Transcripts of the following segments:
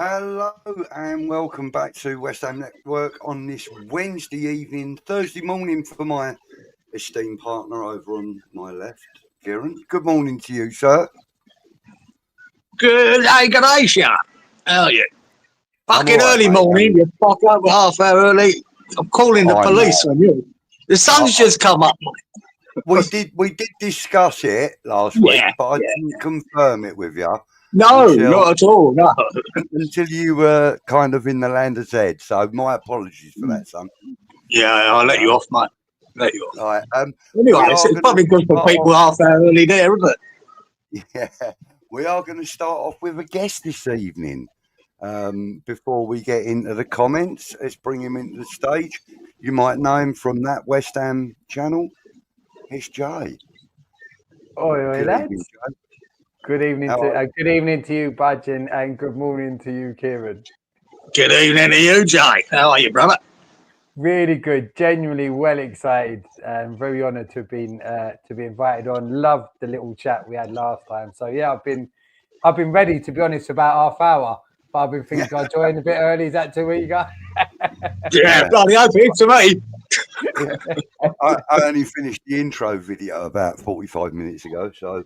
Hello and welcome back to West Ham Network on this Wednesday evening, Thursday morning for my esteemed partner over on my left, Kieran. Good morning to you, sir. Good day, sir. How are you? Fucking early morning, you fuck over half hour early. I'm calling the police on you. The sun's just come up. We did discuss it last week, but I didn't confirm it with you. No, not at all, no. Until you were kind of in the land of Zed, so my apologies for that, son. Yeah, I'll let you off, mate. Let you off. All right, anyway, it's probably good for people half hour early there, isn't it? Yeah, we are going to start off with a guest this evening. Before we get into the comments, let's bring him into the stage. You might know him from that West Ham channel. It's Jay. Oi, lads. Good evening to you, Budge, and good morning to you, Kieran. Good evening to you, Jay. How are you, brother? Really good. Genuinely well excited. Very honoured to be invited on. Loved the little chat we had last time. So yeah, I've been ready, to be honest, about half hour. But I've been thinking I joined a bit early. Is that too eager? Yeah, bloody open to me. I only finished the intro video about 45 minutes ago, so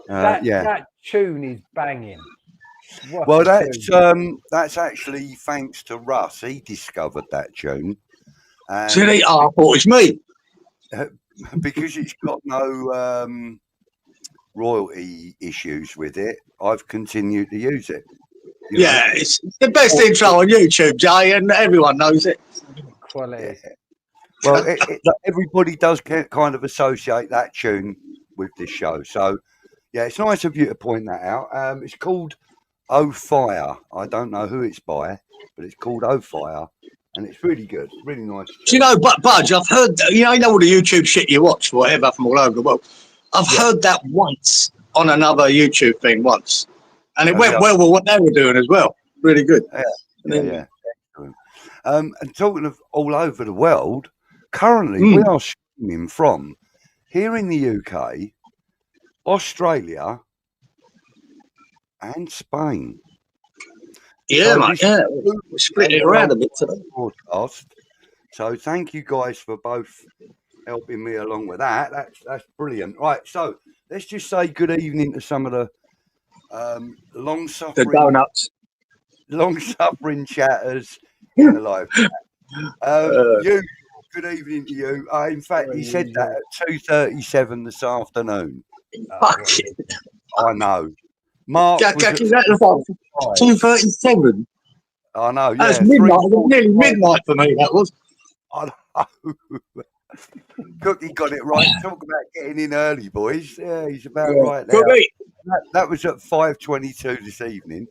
that tune is banging. Well, that's actually thanks to Russ. He discovered that tune. I thought it was me. Because it's got no royalty issues with it, I've continued to use it. Yeah, it's the best intro on YouTube, Jay, and everyone knows it. Quality. Yeah. Well, everybody does kind of associate that tune with this show. So, yeah, it's nice of you to point that out. It's called Oh Fire. I don't know who it's by, but it's called Oh Fire, and it's really good, really nice. Do you know, Budge, I've heard, you know all the YouTube shit you watch, whatever, from all over the world. I've heard that once on another YouTube thing once, and it went well with what they were doing as well. Really good. Yeah. Excellent. And talking of all over the world, currently we are streaming from here in the UK, Australia, and Spain. Yeah, mate. Yeah, we're splitting it around a bit today. Podcast. So thank you guys for both helping me along with that. That's brilliant. Right, so let's just say good evening to some of the long-suffering... The donuts. Long-suffering chatters in the live chat. You, good evening to you. In fact, he said that at 2:37 this afternoon. Fuck it. I know. Mark was at 2:37. I know. That's midnight. It was nearly midnight for me. That was. I know. Cookie got it right. Talk about getting in early, boys. Yeah, he's about right now. That was at 5:22 this evening.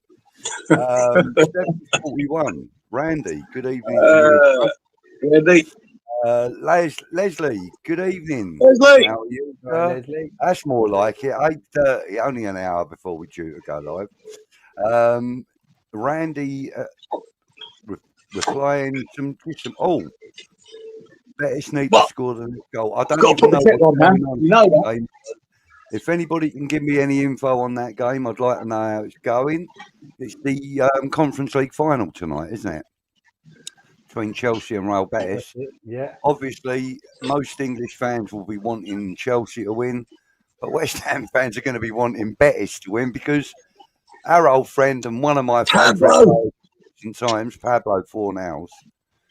7:41. Randy, good evening. Randy. Leslie, good evening. Leslie. How are you? Leslie. That's more like it. 8:30, only an hour before we're due to go live. Randy replying some. Betis need to What? score the next goal. I don't Got to even put know the tip what's on, man. going on. You know that. Game. If anybody can give me any info on that game, I'd like to know how it's going. It's the Conference League final tonight, isn't it? Between Chelsea and Real Betis. Yeah. Obviously, most English fans will be wanting Chelsea to win, but West Ham fans are going to be wanting Betis to win because our old friend and one of my favourite players in times, Pablo Fornals.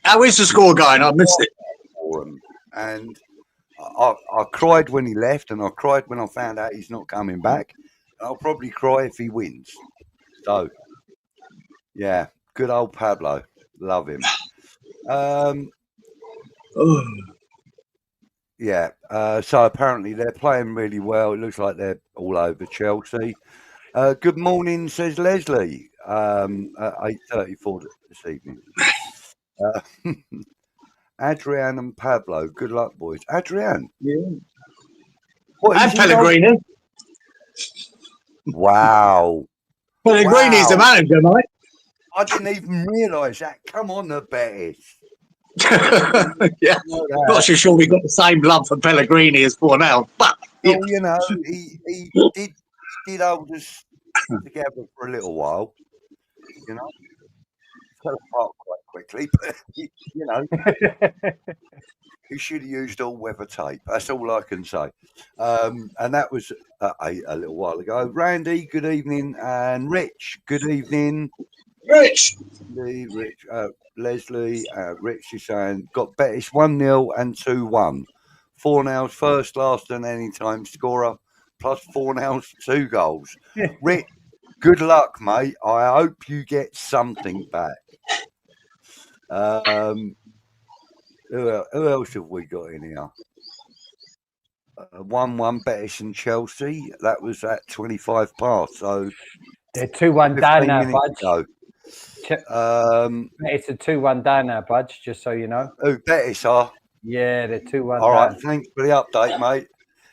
How is the score going? I missed it. And I cried when he left, and I cried when I found out he's not coming back. And I'll probably cry if he wins. So, yeah, good old Pablo. Love him. Yeah. So apparently they're playing really well. It looks like they're all over Chelsea. Good morning, says Leslie. At 8:34 this evening. Adrian and Pablo. Good luck, boys. Adrian. Yeah. What, And Pellegrini. Wow. Pellegrini's the manager, mate. I didn't even realise that. Come on, the Betis. Yeah. Not so sure we got the same love for Pellegrini as Fornals, but well, you know, he did hold us together for a little while. You know, fell apart quite quickly, but you know, he should have used all-weather tape. That's all I can say. And that was a little while ago. Randy, good evening, and Rich, good evening. Rich. Leslie, Rich is saying, got Betis 1-0 and 2-1. Fornals first, last, and anytime scorer, plus Fornals 2 goals. Rich, good luck, mate. I hope you get something back. Who else have we got in here? 1-1 Betis and Chelsea. That was at 25 past. So they're 2-1 down now, Budge. It's a 2-1 down now, Budge, just so you know. Oh, Betis are? Yeah, they're 2-1 All right, down. thanks for the update, mate.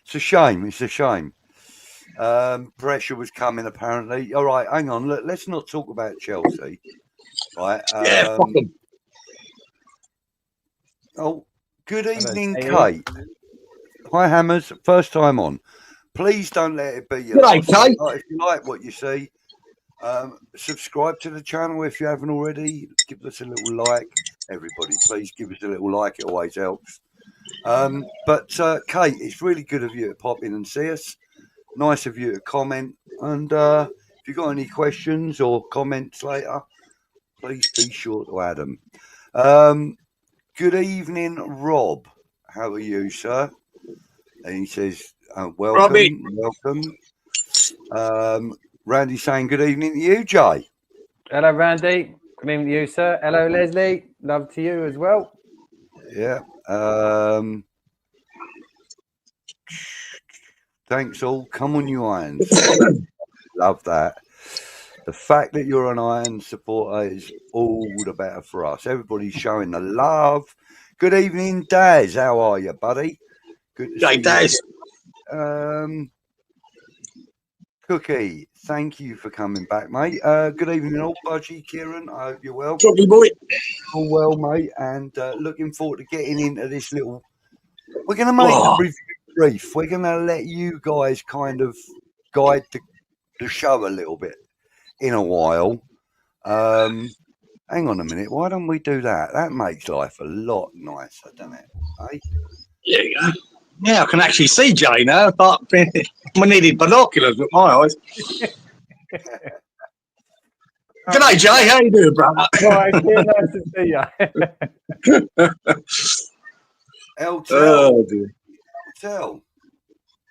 It's a shame. It's a shame. Pressure was coming, apparently. All right, hang on. Let's not talk about Chelsea. Right. Yeah, fuck them. Oh, good evening, Kate. Hi, Hammers. First time on. Please don't let it be your loss. If you like what you see, subscribe to the channel if you haven't already. Give us a little like. Everybody, please give us a little like. It always helps. But Kate, it's really good of you to pop in and see us. Nice of you to comment. And if you've got any questions or comments later, please be sure to add them. Good evening, Rob. How are you, sir? And he says, welcome, welcome. Randy saying good evening to you, Jay. Hello, Randy. Good evening to you, sir. Hello, Leslie. Love to you as well. Yeah. Thanks all. Come on, you Irons. Love that. The fact that you're an Iron supporter is all the better for us. Everybody's showing the love. Good evening, Daz. How are you, buddy? Good to see Daz. you. Cookie, thank you for coming back, mate. Good evening, all. Budgie, Kieran, I hope you're well. Cookie boy. All well, mate. And looking forward to getting into this little... We're going to make the review brief. We're going to let you guys kind of guide the show a little bit in a while. Hang on a minute. Why don't we do that? That makes life a lot nicer, doesn't it? Eh? Yeah. Yeah, I can actually see Jay now, but I needed binoculars with my eyes. G'day, Jay. How you doing, brother? Right, nice to see you. LTL,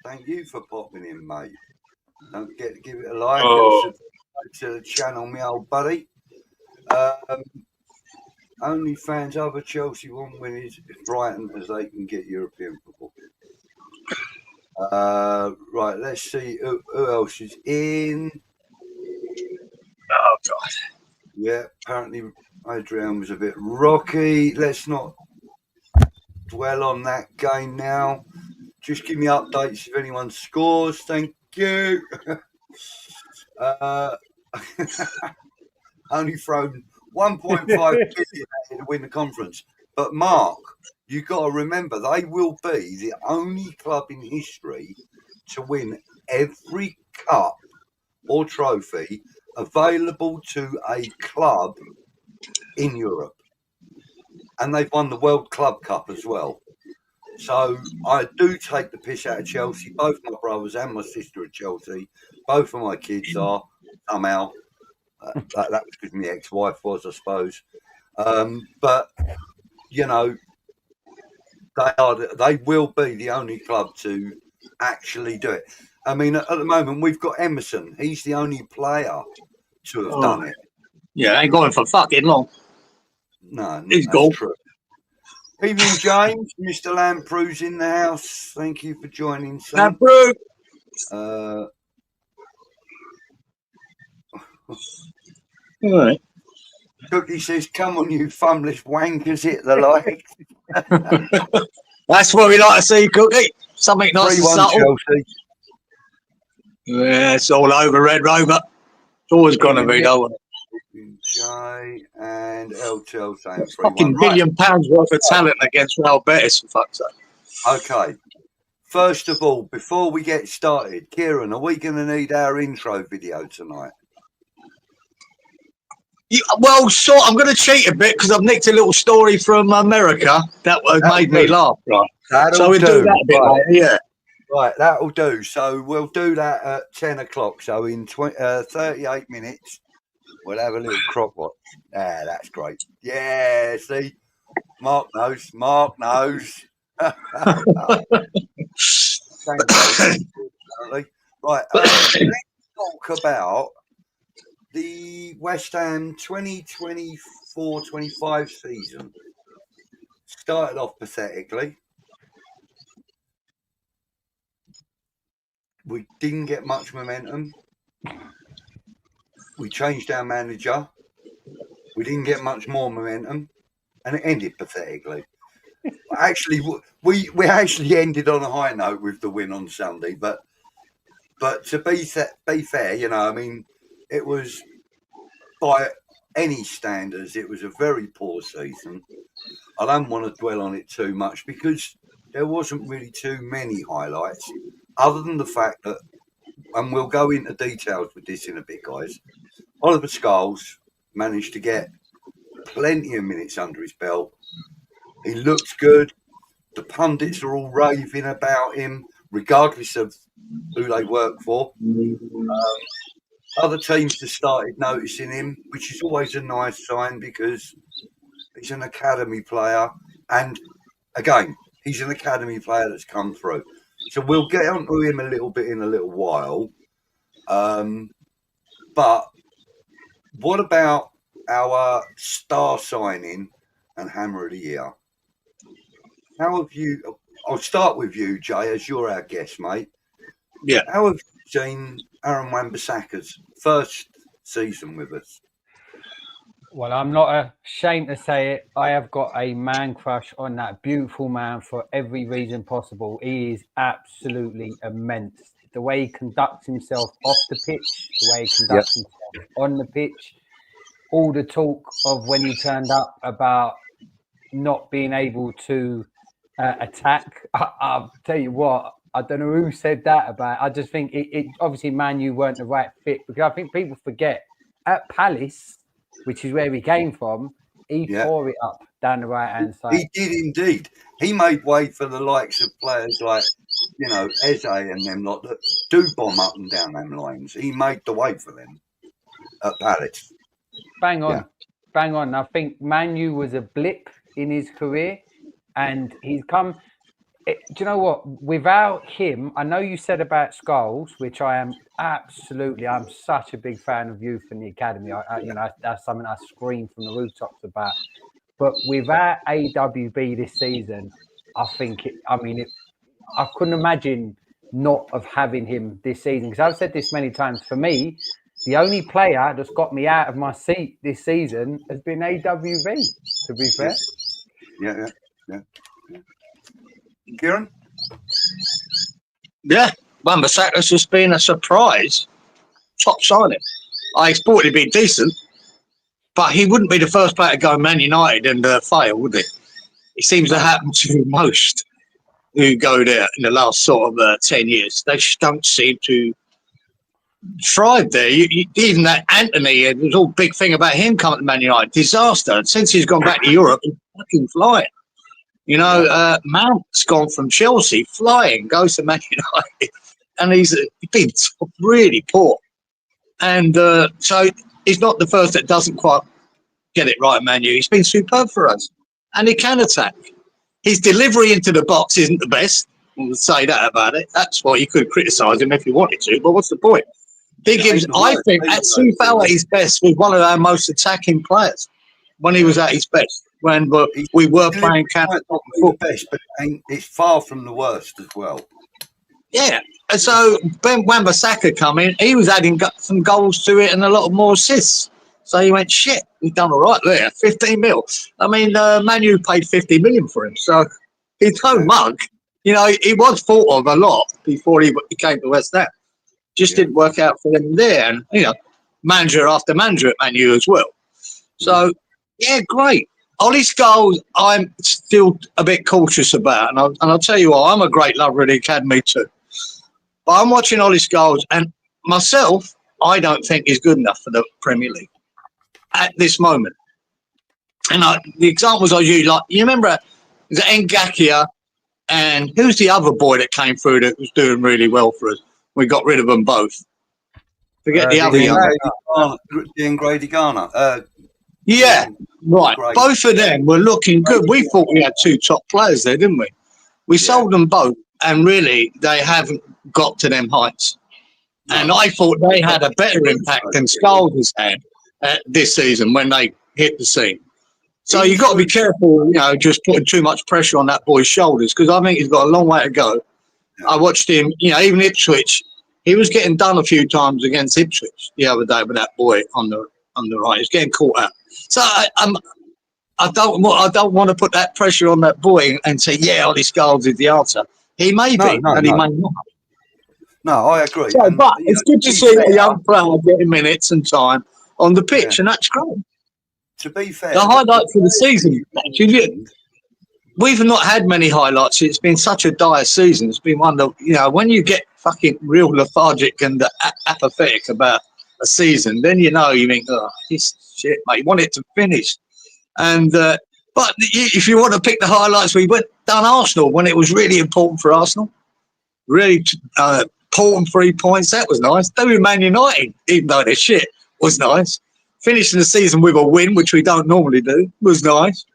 thank you for popping in, mate. Don't forget to give it a like and subscribe to the channel, my old buddy. Only fans other Chelsea won't win is Brighton as they can get European football. Right, let's see who else is in. Oh, God. Yeah, apparently Adrian was a bit rocky. Let's not dwell on that game now. Just give me updates if anyone scores. Thank you. Only thrown 1.5 billion to win the conference. But Mark, you got to remember they will be the only club in history to win every cup or trophy available to a club in Europe. And they've won the World Club Cup as well. So I do take the piss out of Chelsea. Both my brothers and my sister are Chelsea. Both of my kids are somehow. That was because my ex-wife was, I suppose. But, you know, they will be the only club to actually do it. I mean, at the moment, we've got Emerson. He's the only player to have done it. Yeah, ain't going for fucking long. No, he's that's true. Evening, James. Mr. Lamprew's in the house. Thank you for joining, son. Lamprew. All right. Cookie says, "Come on, you thumbless wankers, hit the like." That's what we like to see, Cookie. Something nice and subtle. Chelsea. Yeah, it's all over, Red Rover. It's always going to be, though. J and LTL saying fucking £1 billion worth of talent against Real Betis, for fuck's sake. Okay. First of all, before we get started, Kieran, are we going to need our intro video tonight? Well, sort. I'm going to cheat a bit because I've nicked a little story from America that made me laugh. Right. So we'll do that a bit later. Yeah. Right, that'll do. So we'll do that at 10 o'clock. So in 38 minutes, we'll have a little Croc watch. Ah, that's great. Yeah, see? Mark knows. Mark knows. Right, let's talk about the West Ham 2024-25 season. Started off pathetically. We didn't get much momentum. We changed our manager. We didn't get much more momentum, and it ended pathetically. Actually, we actually ended on a high note with the win on Sunday, but to be fair, you know, I mean, it was by any standards, it was a very poor season. I don't want to dwell on it too much because there wasn't really too many highlights, other than the fact that, and we'll go into details with this in a bit, guys. Oliver Scholes managed to get plenty of minutes under his belt. He looks good. The pundits are all raving about him, regardless of who they work for. Other teams have started noticing him, which is always a nice sign because he's an academy player. And again, he's an academy player that's come through. So we'll get onto him a little bit in a little while. But what about our star signing and Hammer of the Year? How have you... I'll start with you, Jay, as you're our guest, mate. Yeah. How have you seen Aaron Wan-Bissaka's first season with us? Well, I'm not ashamed to say it. I have got a man crush on that beautiful man for every reason possible. He is absolutely immense. The way he conducts himself off the pitch, the way he conducts himself on the pitch, all the talk of when he turned up about not being able to attack. I'll tell you what, I don't know who said that about. I just think it obviously Man U weren't the right fit, because I think people forget at Palace, which is where he came from, he tore it up down the right-hand side. He did indeed. He made way for the likes of players like, you know, Eze and them lot that do bomb up and down them lines. He made the way for them at Palace. Bang on. Yeah. Bang on. I think Man U was a blip in his career, and he's come... Do you know what? Without him, I know you said about Scholes, which I am absolutely... I'm such a big fan of youth in the academy. You know, that's something I scream from the rooftops about. But without AWB this season, I think... I couldn't imagine not of having him this season. Because I've said this many times. For me, the only player that's got me out of my seat this season has been AWB, to be fair. Yeah. Kieran? Yeah, Wan-Bissaka's just been a surprise. Top signing. I expected to be decent, but he wouldn't be the first player to go Man United and fail, would he? it seems to happen to most who go there in the last sort of 10 years. They just don't seem to thrive there. Even that Anthony, it was all big thing about him coming to Man United. Disaster. And since he's gone back to Europe, he's fucking flying. You know, Mount's gone from Chelsea, flying, goes to Man United, and he's been really poor. And so he's not the first that doesn't quite get it right, Man U. He's been superb for us. And he can attack. His delivery into the box isn't the best. We'll say that about it. That's why you could criticise him if you wanted to, but what's the point? He gives, I think, at Soufal at his best was one of our most attacking players when he was at his best. When we were playing counter football. But it's far from the worst as well. Yeah. And so when Wan-Bissaka come in, he was adding some goals to it and a lot more assists. So he went, shit, we've done all right there. 15 mil. I mean, Man U paid 50 million for him. So he's no mug. You know, he was thought of a lot before he came to West Ham. Just didn't work out for him there. And, you know, manager after manager at Man U as well. So, yeah, great. Ollie Scholes, I'm still a bit cautious about. And I'll tell you what, I'm a great lover of the academy too. But I'm watching Ollie Scholes, and myself, I don't think he's good enough for the Premier League at this moment. And the examples I use, like, you remember the Ngakia, and who's the other boy that came through that was doing really well for us? We got rid of them both. Forget the other young. Dean Grady Garner. Yeah, right. Great. Both of them were looking good. We thought we had two top players there, didn't we? We sold them both, and really, they haven't got to them heights. No. And I thought they had a better impact than Scholes has had this season when they hit the scene. So you've got to be careful, you know, just putting too much pressure on that boy's shoulders, because I think he's got a long way to go. Yeah. I watched him, you know, even Ipswich, he was getting done a few times against Ipswich the other day with that boy on the right. He's getting caught out. So I don't want to put that pressure on that boy and say, yeah, Ollie Scholes is the answer. He may be, and he may not. No, I agree. So, but it's good to see a young player getting minutes and time on the pitch, and that's great. To be fair, the highlight for the season, actually, we've not had many highlights. It's been such a dire season. It's been one of, you know, when you get fucking real lethargic and apathetic about a season, then you know, you think, oh, this shit, mate, you want it to finish. And but if you want to pick the highlights, we went down Arsenal when it was really important for Arsenal. Really important 3 points. That was nice. They were Man United, even though they're shit, was nice. Finishing the season with a win, which we don't normally do, was nice.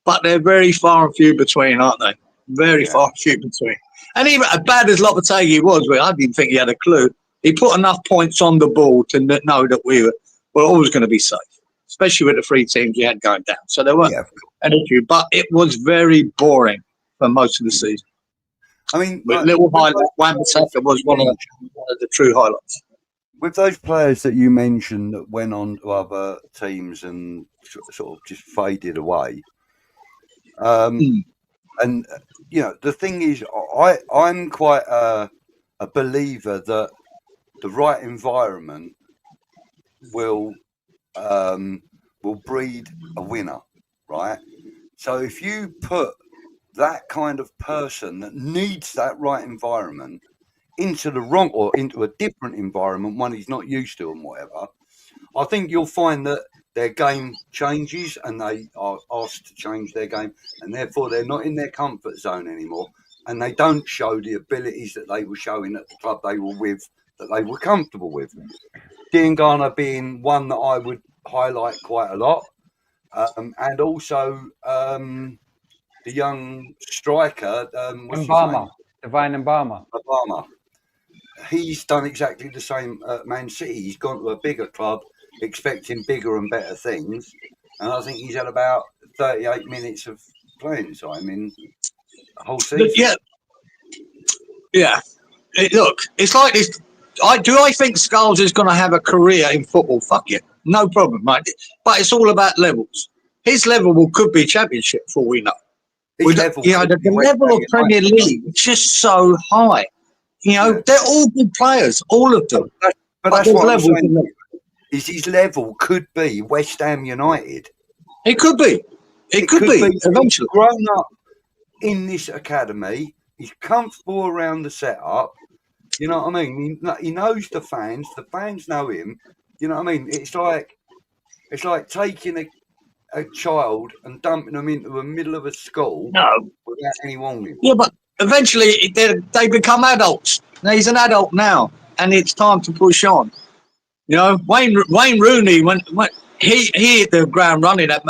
But they're very far and few between, aren't they? Very far and few between. And even as bad as Lopetegui was, I didn't think he had a clue. He put enough points on the ball to know that we were always going to be safe, especially with the 3 teams we had going down. So there weren't an issue. But it was very boring for most of the season. I mean, little highlight, Wan-Bissaka was one of the true highlights. With those players that you mentioned that went on to other teams and sort of just faded away, and you know, the thing is, I'm quite a believer that the right environment will breed a winner, right? So if you put that kind of person that needs that right environment into the wrong or into a different environment, one he's not used to and whatever, I think you'll find that their game changes and they are asked to change their game, and therefore they're not in their comfort zone anymore, and they don't show the abilities that they were showing at the club they were with, that they were comfortable with. Dean Garner being one that I would highlight quite a lot, and also the young striker, Divine Mbama. He's done exactly the same at Man City. He's gone to a bigger club expecting bigger and better things, and I think he's had about 38 minutes of playing time in the whole season. Look, it's like this. I think Scholes is going to have a career in football? Fuck it, no problem, mate. But it's all about levels. His level could be Championship, for all we know. The level of Premier League is just so high. You know, they're all good players, all of them. But that's what I'm saying. Is his level could be West Ham United. It could be. It could be eventually. in this academy. He's comfortable around the setup. You know what I mean? He knows the fans. The fans know him. You know what I mean? It's like taking a child and dumping them into the middle of a school without any warning. Yeah, but eventually they become adults. Now, he's an adult now, and it's time to push on. You know, Wayne Rooney, when he hit the ground running at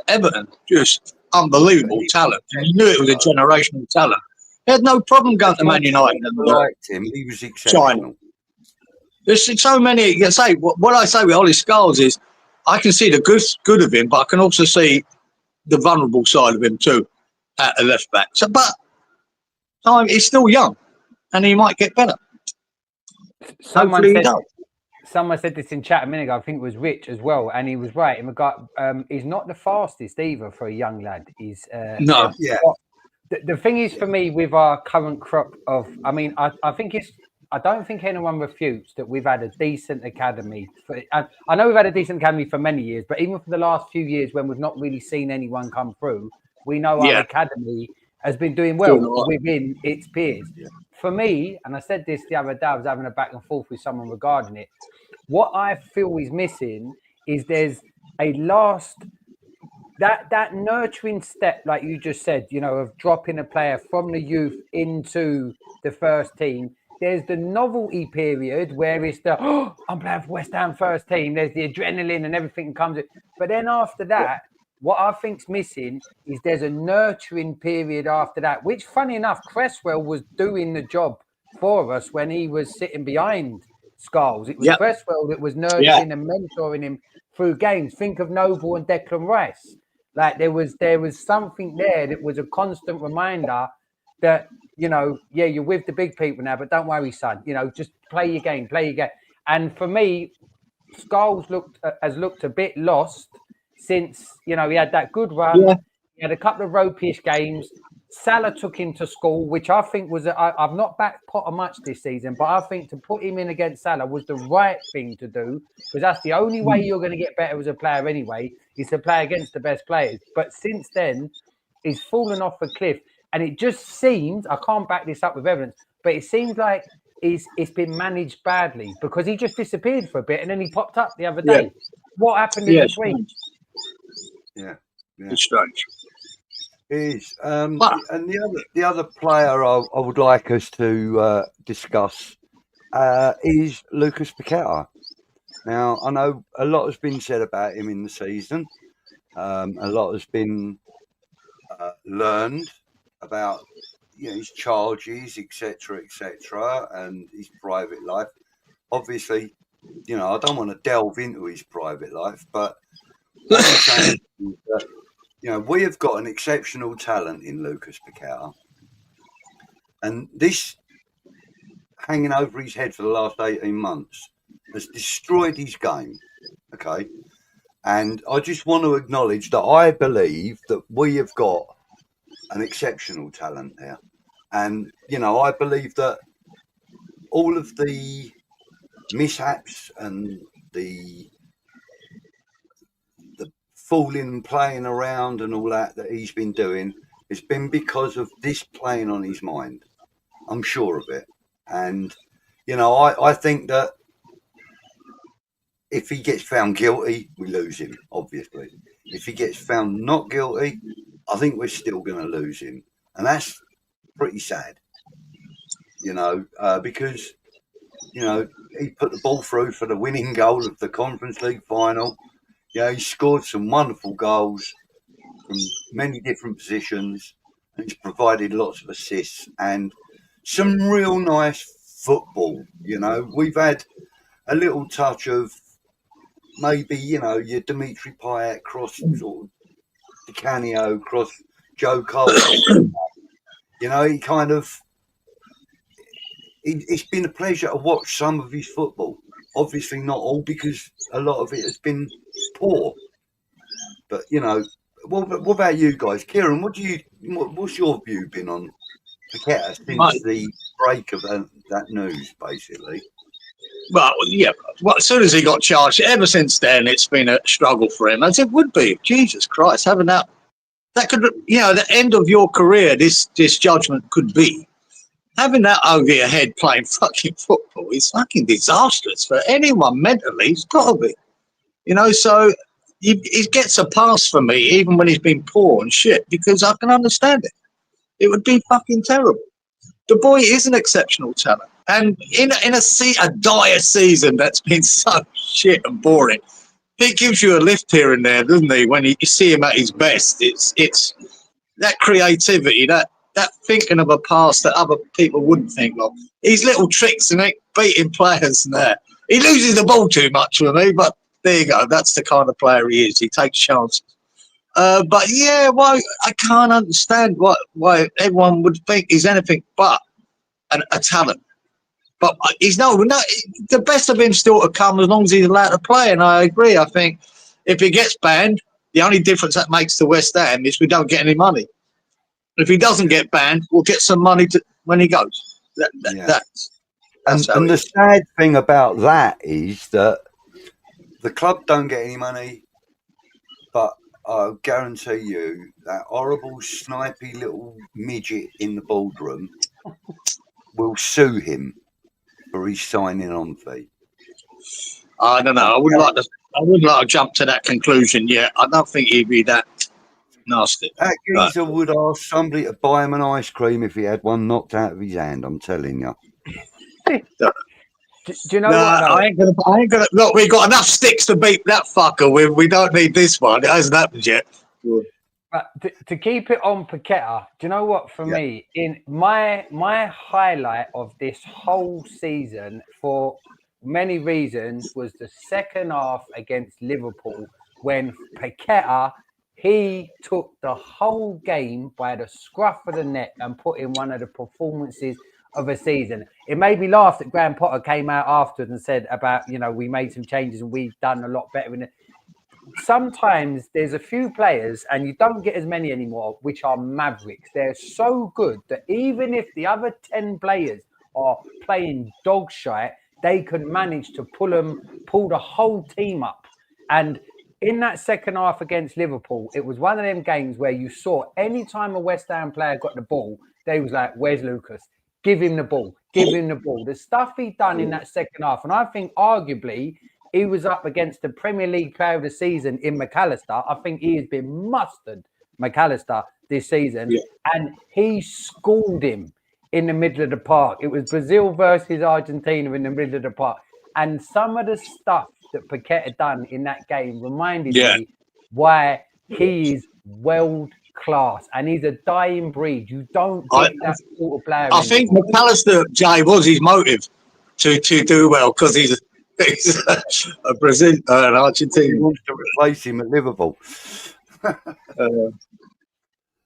Everton, just unbelievable talent. And you knew it was a generational talent. He had no problem going to Man United. I liked him. He was exceptional. China. There's so many. You say what I say with Ollie Scholes is, I can see the good of him, but I can also see the vulnerable side of him too at a left back. So, but he's still young, and he might get better. Someone said this in chat a minute ago. I think it was Rich as well, and he was right. In regard, he's not the fastest either for a young lad. He's no, yeah. The thing is, for me, with our current crop of, I mean, I think it's. I don't think anyone refutes that we've had a decent academy. I know we've had a decent academy for many years, but even for the last few years when we've not really seen anyone come through, we know our academy has been doing well within its peers. Yeah. For me, and I said this the other day, I was having a back and forth with someone regarding it. What I feel is missing is there's a last... That nurturing step, like you just said, you know, of dropping a player from the youth into the first team. There's the novelty period where it's the, I'm playing for West Ham first team. There's the adrenaline and everything comes in. But then after that, what I think's missing is there's a nurturing period after that, which, funny enough, Cresswell was doing the job for us when he was sitting behind Scholes. It was Cresswell that was nurturing and mentoring him through games. Think of Noble and Declan Rice. Like there was something there that was a constant reminder that, you know, yeah, you're with the big people now, but don't worry, son. You know, just play your game. And for me, Scholes has looked a bit lost since, you know, he had that good run. Yeah. He had a couple of ropish games. Salah took him to school, which I think was, I've not backed Potter much this season, but I think to put him in against Salah was the right thing to do, because that's the only way you're going to get better as a player anyway, is to play against the best players. But since then, he's fallen off a cliff. And it just seems, I can't back this up with evidence, but it seems like it's been managed badly, because he just disappeared for a bit and then he popped up the other day. Yeah. What happened in between? Yeah. It's strange. It is. And the other player I would like us to discuss is Lucas Paqueta. Now, I know a lot has been said about him in the season. A lot has been learned about, you know, his charges, etc., and his private life. Obviously, you know, I don't want to delve into his private life, but what I'm saying is that, you know, we have got an exceptional talent in Lucas Paqueta, and this hanging over his head for the last 18 months has destroyed his game. Okay, and I just want to acknowledge that I believe that we have got an exceptional talent there. And, you know, I believe that all of the mishaps and the fooling, playing around and all that he's been doing has been because of this playing on his mind. I'm sure of it. And, you know, I think that if he gets found guilty, we lose him, obviously. If he gets found not guilty, I think we're still going to lose him. And that's pretty sad, you know, because, you know, he put the ball through for the winning goal of the Conference League final. Yeah, he scored some wonderful goals from many different positions, and he's provided lots of assists and some real nice football. You know, we've had a little touch of maybe, you know, your Dimitri Payet cross sort of Di Canio cross Joe Cole. You know, he kind of, it's been a pleasure to watch some of his football. Obviously not all, because a lot of it has been poor. But, you know, what about you guys? Kieran, what's your view been on Paqueta since the break of that news, basically? Well, yeah. Well, as soon as he got charged, ever since then, it's been a struggle for him, as it would be. Jesus Christ, having that that could, the end of your career, this judgment could be. Having that over your head playing fucking football is fucking disastrous for anyone mentally. It's got to be. So he gets a pass for me, even when he's been poor and shit, because I can understand it. It would be fucking terrible. The boy is an exceptional talent. And in a dire season that's been so shit and boring, he gives you a lift here and there, doesn't he? When you see him at his best, it's that creativity, that thinking of a pass that other people wouldn't think of. His little tricks and beating players and that. He loses the ball too much for me, but there you go. That's the kind of player he is. He takes chances. But yeah, why I can't understand why everyone would think he's anything but a talent. But he's no. The best of him still to come as long as he's allowed to play. And I agree. I think if he gets banned, the only difference that makes to West Ham is we don't get any money. If he doesn't get banned, we'll get some money when he goes. That's and the sad thing about that is that the club don't get any money, but I'll guarantee you that horrible, snipey little midget in the boardroom will sue him for his signing on fee. I don't know. I wouldn't like to jump to that conclusion yet. I don't think he'd be that nasty. That geezer would ask somebody to buy him an ice cream if he had one knocked out of his hand. I'm telling you. Do you know what? I ain't gonna. Look, we got enough sticks to beat that fucker with. We don't need this one. It hasn't happened yet. But to keep it on Paqueta, do you know what? For me, in my highlight of this whole season, for many reasons, was the second half against Liverpool when Paqueta, he took the whole game by the scruff of the neck and put in one of the performances of a season. It made me laugh that Graham Potter came out afterwards and said about, we made some changes and we've done a lot better in it. Sometimes there's a few players, and you don't get as many anymore, which are mavericks. They're so good that even if the other 10 players are playing dog shite, they can manage to pull the whole team up. And in that second half against Liverpool, it was one of them games where you saw any time a West Ham player got the ball, they was like, where's Lucas? Give him the ball. Give him the ball. The stuff he done in that second half, and I think arguably he was up against the Premier League player of the season in McAllister. I think he has been mustard, McAllister, this season. Yeah. And he schooled him in the middle of the park. It was Brazil versus Argentina in the middle of the park. And some of the stuff that Paqueta done in that game reminded me why he is world class. And he's a dying breed. You don't get that sort of player. I think McAllister, Jay, was his motive to do well because he's a Brazil, an Argentine. He wants to replace him at Liverpool.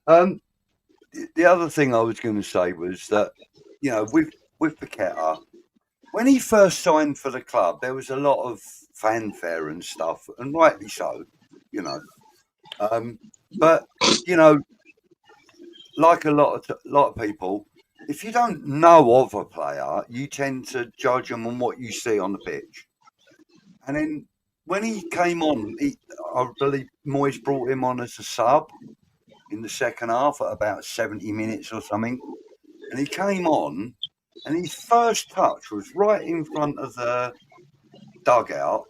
The other thing I was going to say was that, with Paqueta, when he first signed for the club, there was a lot of fanfare and stuff, and rightly so, But like a lot of people, if you don't know of a player, you tend to judge them on what you see on the pitch. And then when he came on, I believe Moyes brought him on as a sub in the second half at about 70 minutes or something. And he came on, and his first touch was right in front of the dugout,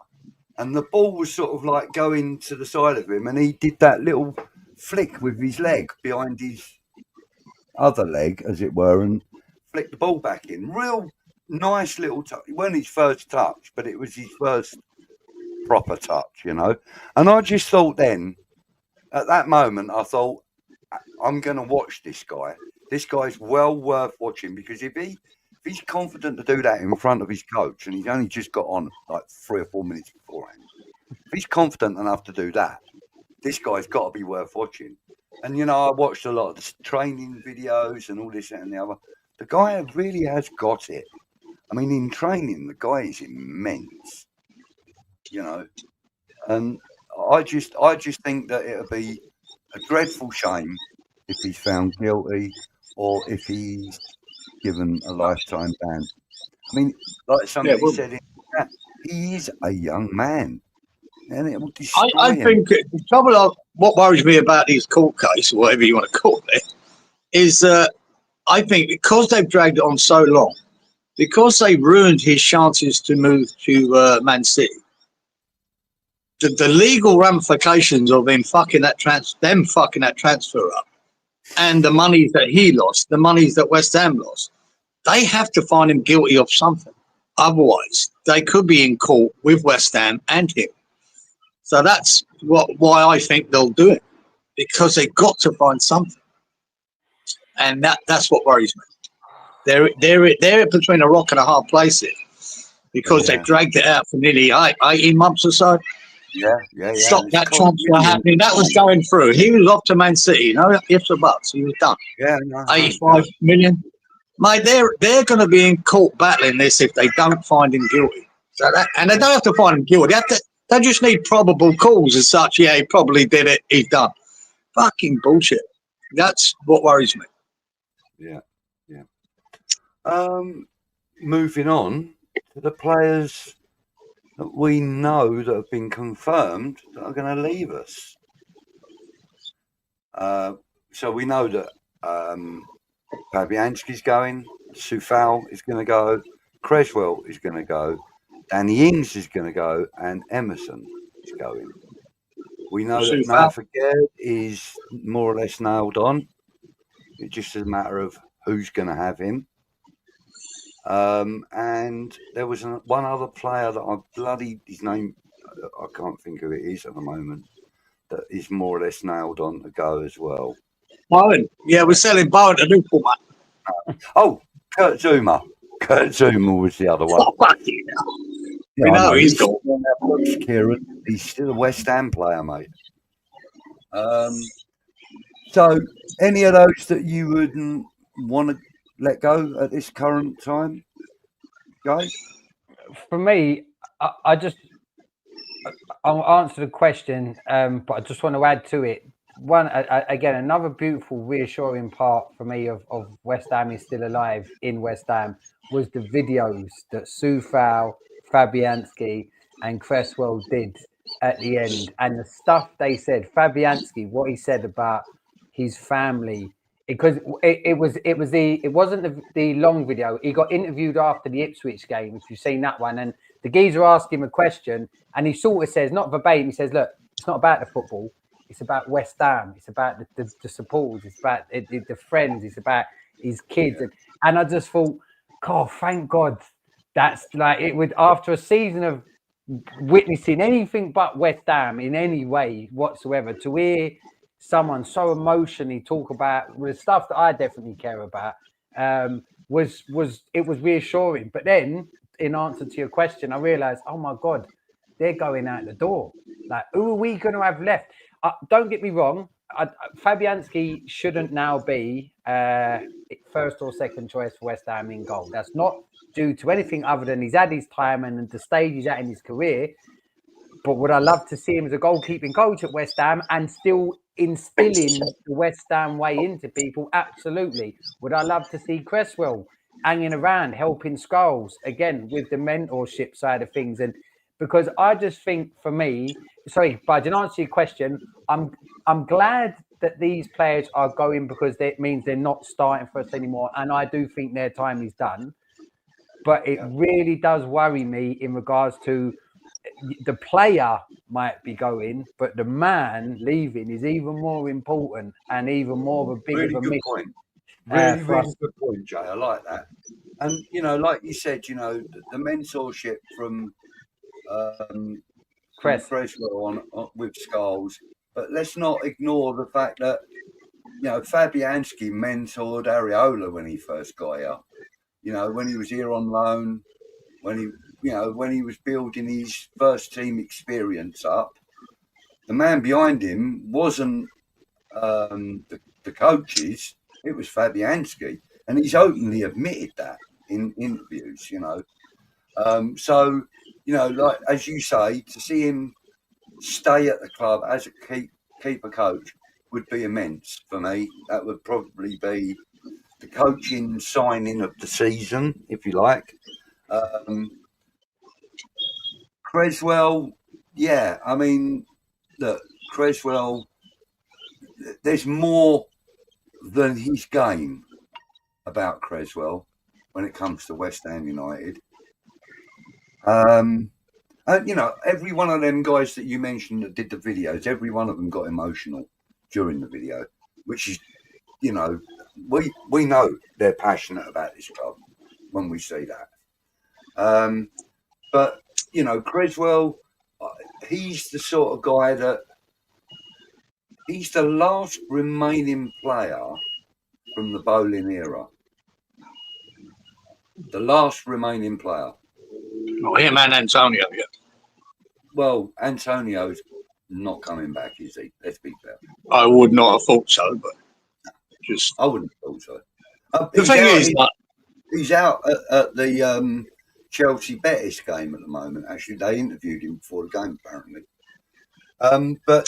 and the ball was sort of like going to the side of him, and he did that little flick with his leg behind his other leg, as it were, and flicked the ball back in. Real nice little touch. It wasn't his first touch, but it was his first proper touch, And I just thought then, at that moment, I thought, I'm going to watch this guy. This guy's well worth watching, because if he's confident to do that in front of his coach, and he's only just got on like 3 or 4 minutes beforehand, if he's confident enough to do that, this guy's got to be worth watching. And, I watched a lot of the training videos and all this and the other. The guy really has got it. I mean, in training, the guy is immense, And I just think that it'll be a dreadful shame if he's found guilty or if he's given a lifetime ban. I mean, like somebody said, he is a young man. and it will destroy I him. think the trouble of what worries me about these court cases, or whatever you want to call it, is I think because they've dragged it on so long, because they ruined his chances to move to Man City, the legal ramifications of him fucking that transfer up, and the monies that he lost, the monies that West Ham lost, they have to find him guilty of something. Otherwise, they could be in court with West Ham and him. So that's why I think they'll do it, because they've got to find something, and that's what worries me. They're between a rock and a hard place here, because they've dragged it out for nearly 18 months or so. Yeah. Stop that transfer happening. That was going through. He was off to Man City. Ifs or buts. He was done. Yeah, no, 85 million. Mate, they're going to be in court battling this if they don't find him guilty. So and they don't have to find him guilty. They just need probable cause as such. Yeah, he probably did it. He's done. Fucking bullshit. That's what worries me. Yeah. Moving on to the players that we know that have been confirmed that are going to leave us. So we know that Fabianski's going, Soufal is going to go, Creswell is going to go, Danny Ings is going to go, and Emerson is going. We know that Nafaguer is more or less nailed on. It's just a matter of who's going to have him. And there was one other player that his name, I can't think who it is at the moment, that is more or less nailed on to go as well. Bowen. Yeah, we're selling Bowen to Newport, mate. Oh, Kurt Zuma. Kurt Zuma was the other one. Oh, fuck you. We know he's gone. Kieran, he's still a West Ham player, mate. So, any of those that you wouldn't want to let go at this current time, guys? For me, I'll answer the question, but I just want to add to it. One, again, another beautiful, reassuring part for me of West Ham is still alive in West Ham was the videos that Soufal, Fabianski, and Cresswell did at the end, and the stuff they said. Fabianski, what he said about his family, because it wasn't the long video. He got interviewed after the Ipswich game, if you've seen that one, and the geezer asked him a question, and he sort of says, not verbatim, he says, "Look, it's not about the football. It's about West Ham. It's about the supporters. It's about the friends. It's about his kids." And I just thought, God, thank God. That's like it would, after a season of witnessing anything but West Ham in any way whatsoever, to hear someone so emotionally talk about the stuff that I definitely care about, was reassuring. But then, in answer to your question, I realized, oh my God, they're going out the door. Like, who are we going to have left? Don't get me wrong. Fabianski shouldn't now be first or second choice for West Ham in goal. That's not due to anything other than he's had his time and the stage he's at in his career. But would I love to see him as a goalkeeping coach at West Ham and still instilling the West Ham way into people? Absolutely. Would I love to see Cresswell hanging around, helping Scholes, again, with the mentorship side of things? And because I just think, for me, sorry, but in answer to your question, I'm glad that these players are going, because that means they're not starting for us anymore. And I do think their time is done. But it really does worry me in regards to the player might be going, but the man leaving is even more important and even more of a big Really of a good miss. point. Really good point, Jay. I like that. And, like you said, the mentorship from Cresswell on with Scholes. But let's not ignore the fact that, Fabianski mentored Areola when he first got here. When he was here on loan, when he was building his first team experience up, the man behind him wasn't the coaches, it was Fabianski. And he's openly admitted that in interviews, So, like, as you say, to see him stay at the club as a keeper coach would be immense for me. That would probably be the coaching signing of the season, if you like. Creswell, Yeah, I mean, look, Creswell, there's more than his game about Creswell when it comes to West Ham United. And, every one of them guys that you mentioned that did the videos, every one of them got emotional during the video, which is, we know they're passionate about this club when we see that. But, Creswell, he's the sort of guy that he's the last remaining player from the bowling era. The last remaining player. Oh, him and Antonio, yeah. Well, Antonio's not coming back, is he? Let's be fair. I would not have thought so, but just... I wouldn't have thought so. The thing is that... He's out at the Chelsea Betis game at the moment. Actually, they interviewed him before the game, apparently. The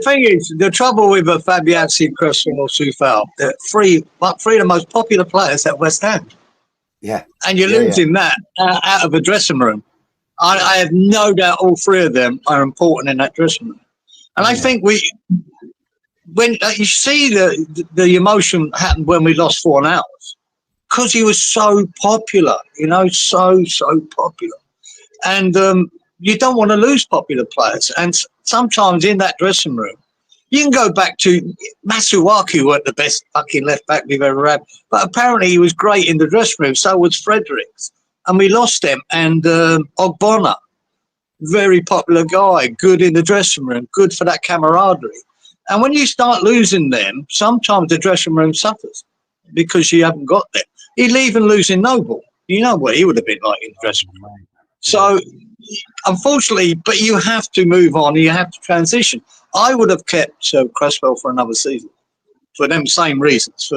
thing is, the trouble with Fabianski, Creswell, or Soufal, they're three of the most popular players at West Ham. Yeah. And you're losing that out of a dressing room. I have no doubt all three of them are important in that dressing room. And I think when you see the emotion happened when we lost 4 hours, because he was so popular, so popular. And you don't want to lose popular players. And sometimes in that dressing room, you can go back to Masuaku, weren't the best fucking left back we've ever had. But apparently he was great in the dressing room. So was Fredericks. And we lost him. And Ogbonna, very popular guy, good in the dressing room, good for that camaraderie. And when you start losing them, sometimes the dressing room suffers because you haven't got them. He'd even losing Noble. You know what he would have been like in the dressing room. So, unfortunately, but you have to move on. You have to transition. I would have kept Creswell for another season for them same reasons.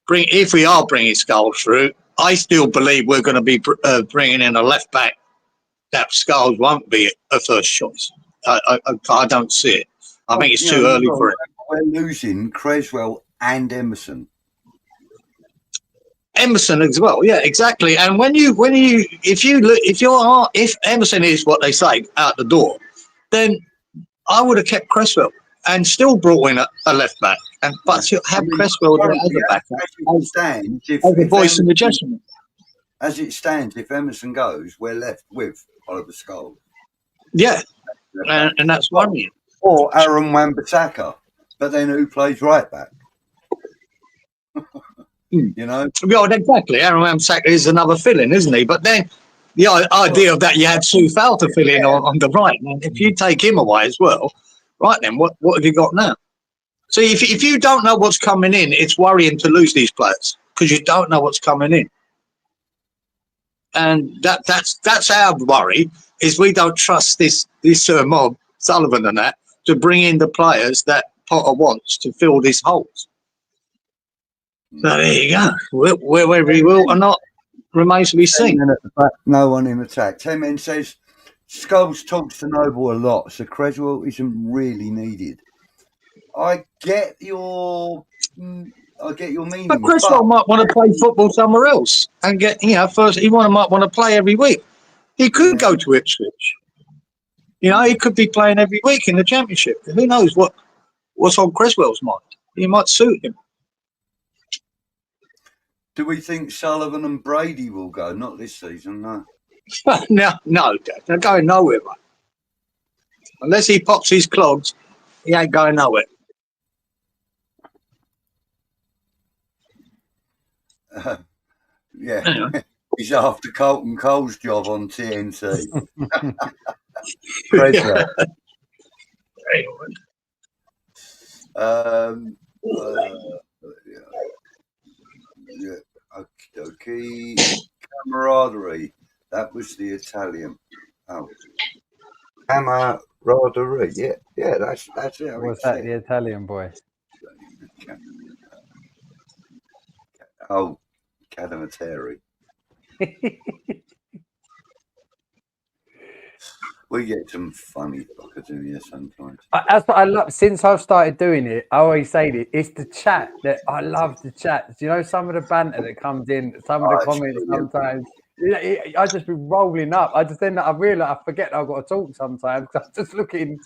If we are bringing Scholes through, I still believe we're going to be bringing in a left back. That Scholes won't be a first choice. I don't see it. I think it's too early for it. We're losing Creswell and Emerson. Emerson as well, yeah, exactly. And if Emerson is what they say out the door, then I would have kept Creswell and still brought in a left back, but have Creswell there as a back, as a voice in the dressing room. As it stands, if Emerson goes, we're left with Oliver Scholes. Yeah, and that's worrying. Or Aaron Wan-Bissaka, but then who plays right back? Yeah, exactly. Aaron Wan-Bissaka is another fill-in, isn't he? But then the idea of that you had Soufal to fill in on the right, and if you take him away as well, right then, what have you got now? So if you don't know what's coming in, it's worrying to lose these players because you don't know what's coming in, and that's our worry is we don't trust this mob Sullivan and that to bring in the players that Potter wants to fill these holes. So there you go. Whether he will or not remains to be seen. No one in attack. Temin says Scholes talks to Noble a lot, so Creswell isn't really needed. I get your meaning. But Creswell might want to play football somewhere else and get first. He might want to play every week. He could go to Ipswich. He could be playing every week in the Championship. Who knows what's on Creswell's mind? He might suit him. Do we think Sullivan and Brady will go? Not this season, no. No, they're going nowhere, mate. Unless he pops his clogs, he ain't going nowhere. Yeah, he's after Colton Cole's job on TNT. Okay. Camaraderie. That was the Italian. Oh, camaraderie. Yeah. That's it. What's that? The Italian boy. Oh, Cadamateri. We get some funny fuckers in here sometimes. That's what I love. Since I've started doing it, I always say it. It's the chat that I love. The chat. Do you know some of the banter that comes in? Some of the comments sometimes. I just be rolling up. I just I realise I forget I've got to talk sometimes. I'm just looking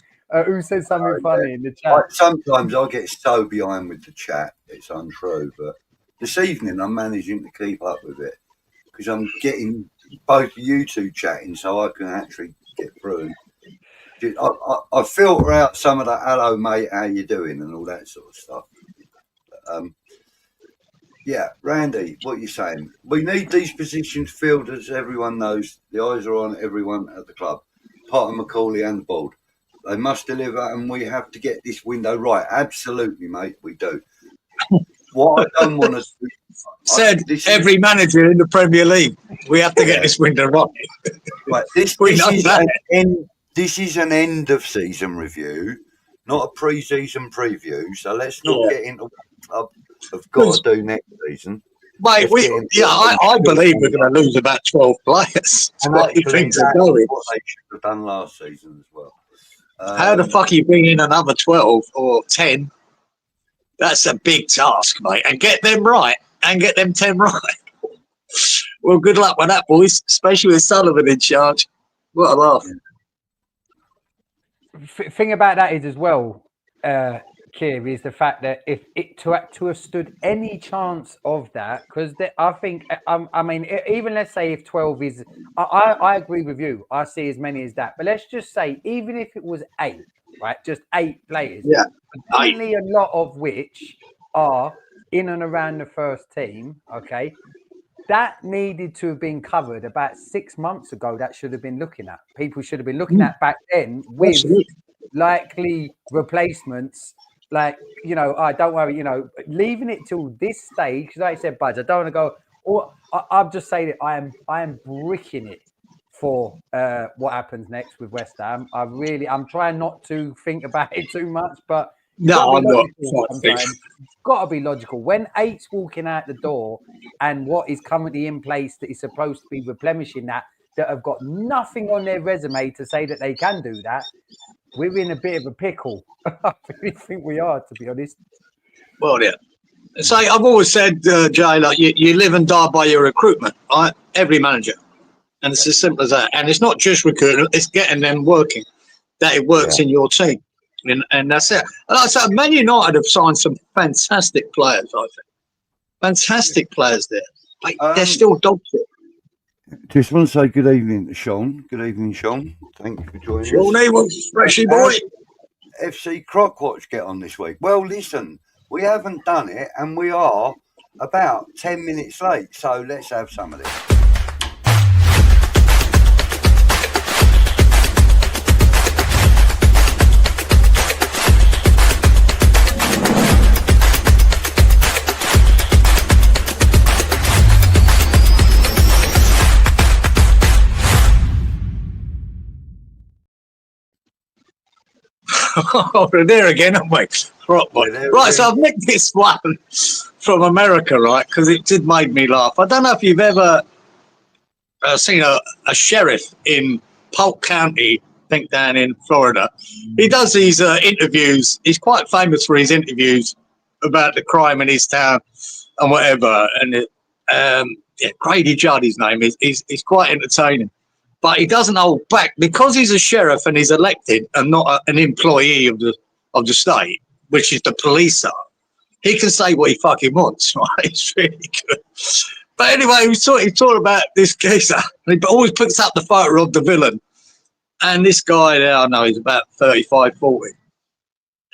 who said something funny in the chat. Sometimes I get so behind with the chat, it's untrue. But this evening I'm managing to keep up with it because I'm getting both you two chatting, so I can actually get through. I filter out some of the hello mate, how you doing, and all that sort of stuff. Yeah, Randy, what are you saying? We need these positions filled, as everyone knows. The eyes are on everyone at the club, part of Macaulay and the board. They must deliver, and we have to get this window right. Absolutely, mate, we do. What I don't want to do... Said every manager in the Premier League, we have to get this window right. Right, this is an end of season review, not a pre-season preview. So let's not get into what I've got to do next season. Mate, I believe we're going to lose about 12 players. And what you think that's what they should have done last season as well. How the fuck are you bringing in another 12 or 10? That's a big task, mate. And get them right and get them 10 right. Well, good luck with that, boys, especially with Sullivan in charge. What a laugh. Thing about that is as well, Keir, is the fact that if it to have stood any chance of that, because I think, I mean, even let's say if 12 is, I agree with you. I see as many as that. But let's just say, even if it was 8, right, just 8 players, only a lot of which are in and around the first team, okay, that needed to have been covered about 6 months ago. That should have been looking at. People should have been looking at back then with likely replacements. Like, you know, don't worry, you know, leaving it till this stage, because like I said, Budge, I don't want to go, or I'll just say that I am bricking it for what happens next with West Ham. I'm trying not to think about it too much, but no, I'm not. Got to be logical. When 8's walking out the door and what is currently in place that is supposed to be replenishing that have got nothing on their resume to say that they can do that, we're in a bit of a pickle. I really think we are, to be honest. Well, yeah. So I've always said, Jay, like you live and die by your recruitment, right? Every manager. And it's as simple as that. And it's not just recruitment, it's getting them working, that it works in your team. And that's it. And like I said, Man United have signed some fantastic players, I think. Fantastic players there. Like, they're still dog shit. Just want to say good evening to Sean. Good evening, Sean. Thank you for joining us. Sean was freshy boy. FC Croc Watch get on this week. Well, listen, we haven't done it, and we are about 10 minutes late. So let's have some of this. We're there again, aren't we? Right, so I've nicked this one from America, right? Because it did make me laugh. I don't know if you've ever seen a sheriff in Polk County, I think down in Florida. He does these interviews. He's quite famous for his interviews about the crime in his town and whatever. And Grady Judd, his name is. He's quite entertaining. But he doesn't hold back because he's a sheriff and he's elected and not an employee of the state, which is the police are. He can say what he fucking wants, right? It's really good. But anyway, he talked about this geezer. He always puts up the photo of the villain. And this guy there, I know, he's about 35, 40.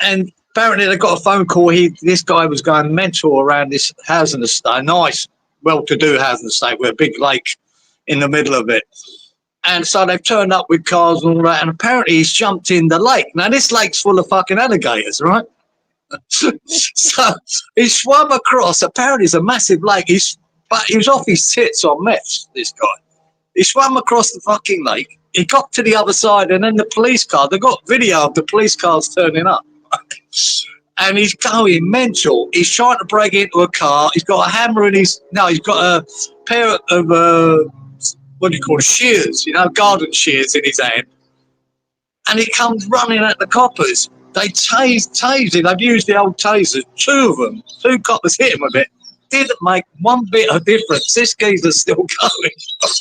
And apparently they got a phone call. This guy was going mental around this housing estate, a nice, well-to-do housing estate with a big lake in the middle of it. And so they've turned up with cars and all that, and apparently he's jumped in the lake. Now, this lake's full of fucking alligators, right? So he swam across. Apparently it's a massive lake. But he was off his tits on meth, this guy. He swam across the fucking lake. He got to the other side, and then the police car, they got video of the police cars turning up. And he's going mental. He's trying to break into a car. He's got a hammer in he's got a pair of... what do you call it, shears, garden shears in his hand. And he comes running at the coppers. They tased him. They've used the old tasers, 2 of them. 2 coppers hit him a bit. didn't make one bit of difference. This geezer's still going.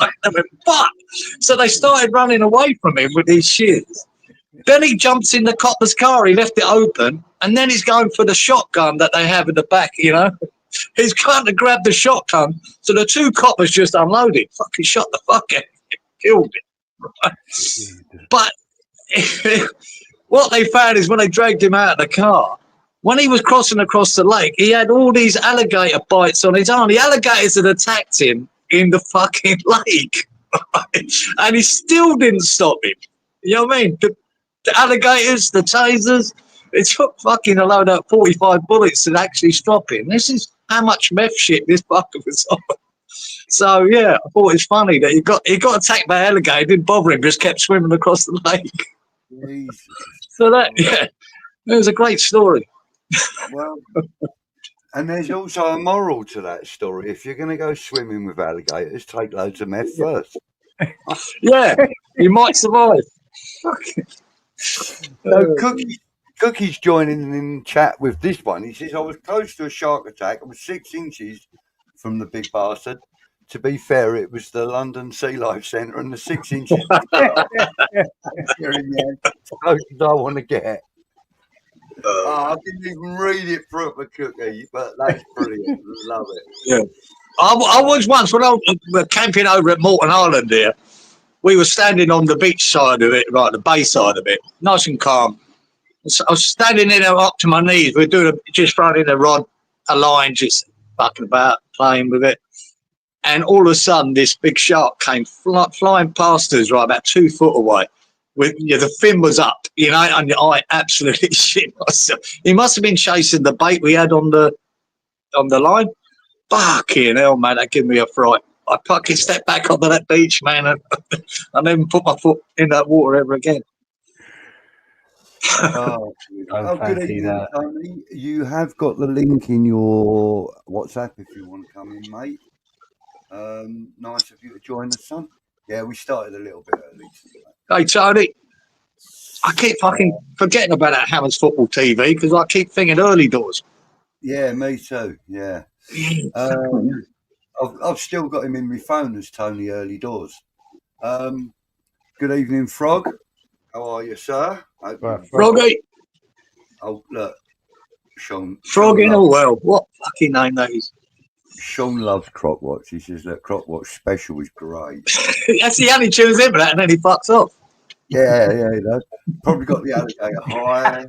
I went, fuck. So they started running away from him with these shits. Then he jumps in the copper's car. He left it open, and then he's going for the shotgun that they have in the back, you know. He's going to grab the shotgun. So the two coppers just unloaded. Fucking shot the fuck out of him. Killed him. Right? But what they found is when they dragged him out of the car, when he was crossing across the lake, he had all these alligator bites on his arm. The alligators had attacked him in the fucking lake. Right? And he still didn't stop him. You know what I mean? The alligators, the tasers, it took fucking a load of 45 bullets to actually stop him. This is how much meth shit this fucker was on. So, yeah, I thought it was funny that he got attacked by an alligator, didn't bother him, just kept swimming across the lake. Jesus. So that, yeah, it was a great story. Well, and there's also a moral to that story. If you're going to go swimming with alligators, take loads of meth first. Yeah, you might survive. So Cookie's joining in chat with this one. He says, I was close to a shark attack. I was 6 inches from the big bastard. To be fair, it was the London Sea Life Centre, and the 6 inches you're in the end, as close as I want to get. I didn't even read it proper, Cookie, but that's brilliant. Love it. Yeah. I was once, when I was camping over at Morton Island here, we were standing on the beach side of it, right, the bay side of it, nice and calm. So I was standing in there up to my knees. We were doing just throwing in a rod, a line, just fucking about, playing with it. And all of a sudden, this big shark came flying past us, right, about 2 foot away. With the fin was up, you know, and I absolutely shit myself. He must have been chasing the bait we had on the line. Fucking hell, man, that gave me a fright. I fucking stepped back onto that beach, man, and I never put my foot in that water ever again. Oh, good evening, Tony. You have got the link in your WhatsApp if you want to come in, mate. Nice of you to join us, son. Yeah, we started a little bit early. Hey, Tony, I keep fucking forgetting about that Hammers Football TV because I keep thinking early doors. Yeah, me too. Yeah. I've still got him in my phone as Tony Early Doors. Good evening, Frog. How are you, sir? Froggy. Oh, look, Sean. Frog in a well. What fucking name that is? Sean loves Croc Watch. He says that Croc Watch special is great. That's the only tunes in for that, and then he fucks off. Yeah, he does. Probably got the alligator high.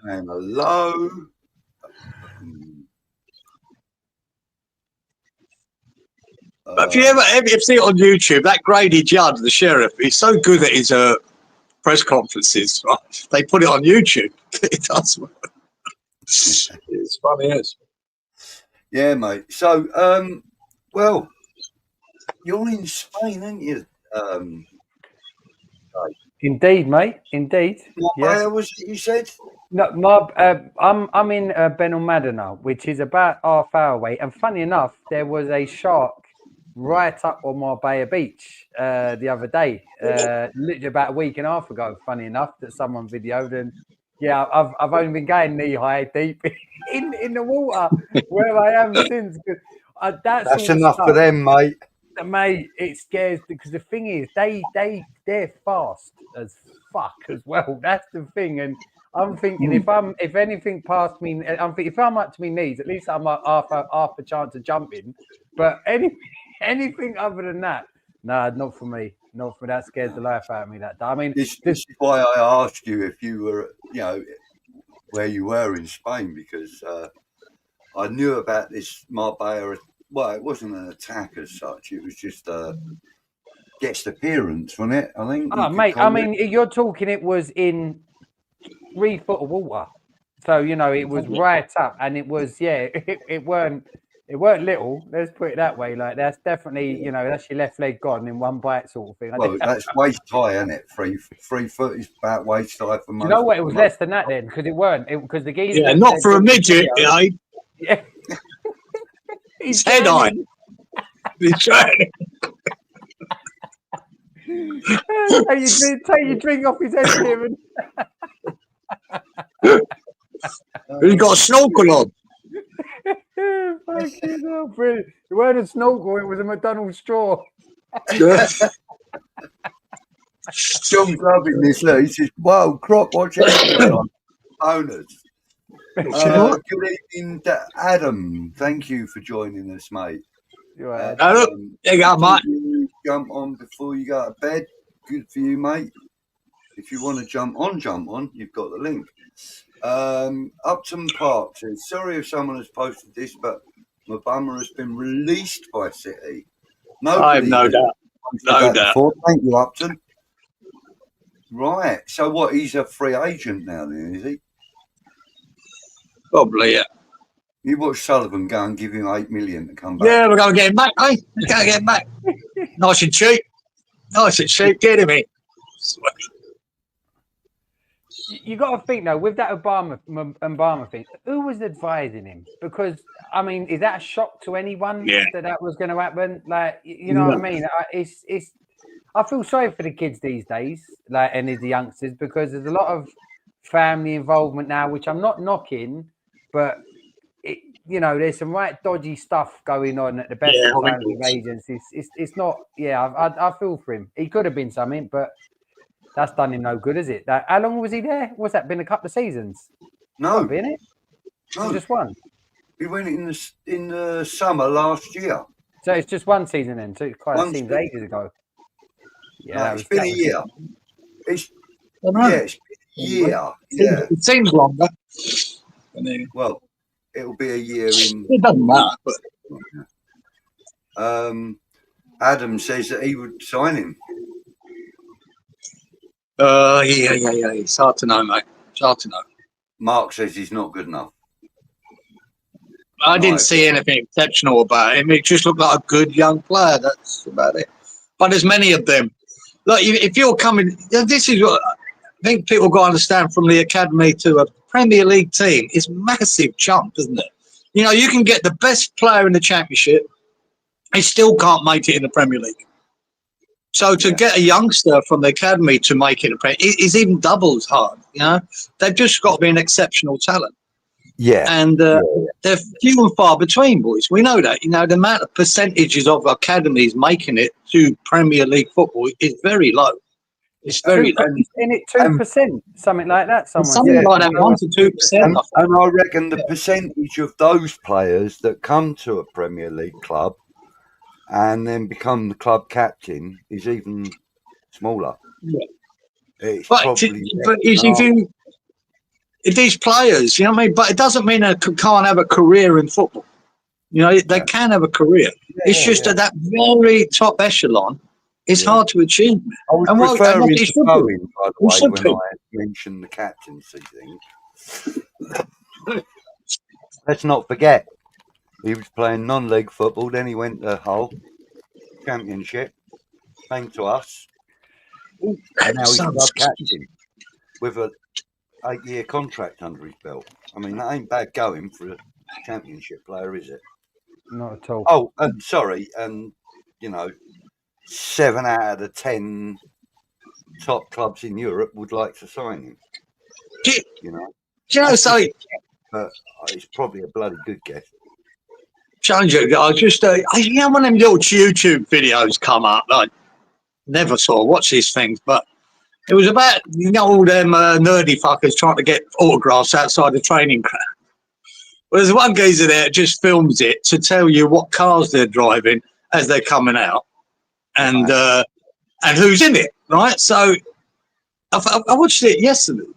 And hello. But if you ever see it on YouTube, that Grady Judd, the sheriff, he's so good at his press conferences. Right? They put it on YouTube. It does. It's funny as. Yeah, mate. So, well, you're in Spain, aren't you? Indeed, mate. Indeed. Where was it you said? No, I'm in Benalmádena, which is about half hour away. And funny enough, there was a shark right up on Marbella Beach the other day, literally about a week and a half ago. Funny enough, that someone videoed, and yeah, I've only been going knee high deep in the water where I am since. That's enough for them, mate. Mate, it scares because the thing is, they're fast as fuck as well. That's the thing, and I'm thinking if anything past me, if I'm up to my knees, at least I'm half a chance of jumping. But anything other than that, nah, not for me. Not for that. Scares the life out of me. That I mean, this is why I asked you if you were, where you were in Spain, because I knew about this Marbella. Well, it wasn't an attack as such. It was just a guest appearance, wasn't it? I think. Oh, mate. I mean, you're talking. It was in 3 foot of water, so it was right up, and it was it weren't little. Let's put it that way. Like that's definitely that's your left leg gone in one bite sort of thing. Well, that's waist high, isn't it? 3 foot is about waist high for most. You know what? It was less than that then, because it weren't. Because the geezer. Yeah, not for a midget, Yeah. He's head high. He's trying. Take your drink off his head, Kieran. Who's got a snorkel on? Fucking hell, brilliant. It weren't a snorkel, it was a McDonald's straw. John's loving this. Look, he says, "Whoa, Croc, watch out, owners." Good evening, Adam. Thank you for joining us, mate. There you go, mate. Jump on before you go to bed. Good for you, mate. If you want to jump on. You've got the link. Upton Park says, "Sorry if someone has posted this, but my bummer has been released by City." I have no doubt. No doubt. Before. Thank you, Upton. Right. So what? He's a free agent now, then, is he? Probably, yeah. You watch Sullivan go and give him 8 million to come back. Yeah, we're going to get him back, eh? We're going to get him back. Nice and cheap. Nice and cheap. Get him in. You got to think though, with that Obama thing, who was advising him? Because I mean, is that a shock to anyone that was going to happen? Like, you know what I mean? It's. I feel sorry for the kids these days, like, and the youngsters, because there's a lot of family involvement now, which I'm not knocking, but there's some right dodgy stuff going on at the best of times with agents. It's not. Yeah, I feel for him. He could have been something, but. That's done him no good, is it? How long was he there? What's that been? A couple of seasons? No, been it? No, just one. He went in the summer last year. So it's just one season then. So it kind of seems ages ago. Yeah, no, it's been a year. It's been a year. Yeah, it seems longer. Well, it'll be a year in. It doesn't matter. But Adam says that he would sign him. Yeah. It's hard to know, mate. It's hard to know. Mark says he's not good enough. I didn't see anything exceptional about him. It just looked like a good young player. That's about it. But there's many of them. Look, if you're coming, this is what I think people got to understand from the academy to a Premier League team. It's massive jump, isn't it? You can get the best player in the Championship. He still can't make it in the Premier League. So to get a youngster from the academy to make it is even double as hard. They've just got to be an exceptional talent. Yeah, and they're few and far between, boys. We know that. The amount of percentages of academies making it to Premier League football is very low. It's very low. In it 2%, something like that. Something like that, 1 to 2%. And I reckon the percentage of those players that come to a Premier League club and then become the club captain is even smaller. Yeah. It's if these players, you know what I mean? But it doesn't mean they can't have a career in football. They can have a career. It's just at that very top echelon, it's hard to achieve. I was referring to Bowen, by the way, when I mentioned the captaincy thing. Let's not forget, he was playing non-league football, then he went to Hull Championship, came to us, and now he's club captain with a 8-year contract under his belt. I mean, that ain't bad going for a Championship player, is it? Not at all. Oh, and sorry, and 7 out of the 10 top clubs in Europe would like to sign him. So but it's probably a bloody good guess. Change it. I just, one of them little YouTube videos come up. I never saw watch these things, but it was about all them nerdy fuckers trying to get autographs outside the training ground. Well, there's one geezer there that just films it to tell you what cars they're driving as they're coming out, and who's in it, right? So I watched it yesterday,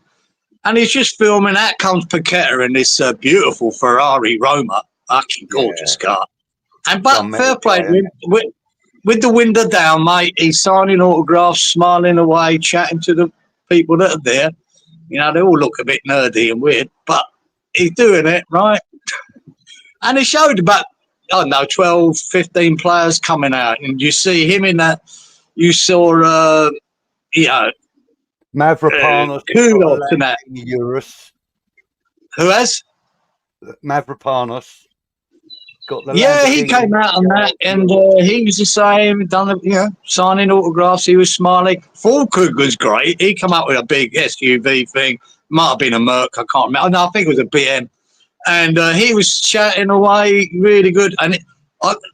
and he's just filming. Out comes Paqueta in this beautiful Ferrari Roma. Fucking gorgeous car. And but fair play to him, with the window down, mate, he's signing autographs, smiling away, chatting to the people that are there. They all look a bit nerdy and weird, but he's doing it, right? And he showed about, 12, 15 players coming out. And you see him in that, you saw, Mavropanos. Kudos to that. Euros. Who has? Mavropanos. got the Yeah, he Lamborghini. came out on that, and he was the same. Done, signing autographs. He was smiling. Fullkrug was great. He come up with a big SUV thing. Might have been a Merc. I can't remember. No, I think it was a BM. And he was chatting away really good. And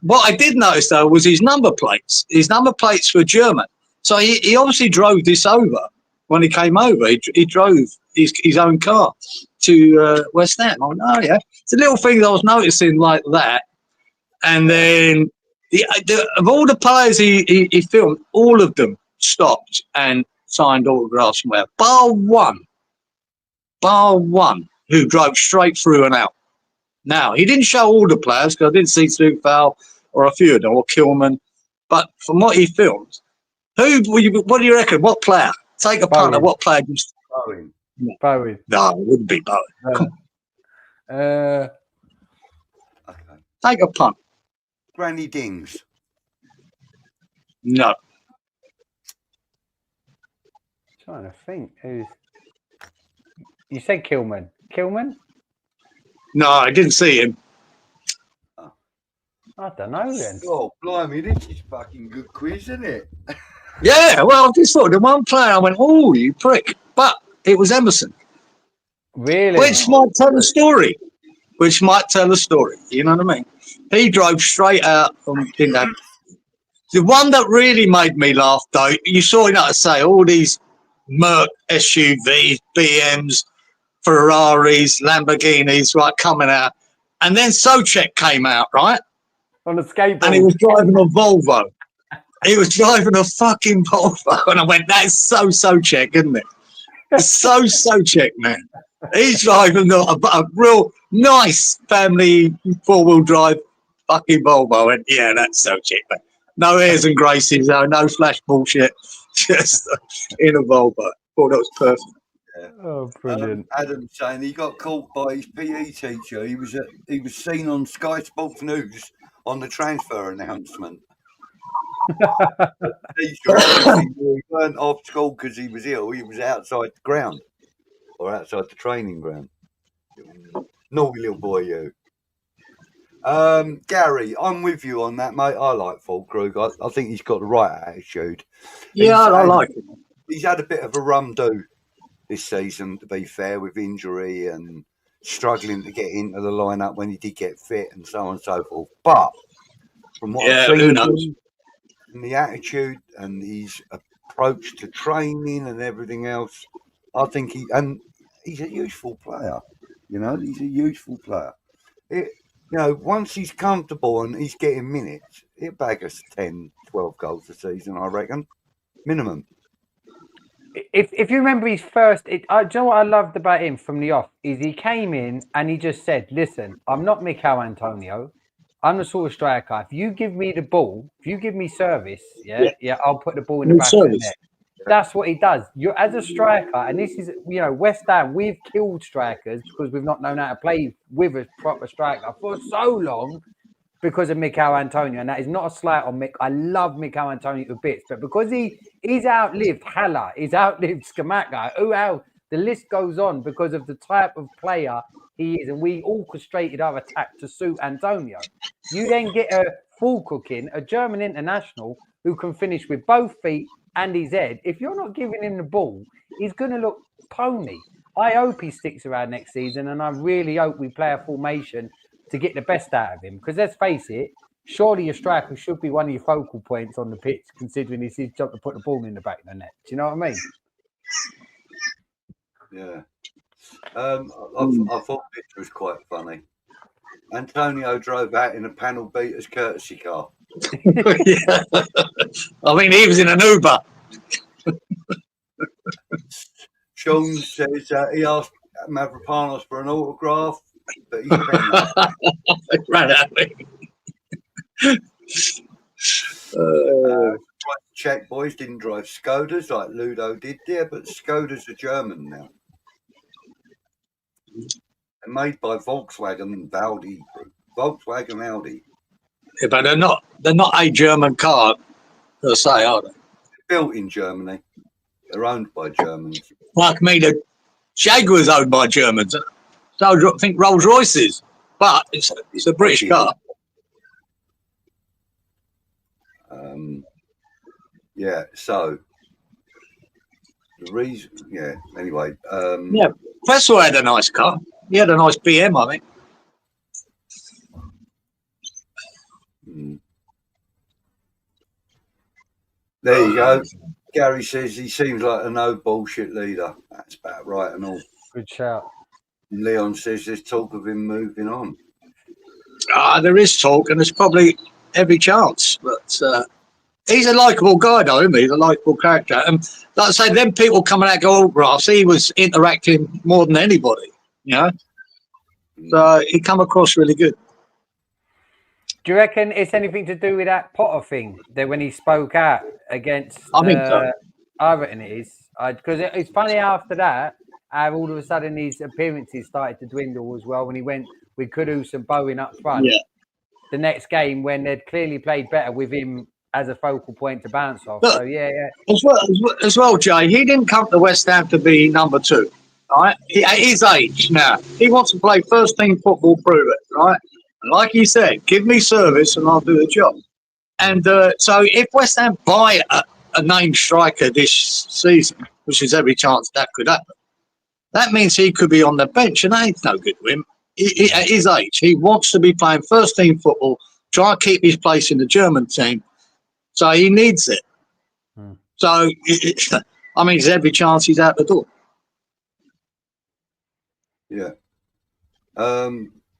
what I did notice though was his number plates. His number plates were German, so he obviously drove this over when he came over. He drove his own car to West Ham. Oh no, yeah, it's a little thing that I was noticing like that. And then of all the players he filmed, all of them stopped and signed autographs from where, bar one who drove straight through and out. Now, he didn't show all the players because I didn't see Sufal or a few of them, or Kilman. But from what he filmed, what do you reckon? What player? Take a punt at what player? Bowen. Bowen. No, it wouldn't be Bowen. Okay. Take a punt. Granny Dings. No. Trying to think. Who's? You said Kilman. Kilman? No, I didn't see him. I don't know then. Oh, blimey, this is fucking good quiz, isn't it? Yeah, well, I just thought the one player, I went, oh, you prick. But it was Emerson. Really? Which might tell a story. You know what I mean? He drove straight out from the one that really made me laugh, though, you saw, I say, all these Merc SUVs, BMs, Ferraris, Lamborghinis, right, coming out. And then Souček came out, right? On a skateboard. And he was driving a Volvo. He was driving a fucking Volvo. And I went, that's so Souček, isn't it? It's so Souček, man. He's driving a real nice family four-wheel drive fucking Volvo. And yeah, that's Souček, man. No airs and graces, no flash bullshit. Just in a Volvo. Thought that was perfect. Yeah. Oh, brilliant. Adam's saying he got caught by his PE teacher. He was seen on Sky Sports News on the transfer announcement. He weren't off school because he was ill. He was outside the ground or outside the training ground. Naughty little boy, you. Gary, I'm with you on that, mate. I like Fullkrug. I think he's got the right attitude. Yeah, I like him. He's had a bit of a rum do this season, to be fair, with injury and struggling to get into the lineup when he did get fit and so on and so forth. But from what I've seen, and the attitude and his approach to training and everything else, I think he's a useful player. He's a useful player. Once he's comfortable and he's getting minutes, he'll bag us 10, 12 goals a season, I reckon, minimum. If you remember his first, do you know what I loved about him from the off is he came in and he just said, "Listen, I'm not Mikel Antonio. I'm the sort of striker. If you give me the ball, if you give me service, yeah, I'll put the ball in the back of the net." That's what he does. You're as a striker, and this is, West Ham. We've killed strikers because we've not known how to play with a proper striker for so long. Because of Mikel Antonio, and that is not a slight on Mick. I love Mikel Antonio to bits, but because he's outlived Haller, he's outlived Skamaka, the list goes on because of the type of player he is, and we orchestrated our attack to suit Antonio. You then get a Fullkrug in, a German international who can finish with both feet and his head. If you're not giving him the ball, he's going to look pony. I hope he sticks around next season, and I really hope we play a formation to get the best out of him. Because let's face it, surely your striker should be one of your focal points on the pitch, considering it's his job to put the ball in the back of the net. Do you know what I mean? Yeah. I thought this was quite funny. Antonio drove out in a panel beater's courtesy car. Yeah. I mean, he was in an Uber. Sean says he asked Mavropanos for an autograph, but he ran out of me. Czech boys didn't drive Skodas like Ludo did there, but Skodas are German now. They're made by Volkswagen and Audi. Volkswagen Audi. Yeah, but they're not a German car, per se, are they? They're built in Germany. They're owned by Germans. Like me, the Jaguar's owned by Germans. So I think Rolls Royce is, but it's a British car. Yeah. So the reason, yeah. Anyway, Yeah, Professor had a nice car. He had a nice BM, I think. There you go. Gary says he seems like a no bullshit leader. That's about right and all. Good shout. And Leon says there's talk of him moving on. There is talk, and there's probably every chance. But he's a likeable guy, though, isn't he? He's a likeable character. And like I say, then people coming out and go, oh, Ross, he was interacting more than anybody, you know? So he come across really good. Do you reckon it's anything to do with that Potter thing that when he spoke out against? I think so. I reckon it is because it's funny after that how all of a sudden his appearances started to dwindle as well when he went with Kudus and Bowen up front. Yeah. The next game when they'd clearly played better with him as a focal point to bounce off. Look, so yeah. As well, Jay, he didn't come to West Ham to be number 2. Right? At his age now, he wants to play first team football, prove it, right? And like he said, give me service and I'll do the job. And so if West Ham buy a named striker this season, which is every chance that could happen, that means he could be on the bench, and that ain't no good to him. At his age, he wants to be playing first team football, try and keep his place in the German team. So he needs it. So, I mean, there's every chance he's out the door. Yeah.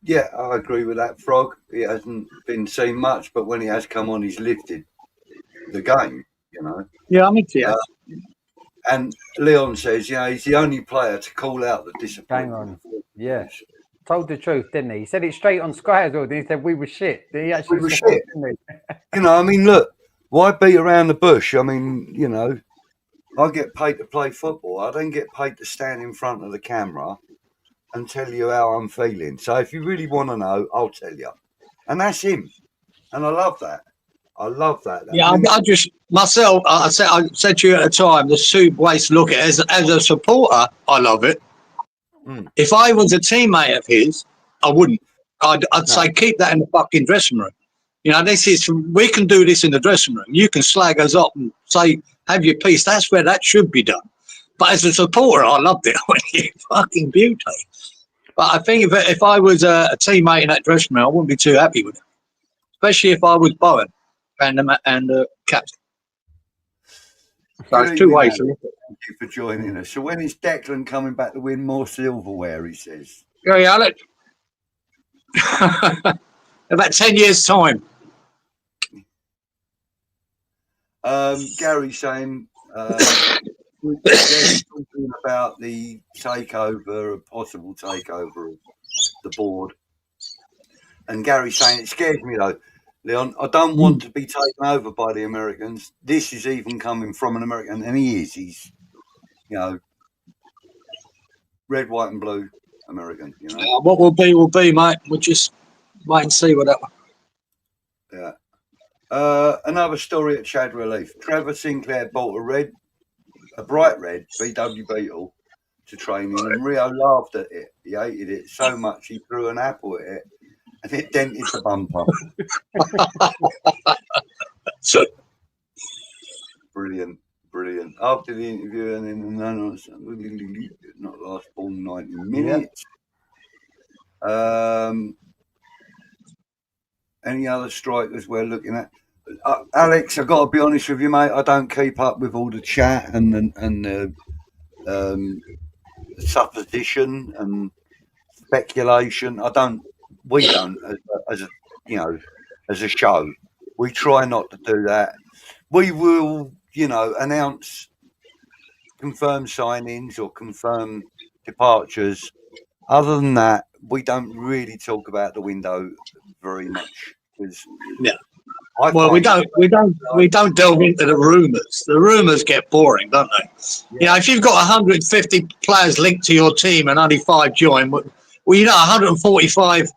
Yeah, I agree with that, Frog. He hasn't been seen much, but when he has come on, he's lifted the game, you know. Yeah, I mean, yeah. And Leon says, you know, he's the only player to call out the disappointment. Hang on. Yeah. Told the truth, didn't he? He said it straight on Sky as well. He said we were shit. He actually we were shit. You know, I mean, look, why beat around the bush? I mean, you know, I get paid to play football. I don't get paid to stand in front of the camera and tell you how I'm feeling. So if you really want to know, I'll tell you. And that's him. And I love that. I love that. Yeah, I just myself. I said to you at the time, the soup waste look at it. As a supporter, I love it. If I was a teammate of his, I wouldn't. I'd say keep that in the fucking dressing room. You know, we can do this in the dressing room. You can slag us up and say, have your piece. That's where that should be done. But as a supporter, I loved it. You fucking beauty. But I think if I was a teammate in that dressing room, I wouldn't be too happy with it. Especially if I was Bowen and the captain. So it's two ways to look at it. Thank you for joining us. So when is Declan coming back to win more silverware, he says? Yeah, Alex. About 10 years' time. Gary saying we're talking about the takeover, a possible takeover of the board. And Gary saying it scares me though, Leon. I don't want to be taken over by the Americans. This is even coming from an American, and he is. He's, you know, red, white, and blue American. You know, what will be, mate. We'll just wait and see what that one. Yeah. Another story at Chad Relief. Trevor Sinclair bought a bright red VW Beetle to train in, and Rio laughed at it. He hated it so much he threw an apple at it, and it dented the bumper. Brilliant. After the interview, and then not last full 90 minutes. Any other strikers we're looking at? Alex, I've got to be honest with you, mate. I don't keep up with all the chat and the supposition and speculation. We don't, as a show. We try not to do that. We will, announce confirmed signings or confirmed departures. Other than that, we don't really talk about the window very much. Yeah. Well, we don't delve into the rumours. The rumours get boring, don't they? Yeah. You know, if you've got 150 players linked to your team and only 5 join, 145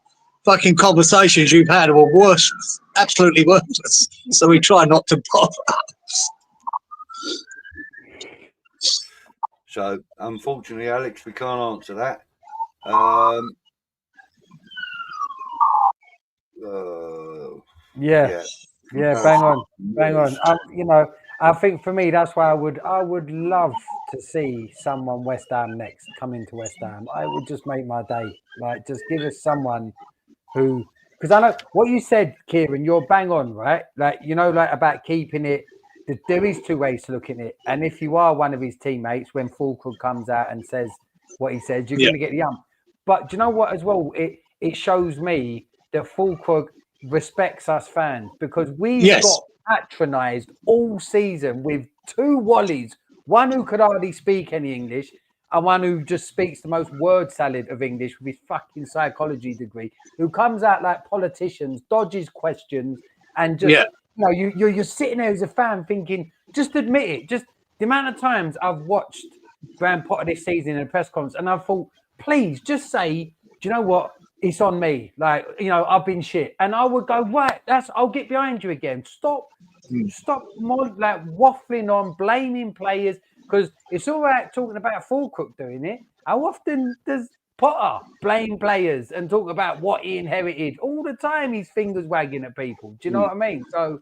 fucking conversations you've had are worse, absolutely worthless. So we try not to bother. So, unfortunately, Alex, we can't answer that. Yeah, bang on. I think for me, that's why I would love to see someone West Ham next come into West Ham. I would just make my day. Like, just give us someone who, because I know what you said, Kieran, you're bang on, right? Like, you know, like about keeping it. There is two ways to look at it. And if you are one of his teammates, when Fullkrug comes out and says what he says, you're going to get the ump. But do you know what as well? It shows me that Fullkrug respects us fans, because we've got patronised all season with two Wallies, one who could hardly speak any English and one who just speaks the most word salad of English with his fucking psychology degree, who comes out like politicians, dodges questions, and just you're sitting there as a fan thinking, just admit it. Just the amount of times I've watched Graham Potter this season in a press conference and I've thought, please just say, do you know what? It's on me. Like, you know, I've been shit. And I would go, right, I'll get behind you again. Stop like waffling on, blaming players, because it's all right talking about Fullkrug doing it. How often does Potter blame players and talk about what he inherited? All the time he's fingers wagging at people. Do you know what I mean? So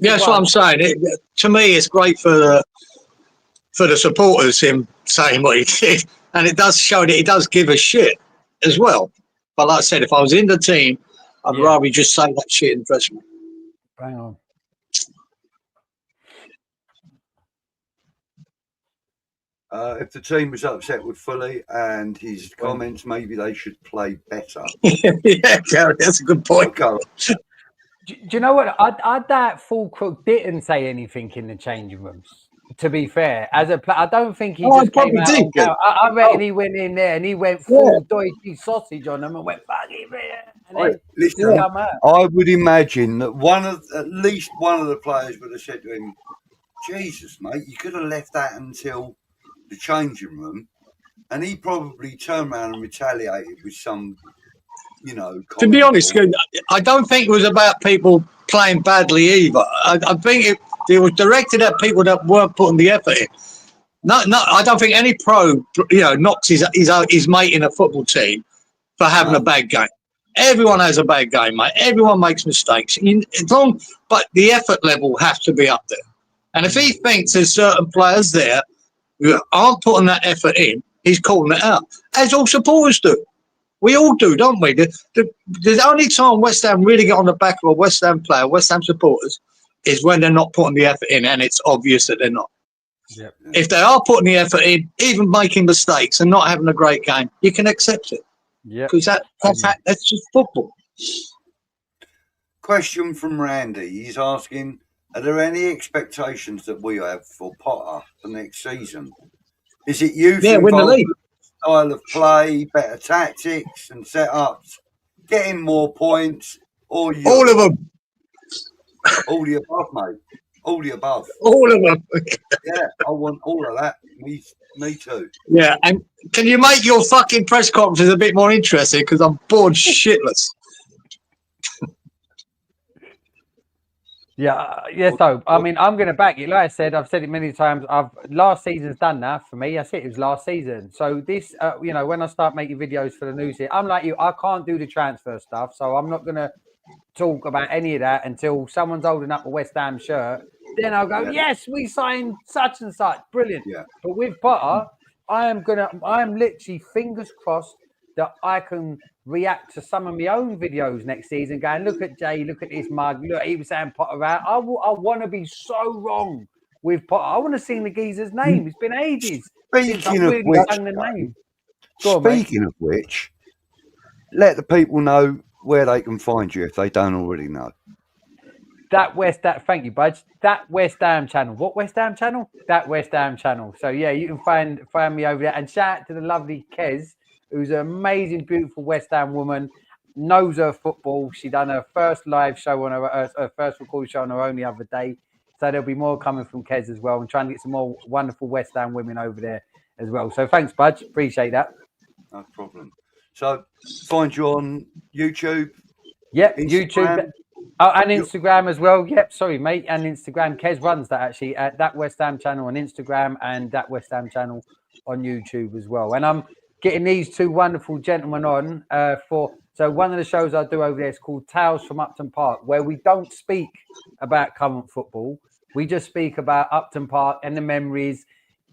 that's what I'm saying. To me, it's great for the supporters, him saying what he did. And it does show that he does give a shit as well. But like I said, if I was in the team, I'd rather just say that shit in the dressing room. Bang on. If the team was upset with Fully and his comments, maybe they should play better. Yeah, Gary, that's a good point. Do you know what? I doubt Fullkrug didn't say anything in the changing rooms. To be fair, as a player, I don't think he just came out. I reckon he went in there and he went full Deutsche sausage on them and went fucking listen, I would imagine that at least one of the players would have said to him, "Jesus, mate, you could have left that until the changing room," and he probably turned around and retaliated with some, you know. To be honest, I don't think it was about people playing badly either. I think it was directed at people that weren't putting the effort in. No, I don't think any pro, knocks his mate in a football team for having a bad game. Everyone has a bad game, mate. Everyone makes mistakes. But the effort level has to be up there. And if he thinks there's certain players there who aren't putting that effort in, he's calling it out, as all supporters do. We all do, don't we? The only time West Ham really get on the back of a West Ham player, West Ham supporters, is when they're not putting the effort in, and it's obvious that they're not. Yep. If they are putting the effort in, even making mistakes and not having a great game, you can accept it. Yeah, because that's just football. Question from Randy. He's asking, are there any expectations that we have for Potter for next season? Is it youth win the league, style of play, better tactics and setups, getting more points, or all of them? All the above, mate. All the above. All of them. Yeah, I want all of that. Me too. Yeah, and can you make your fucking press conferences a bit more interesting? Because I'm bored shitless. So I mean, I'm going to back you. Like I said, I've said it many times. Last season's done that for me. I said it was last season. So this, when I start making videos for the news here, I'm like you. I can't do the transfer stuff, so I'm not going to talk about any of that until someone's holding up a West Ham shirt. Then I'll go, yes, we signed such and such, brilliant. Yeah. But with Potter, I am literally fingers crossed that I can react to some of my own videos next season, going, look at Jay, look at this mug, look, he was saying Potter out. I want to be so wrong with Potter. I want to sing the geezer's name. It's been ages. Speaking of which, let the people know where they can find you if they don't already know. Thank you, Budge. That West Ham channel. What West Ham channel? That West Ham channel. So yeah, you can find me over there. And shout out to the lovely Kez, who's an amazing, beautiful West Ham woman, knows her football. She done her first live show on her first recorded show on her own the other day. So there'll be more coming from Kez as well, and trying to get some more wonderful West Ham women over there as well. So thanks, Budge. Appreciate that. No problem. So find you on YouTube. Yep, YouTube. Oh, and Instagram as well. Yep, sorry, mate. And Instagram. Kez runs that actually at That West Ham channel on Instagram and That West Ham channel on YouTube as well. And I'm getting these two wonderful gentlemen on so one of the shows I do over there is called Tales from Upton Park, where we don't speak about current football. We just speak about Upton Park and the memories,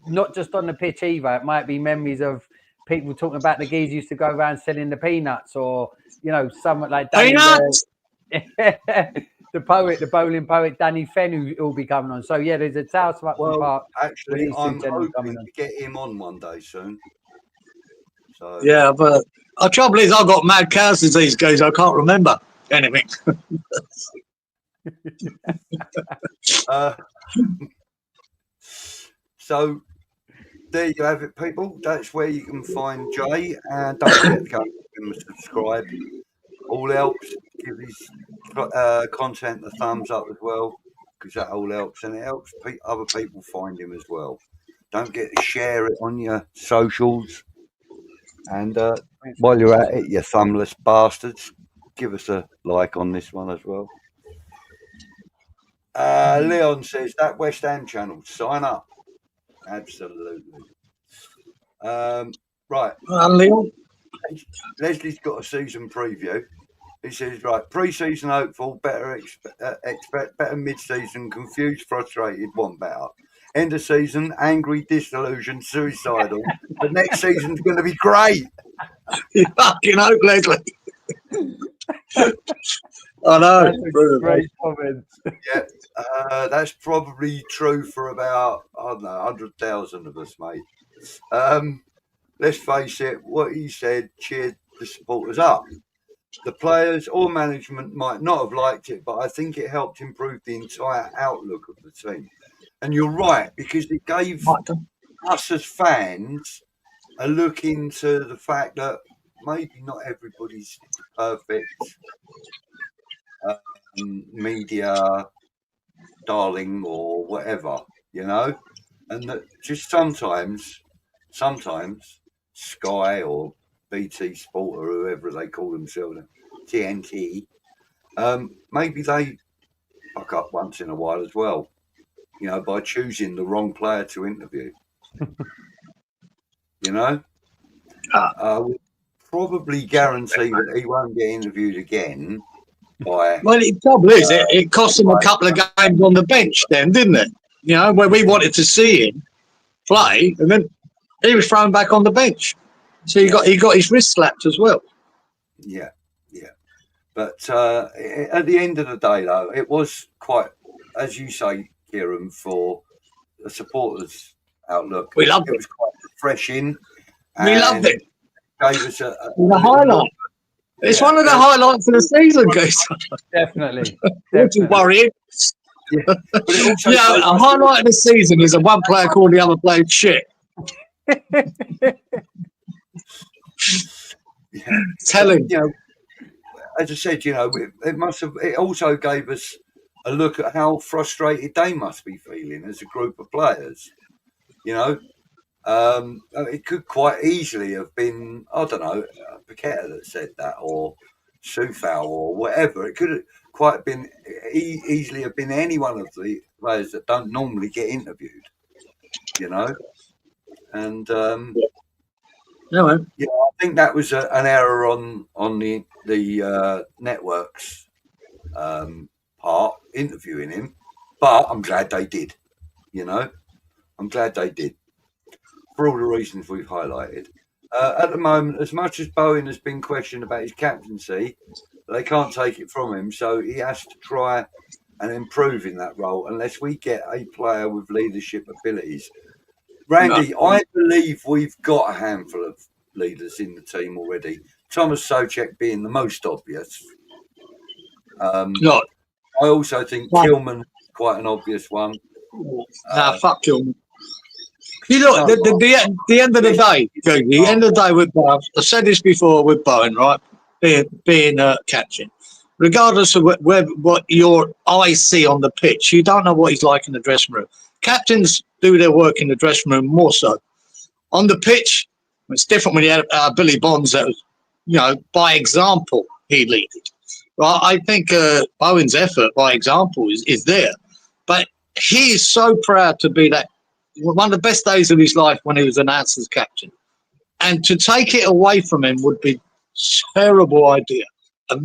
not just on the pitch either. It might be memories of people talking about the geese used to go around selling the peanuts, or someone like Danny, the poet, the bowling poet Danny Fenn, who will be coming on. So yeah, there's a Tales from Upton Park. Actually, I'm hoping to get him on one day soon. So yeah, but the trouble is, I've got mad cows disease, guys. I can't remember anything. So there you have it, people. That's where you can find Jay, and don't forget to go and subscribe. All helps. Give his content a thumbs up as well, because that all helps, and it helps other people find him as well. Don't forget to share it on your socials, and while you're at it, you thumbless bastards, give us a like on this one as well. Leon says that West Ham channel, sign up. Absolutely. Right. Leon. Leslie's got a season preview. He says, right, pre-season hopeful, better expect better mid-season, confused, frustrated, want better. End of season, angry, disillusioned, suicidal. But next season's going to be great. You fucking hope, Leslie. I know. That's a great comment. Yeah, that's probably true for about, I don't know, 100,000 of us, mate. Let's face it, what he said cheered the supporters up. The players or management might not have liked it, but I think it helped improve the entire outlook of the team. And you're right, because it gave us as fans a look into the fact that maybe not everybody's perfect media darling or whatever, and that just sometimes Sky or BT Sport or whoever they call themselves, TNT, maybe they fuck up once in a while as well, by choosing the wrong player to interview. We'll probably guarantee that he won't get interviewed again. Well, the trouble is, it cost him a couple of games on the bench then, didn't it? Where we wanted to see him play, and then he was thrown back on the bench. So he got his wrist slapped as well. Yeah. But at the end of the day, though, it was quite, as you say, Kieran, for the supporters' outlook. We loved it. It was quite refreshing. We loved it. Gave us a highlight. It's one of the highlights of the season, guys. Definitely. Which is worrying. Yeah. A highlight of the season is a one player called the other player shit. Telling. As I said, it also gave us a look at how frustrated they must be feeling as a group of players. It could quite easily have been, I don't know, Paqueta that said that, or Sufal, or whatever. It could have quite been easily have been any one of the players that don't normally get interviewed. And I think that was an error on the network's part, interviewing him. But I'm glad they did. I'm glad they did, for all the reasons we've highlighted. At the moment, as much as Bowen has been questioned about his captaincy, they can't take it from him, so he has to try and improve in that role unless we get a player with leadership abilities. Randy, I believe we've got a handful of leaders in the team already. Thomas Souček being the most obvious. I also think Kilman is quite an obvious one. Fuck Kilman. You look, the end of the day, the end of the day with Bowen, I said this before with Bowen, right? Being captain. Regardless of what your eyes see on the pitch, you don't know what he's like in the dressing room. Captains do their work in the dressing room more so. On the pitch, it's different when you have Billy Bonds that was, by example, he leaded. Well, I think Bowen's effort by example is there. But he is so proud to be that. One of the best days of his life when he was announced as captain. And to take it away from him would be a terrible idea. A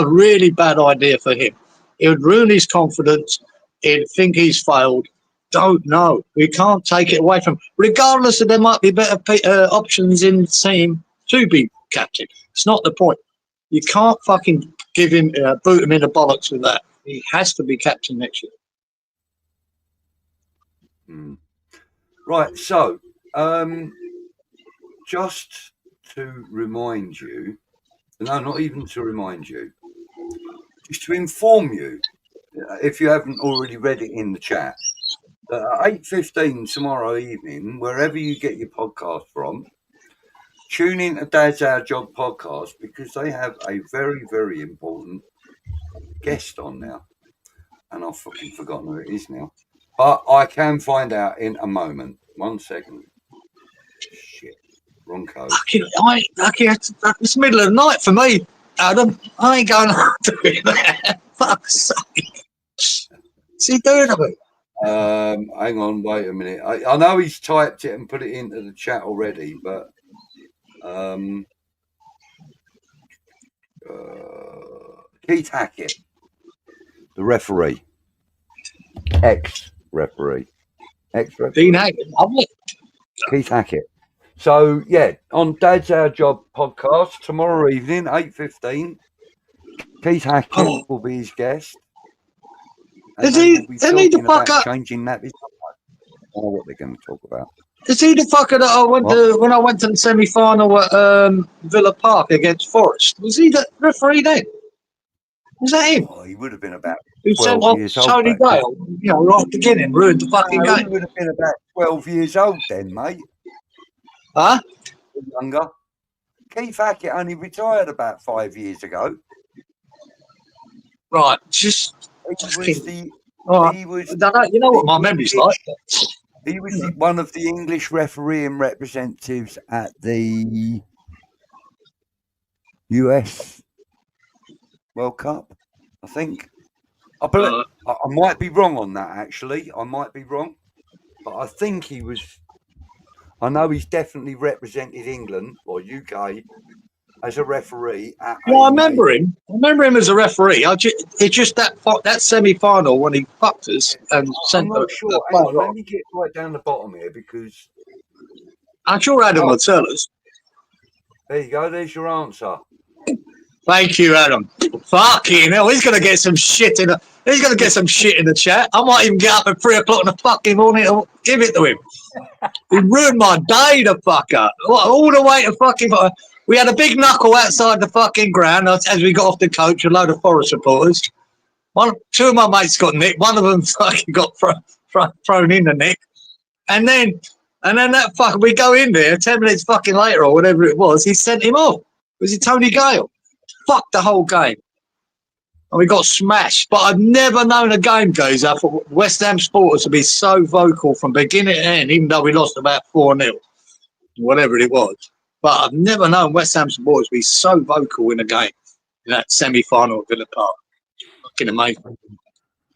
really bad idea for him. It would ruin his confidence. think he's failed. Don't know. We can't take it away from him. Regardless of there might be better options in the team to be captain. It's not the point. You can't fucking give him, boot him in the bollocks with that. He has to be captain next year. Right, so just to remind you, no, not even to remind you, just to inform you, if you haven't already read it in the chat, at 8:15 tomorrow evening, wherever you get your podcast from, tune in to Dad's Our Job podcast, because they have a very, very important guest on now. And I've fucking forgotten who it is now. But I can find out in a moment. 1 second. Shit. Wrong code. It's middle of the night for me, Adam. I ain't going on doing that. Fuck's sake. What's he doing to me? Hang on, wait a minute. I know he's typed it and put it into the chat already, but Keith Hackett, the referee, ex-referee. Dean Hackett, lovely. Keith Hackett. So yeah, on Dad's Our Job podcast tomorrow evening, 8:15, Keith Hackett will be his guest. And Is he the fucker? Changing that. I don't know what they're going to talk about. Is he the fucker that I went to when I went to the semi-final at Villa Park against Forest? Was he the referee then? Was that him? Oh, he would have been about who 12 sent off years old. Tony Gale, right at the beginning, ruined the fucking game. He would have been about 12 years old then, mate. Huh? Younger. Keith Hackett only retired about 5 years ago. Right, just. He was you know what my memory's like. He was one of the English refereeing representatives at the US World Cup, I think. I might be wrong on that, actually. I might be wrong. But I think he was. I know he's definitely represented England or UK as a referee. I remember him. I remember him as a referee. It's just that semi-final when he fucked us and sent. I'm not sure. Hang on, let me get right down the bottom here because I'm sure Adam will tell us. There you go. There's your answer. Thank you, Adam. Fucking hell, he's gonna get some shit in the. He's gonna get some shit in the chat. I might even get up at 3 o'clock in the fucking morning and give it to him. He ruined my day, the fucker. All the way to fucking. We had a big knuckle outside the fucking ground as we got off the coach, a load of Forest supporters. Two of my mates got nicked. One of them fucking got thrown in the nick. And then that fucker, we go in there 10 minutes fucking later or whatever it was, he sent him off. Was it Tony Gale? Fuck the whole game. And we got smashed. But I've never known a game, Gazer, for West Ham supporters to be so vocal from beginning to end, even though we lost about 4-0, whatever it was. But I've never known West Ham supporters be so vocal in a game, in that semi-final at Villa Park. Fucking amazing.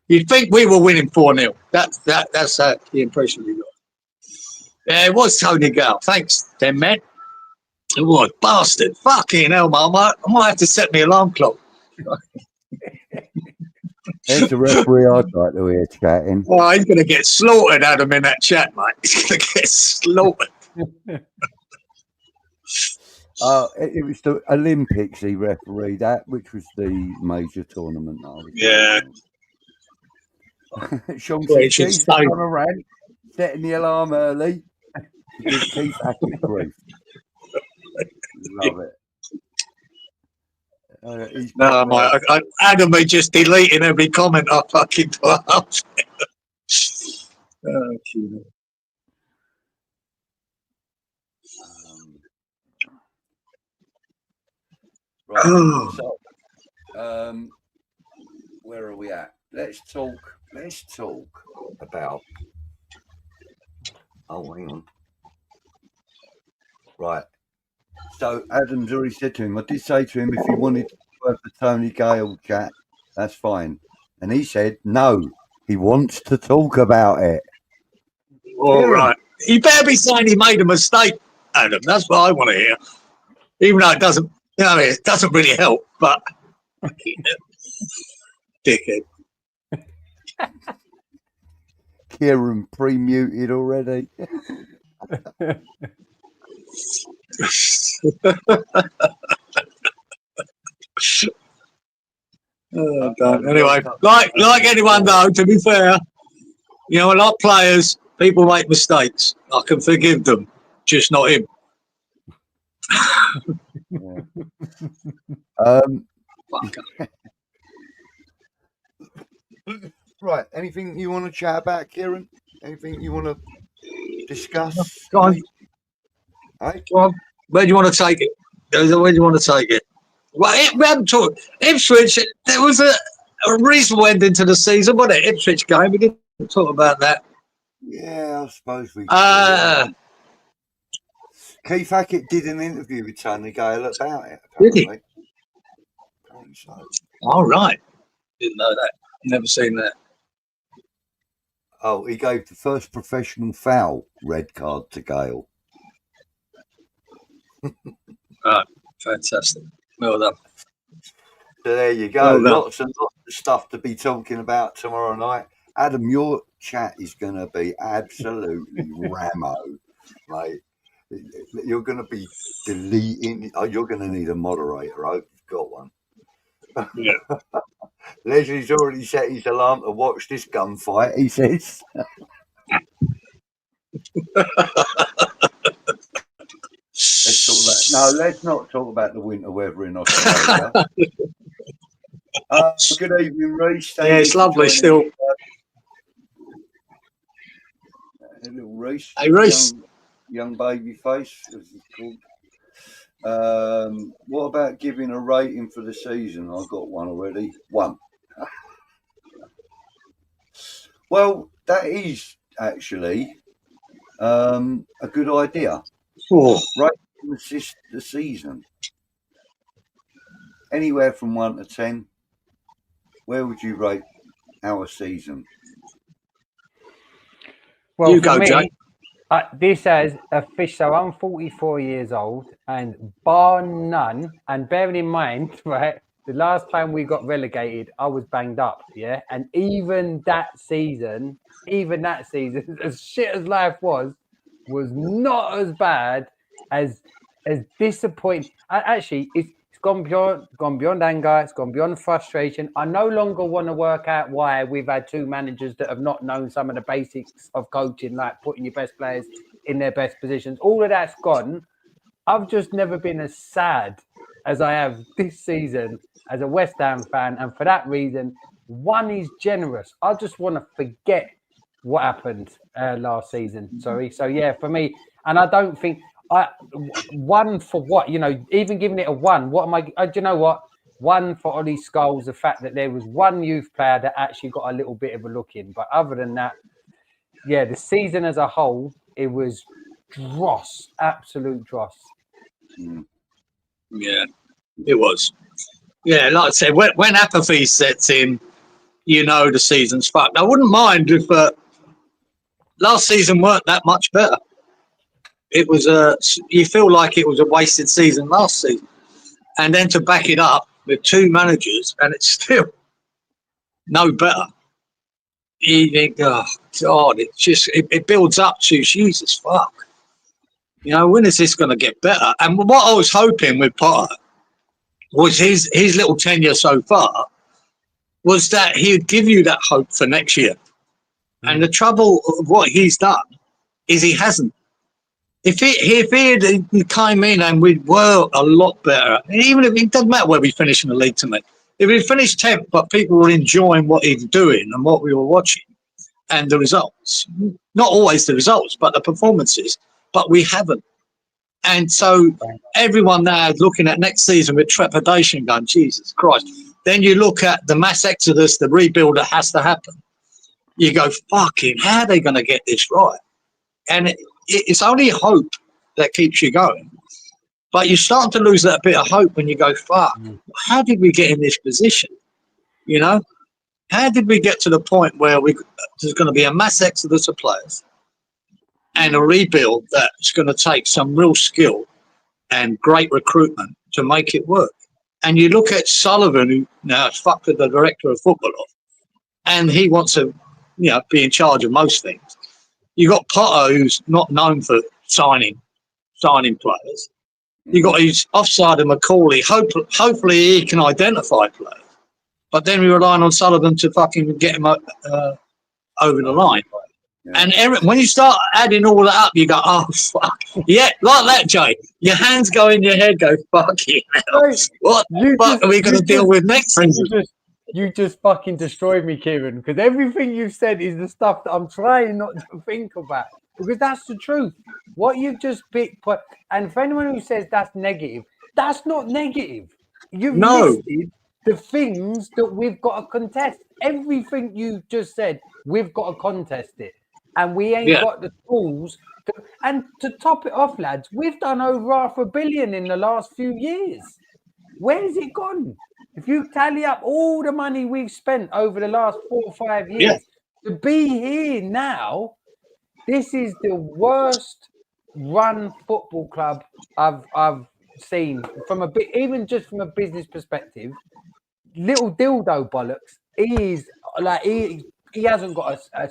You'd think we were winning 4-0. That's the impression we got. Yeah, it was Tony Gale. Thanks, then, man. It was. Bastard. Fucking hell, man. I might have to set my alarm clock. There's the referee I'd like to hear chatting. Oh, he's going to get slaughtered, Adam, in that chat, mate. He's going to get slaughtered. It was the Olympics he refereed at, which was the major tournament. Yeah. Sean Keith's on a rant, setting the alarm early. Keith Hackett brief. Love it. No, mate. Adam may just deleting every comment I fucking put up. Oh, cute. Right. So, where are we at? Let's talk about. Oh, hang on. Right. So Adam's already said to him, I did say to him, if he wanted to work the Tony Gale chat, that's fine. And he said, no, he wants to talk about it. All right. He better be saying he made a mistake, Adam. That's what I want to hear. Even though it doesn't, it doesn't really help, but dickhead. Kieran pre-muted already. Anyway, like anyone though, to be fair, you know, a lot of players, people make mistakes. I can forgive them, just not him. Right. Anything you want to chat about, Kieran? Anything you want to discuss? Go on. Hey? Go on. Where do you want to take it? Where do you want to take it? Well, we haven't talked. Ipswich, there was a reasonable ending to the season, wasn't it? Ipswich game. We didn't talk about that. Yeah, I suppose we Keith Hackett did an interview with Tony Gale about it, apparently. Did he? Apparently so. All right. Didn't know that. Never seen that. Oh, he gave the first professional foul red card to Gale. Right. Fantastic. Well done. So there you go. Well done. Lots and lots of stuff to be talking about tomorrow night. Adam, your chat is going to be absolutely ramo, mate. You're going to be deleting. Oh, you're going to need a moderator. I hope you've got one. Yeah. Leslie's already set his alarm to watch this gunfight, he says. Let's not talk about the winter weather in Australia. Good evening, Reece. Yeah, it's lovely still. Little Reece. Hey, Reece. Young baby face, as he's called. What about giving a rating for the season? I've got one already. 1. Well, that is actually a good idea. Rating the season. Anywhere from 1 to 10. Where would you rate our season? Well, you for go, me, Jake. This has a fish. So I'm 44 years old, and bar none. And bearing in mind, right, the last time we got relegated, I was banged up. Yeah, and even that season, as shit as life was not as bad as disappointing. Actually, it's gone beyond anger. It's gone beyond frustration. I no longer want to work out why we've had 2 managers that have not known some of the basics of coaching, like putting your best players in their best positions. All of that's gone. I've just never been as sad as I have this season as a West Ham fan. And for that reason, 1 is generous. I just want to forget what happened last season. Sorry. So, yeah, for me, and I don't think... 1 for what, you know, even giving it a 1, what am I, do you know what? 1 for Ollie Scholes, the fact that there was 1 youth player that actually got a little bit of a look in. But other than that, yeah, the season as a whole, it was dross, absolute dross. Yeah, it was. Yeah, like I said, when apathy sets in, you know the season's fucked. I wouldn't mind if last season weren't that much better. It was you feel like it was a wasted season last season, and then to back it up with 2 managers, and it's still no better. You think, oh God, it builds up to Jesus fuck. You know, when is this going to get better? And what I was hoping with Potter was his little tenure so far was that he would give you that hope for next year. And the trouble of what he's done is he hasn't. If he came in and we were a lot better, even if it doesn't matter where we finish in the league to me, if we finished 10th, but people were enjoying what he's doing and what we were watching and the results, not always the results, but the performances, but we haven't. And so everyone now is looking at next season with trepidation going, Jesus Christ. Then you look at the mass exodus, the rebuild that has to happen. You go, fucking, how are they going to get this right? And it's only hope that keeps you going. But you start to lose that bit of hope when you go, fuck, how did we get in this position? You know? How did we get to the point where there's going to be a mass exodus of players and a rebuild that's going to take some real skill and great recruitment to make it work? And you look at Sullivan, who now is fucked with the director of football off, and he wants to be in charge of most things. You got Potter, who's not known for signing players. You got his offside and McCauley. Hopefully he can identify players. But then we're relying on Sullivan to fucking get him over the line. Yeah. And when you start adding all that up, you go, oh, fuck. Yeah, like that, Jay. Your hands go in your head, go, fucking hell. What the fuck are we going to deal with next season? You just fucking destroyed me, Kieran, because everything you've said is the stuff that I'm trying not to think about, because that's the truth. What you've just picked, and for anyone who says that's negative, that's not negative. You've listed the things that we've got to contest. Everything you just said, we've got to contest it. And we ain't got the tools. And to top it off, lads, we've done over $500 million in the last few years. Where's it gone? If you tally up all the money we've spent over the last 4 or 5 years, to be here now, this is the worst run football club I've seen from even just from a business perspective. Little dildo bollocks. He hasn't got a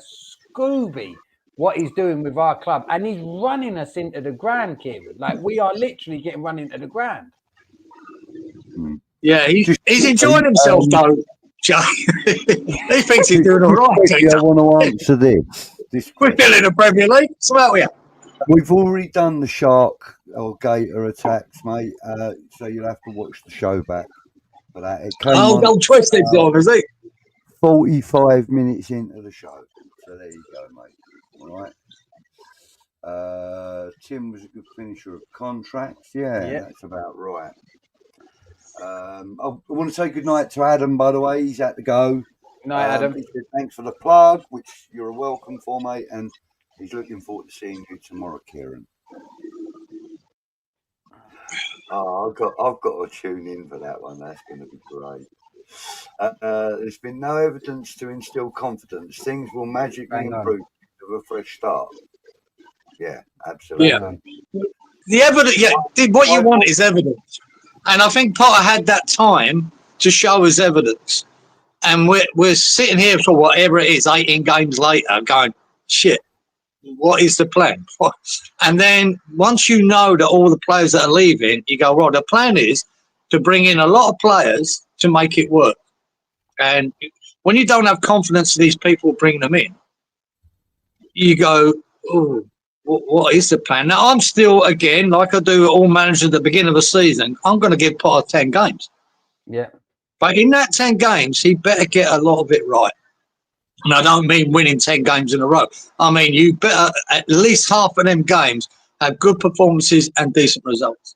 Scooby what he's doing with our club, and he's running us into the ground, Kieran. Like, we are literally getting run into the ground. Yeah, he's enjoying himself though, Jay. He thinks he's doing all right. I want to answer this. We're still in the Premier League. So how are you? We've already done the shark or gator attacks, mate. So you'll have to watch the show back for that. Don't twist it, John, is it? 45 minutes into the show. So there you go, mate. All right. Tim was a good finisher of contracts. Yeah, that's about right. I want to say good night to Adam, by the way. He's had to go. Good night, Adam. He said thanks for the plug, which you're welcome for, mate. And he's looking forward to seeing you tomorrow, Kieran. Oh, I've got to tune in for that one. That's going to be great. There's been no evidence to instill confidence. Things will magically improve with a fresh start. Yeah, absolutely. Yeah. The evidence. Yeah, what you want is evidence, and I think Potter had that time to show us evidence. And we're sitting here for whatever it is, 18 games later, going, shit. What is the plan? And then once you know that all the players that are leaving, you go, well, the plan is to bring in a lot of players to make it work. And when you don't have confidence in these people bringing them in, you go, oh, what is the plan? Now, I'm still, again, like I do all managers at the beginning of the season, I'm going to give Potter 10 games. Yeah. But in that 10 games, he better get a lot of it right. And I don't mean winning 10 games in a row. I mean, you better at least half of them games have good performances and decent results.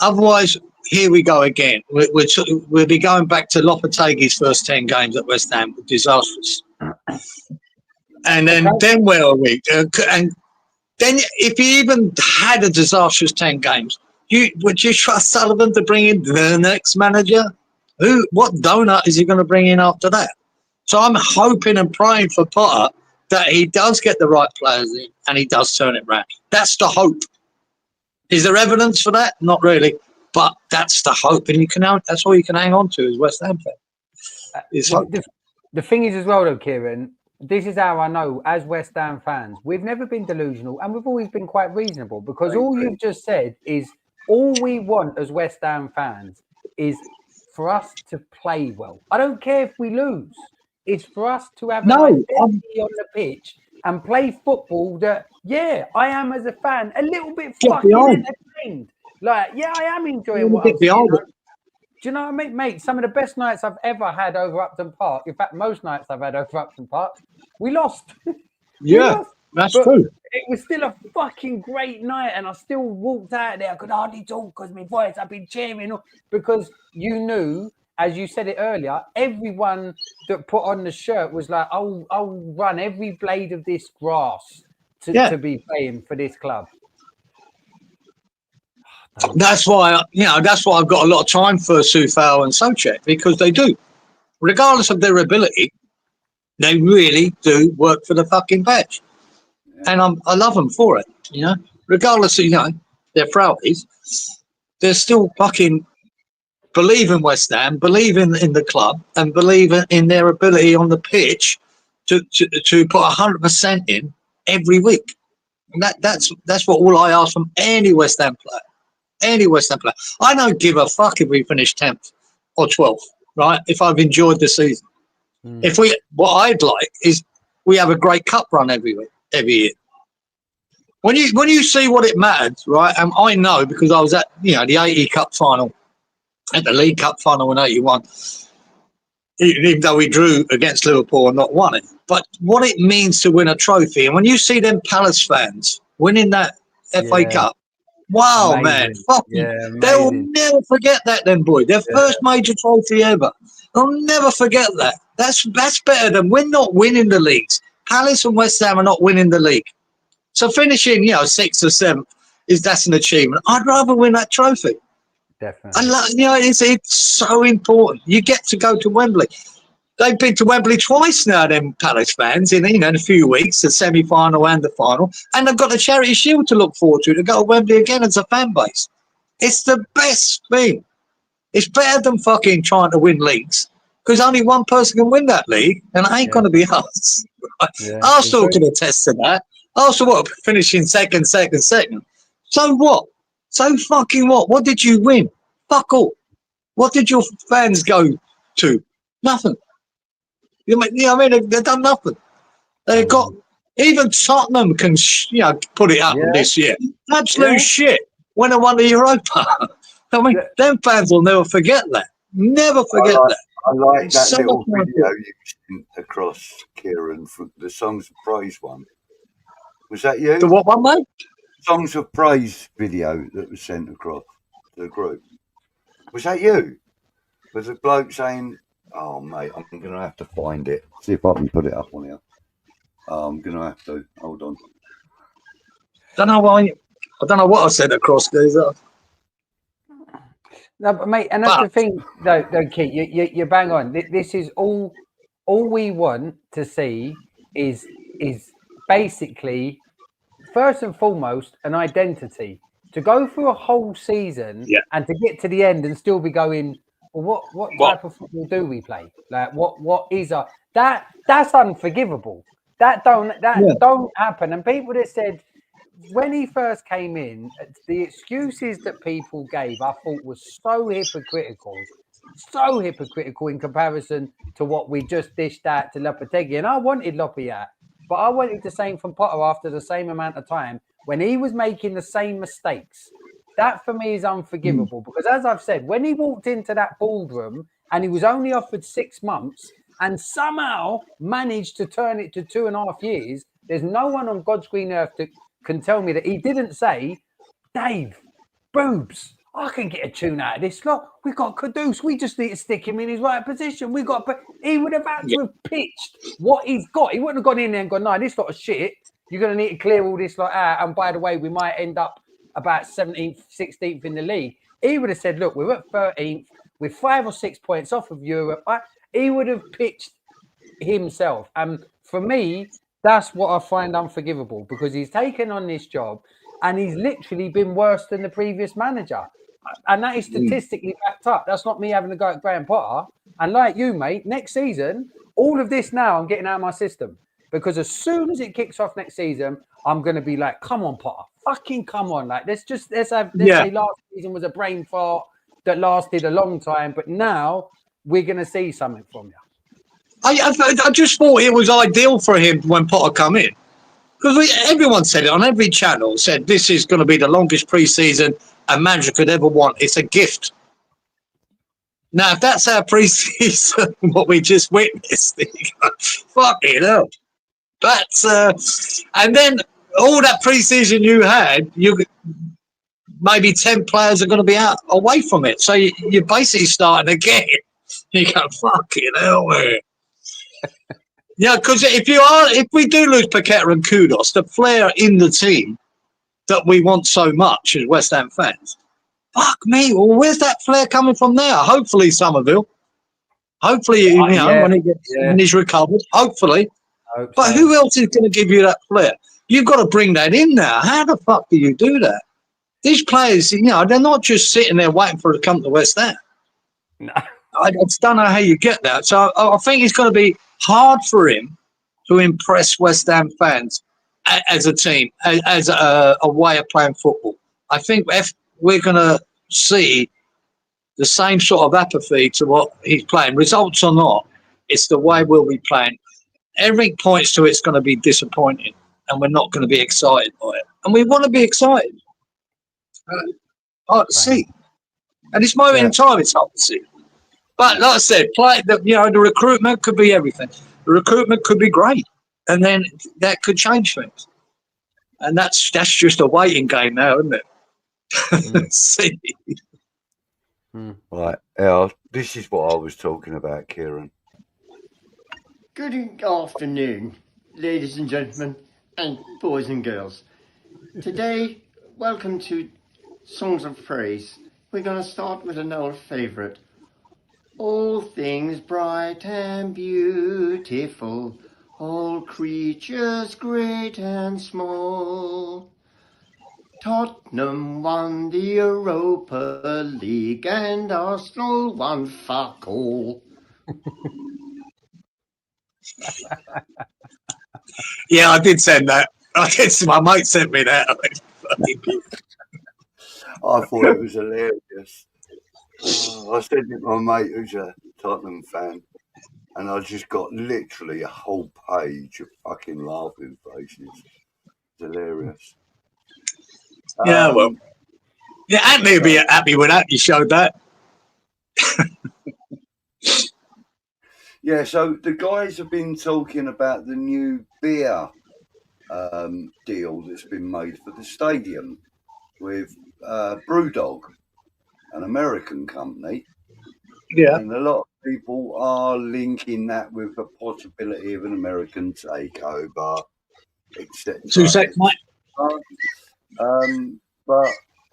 Otherwise, here we go again. We'll be going back to Lopetegui's first 10 games at West Ham, disastrous. And then where are we? And then if you even had a disastrous 10 games, would you trust Sullivan to bring in the next manager? What donut is he going to bring in after that? So I'm hoping and praying for Potter that he does get the right players in and he does turn it around. That's the hope. Is there evidence for that? Not really, but that's the hope, and that's all you can hang on to as West Ham fan. The thing is as well, though, Kieran, this is how I know, as West Ham fans, we've never been delusional and we've always been quite reasonable, because all you've just said is all we want as West Ham fans is for us to play well. I don't care if we lose. It's for us to have an identity on the pitch and play football that, I am as a fan a little bit fucking entertained. Like, I am enjoying what I'm seeing. Do you know what I mean, mate? Some of the best nights I've ever had over Upton Park, in fact, most nights I've had over Upton Park, we lost. That's true. It was still a fucking great night, and I still walked out there. I could hardly talk because my voice, I've been cheering, because you knew, as you said it earlier, everyone that put on the shirt was like, I'll run every blade of this grass to be playing for this club. That's why I've got a lot of time for Soufal and Soucek, because they do. Regardless of their ability, they really do work for the fucking patch. And I love them for it, Regardless of, their frailties, they're still fucking believe in West Ham, believe in the club, and believe in their ability on the pitch to put 100% in every week. And that's what all I ask from any West Ham player. Any West Ham player. I don't give a fuck if we finish 10th or 12th, right? If I've enjoyed the season. What I'd like is we have a great cup run every year. When you see what it mattered, right? And I know because I was at the 80 Cup final, at the League Cup final in 81, even though we drew against Liverpool and not won it. But what it means to win a trophy, and when you see them Palace fans winning that FA Cup, wow, amazing. man, fucking, they will never forget that. Then, boy, their first major trophy ever. They'll never forget that. That's better than we're not winning the leagues. Palace and West Ham are not winning the league. So finishing, 6th or 7th that's an achievement. I'd rather win that trophy. Definitely. It's so important. You get to go to Wembley. They've been to Wembley twice now, them Palace fans, in a few weeks, the semi-final and the final. And they've got the Charity Shield to look forward to go to Wembley again as a fan base. It's the best thing. It's better than fucking trying to win leagues because only one person can win that league, and it ain't going to be us. Yeah. Arsenal can attest to that. Arsenal finishing second. So what? So fucking what? What did you win? Fuck all. What did your fans go to? Nothing. They've done nothing. They've got even Tottenham can put it up this year. Absolute shit. When they won the Europa. Them fans will never forget that. Never forget that. I like that little video you sent across, Kieran, from the Songs of Praise one. Was that you? The what one, mate? Songs of Praise video that was sent across the group. Was that you? Was a bloke saying, "Oh, mate, I'm going to have to find it. See if I can put it up on here. I'm going to have to. Hold on." I don't know what I said across these. No, but mate, and that's the thing, though, Keith, you're bang on. This is all we want to see is basically, first and foremost, an identity. To go through a whole season and to get to the end and still be going, well, what type of football do we play? Like, what is that's unforgivable. That don't happen. And people that said, when he first came in, the excuses that people gave, I thought was so hypocritical in comparison to what we just dished out to Lopetegui. And I wanted Lope out, but I wanted the same from Potter after the same amount of time when he was making the same mistakes. That for me is unforgivable because, as I've said, when he walked into that boardroom and he was only offered 6 months and somehow managed to turn it to 2.5 years, there's no one on God's green earth that can tell me that he didn't say, "Dave, boobs, I can get a tune out of this lot. We got Kudus. We just need to stick him in his right position. He would have had to have pitched what he's got. He wouldn't have gone in there and gone, "No, this lot of shit. You're going to need to clear all this lot out. And by the way, we might end up about 17th, 16th in the league." He would have said, "Look, we're at 13th. We're 5 or 6 points off of Europe." He would have pitched himself. And for me, that's what I find unforgivable because he's taken on this job and he's literally been worse than the previous manager. And that is statistically backed up. That's not me having a go at Graham Potter. And like you, mate, next season, all of this now I'm getting out of my system. Because as soon as it kicks off next season, I'm going to be like, come on, Potter. Fucking come on. Like, let's say last season was a brain fart that lasted a long time. But now we're going to see something from you. I just thought it was ideal for him when Potter come in. Because everyone said it on every channel, said this is going to be the longest pre-season a manager could ever want. It's a gift. Now, if that's our pre-season, what we just witnessed, fucking hell. That's, and then all that pre-season you had, maybe 10 players are going to be out away from it. So you're basically starting again. You go, fucking hell, man. Yeah, because if we do lose Paqueta and Kudos, the flair in the team that we want so much as West Ham fans, fuck me. Well, where's that flair coming from now? Hopefully, Somerville. Hopefully, when he's recovered. Hopefully. But who else is going to give you that flair? You've got to bring that in now. How the fuck do you do that? These players, they're not just sitting there waiting for it to come to West Ham. No. I just don't know how you get that. So I think it's going to be hard for him to impress West Ham fans as a team, as a way of playing football. I think if we're going to see the same sort of apathy to what he's playing, results or not, it's the way we'll be playing. Everything points to it's going to be disappointing, and we're not going to be excited by it. And we want to be excited. Hard to see. And it's moment in time, it's hard to see. But like I said, the recruitment could be everything. The recruitment could be great, and then that could change things. And that's just a waiting game now, isn't it? See. Right. Yeah, this is what I was talking about, Kieran. Good afternoon, ladies and gentlemen, and boys and girls. Today, welcome to Songs of Praise. We're going to start with an old favourite. All things bright and beautiful, all creatures great and small. Tottenham won the Europa League and Arsenal won fuck all. Yeah, I did send that. My mate sent me that. I thought it was hilarious. I sent it to my mate who's a Tottenham fan, and I just got literally a whole page of fucking laughing faces. It's hilarious. Yeah, well, yeah, Anthony would be happy with that. You showed that. Yeah, so the guys have been talking about the new beer deal that's been made for the stadium with Brewdog, an American company. Yeah. And a lot of people are linking that with the possibility of an American takeover, etc. 2 seconds, mate. But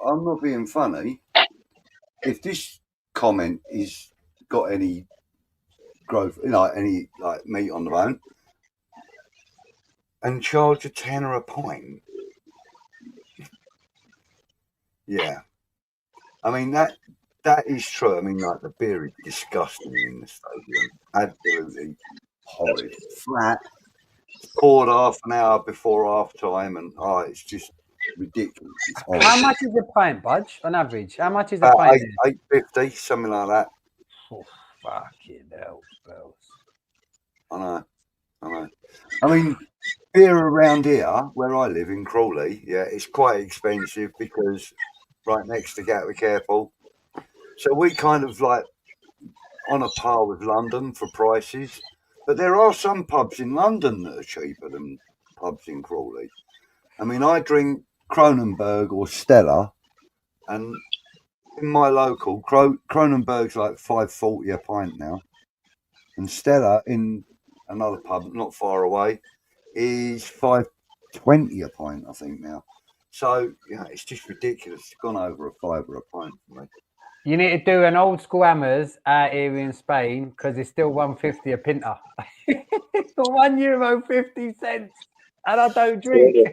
I'm not being funny. If this comment is got any growth, any meat on the bone, and charge a tenner a pint, yeah. I mean that is true. I mean, the beer is disgusting in the stadium, absolutely horrid, flat. Poured half an hour before half time, and it's just ridiculous. How much is a pint, Budge, on average? How much is a pint? $8.50, something like that. Oh, fucking hell, bells. I know. I mean, beer around here, where I live in Crawley, it's quite expensive because right next to Gatwick Airport. So we kind of on a par with London for prices. But there are some pubs in London that are cheaper than pubs in Crawley. I mean, I drink Kronenberg or Stella, and in my local, Kronenberg's like $5.40 a pint now, and Stella in another pub not far away is $5.20 a pint, I think now. So it's just ridiculous. It's gone over a $5 a pint for me. You need to do an old school Hammers out here in Spain because it's still $1.50 a pinter. For €1.50, and I don't drink.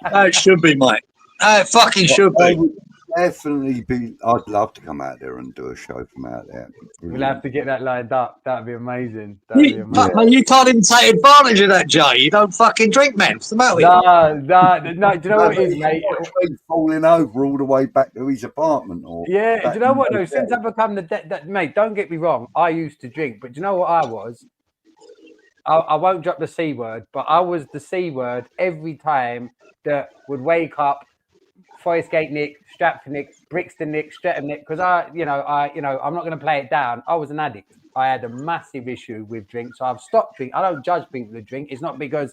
It should be, mate. It fucking should be. I would definitely be. I'd love to come out there and do a show from out there. We'll have to get that lined up. That'd be amazing. You can't even take advantage of that, Jay. You don't fucking drink, man. What's the matter with you? No. Do you know what it is, mate? Falling over all the way back to his apartment, or do you know what? No, since I've become mate, don't get me wrong. I used to drink, but do you know what I was? I won't drop the C word, but I was the C word every time that would wake up. Forest Gate Nick, Stratford Nick, Brixton Nick, Streatham Nick, because I'm not going to play it down. I was an addict. I had a massive issue with drink, so I've stopped drinking. I don't judge people who drink. It's not because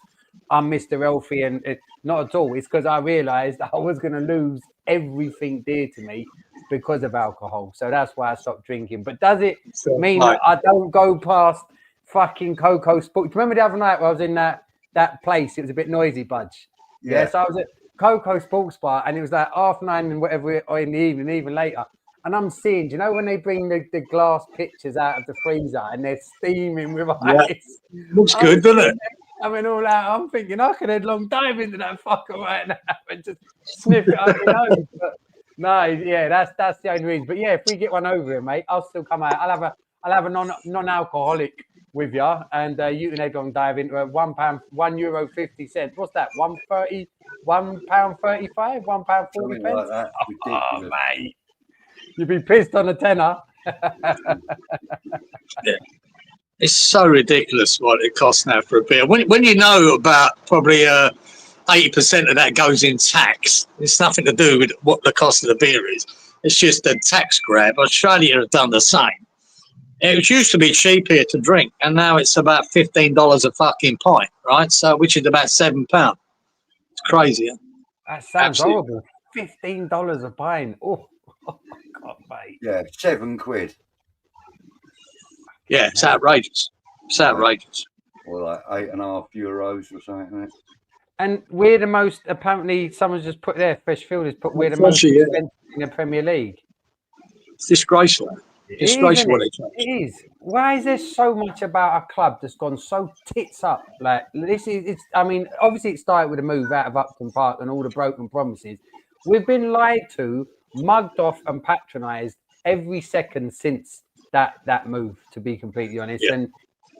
I'm Mr. Healthy, and not at all. It's because I realised I was going to lose everything dear to me because of alcohol. So that's why I stopped drinking. But does it mean that I don't go past fucking Coco Sports? Do you remember the other night where I was in that place? It was a bit noisy, Budge. Yeah, so I was at Coco Sports Bar, and it was like 9:30 and whatever, or in the evening, even later. And I'm seeing, do you know when they bring the glass pitchers out of the freezer and they're steaming with ice? Looks good, doesn't it? I mean, all out. I'm thinking I could headlong dive into that fucker right now and just sniff it up my nose. But no, that's the only reason. But yeah, if we get one over here, mate, I'll still come out. I'll have a non-alcoholic with you, and you can head on dive into a £1, €1.50. What's that? £1.30, £1.35, £1.40. Something like that. Ridiculous. Mate, you'd be pissed on a tenner. Yeah. It's so ridiculous what it costs now for a beer. When you know about probably 80% of that goes in tax, it's nothing to do with what the cost of the beer is. It's just a tax grab. Australia has done the same. It used to be cheap here to drink, and now it's about $15 a fucking pint, right? So, which is about £7. It's crazy. Huh? That sounds horrible. $15 a pint. Oh, God, mate. Yeah, £7. Yeah, it's outrageous. It's outrageous. Or like €8.50 or something. Like that. And we're the most, apparently, someone's just put there, Fresh Fielders put, we're the most expensive in the Premier League. It's disgraceful. Disgraceful what they charge. It is. Why is there so much about a club that's gone so tits up? Like, I mean, obviously it started with a move out of Upton Park and all the broken promises. We've been lied to, mugged off and patronised every second since that move, to be completely honest.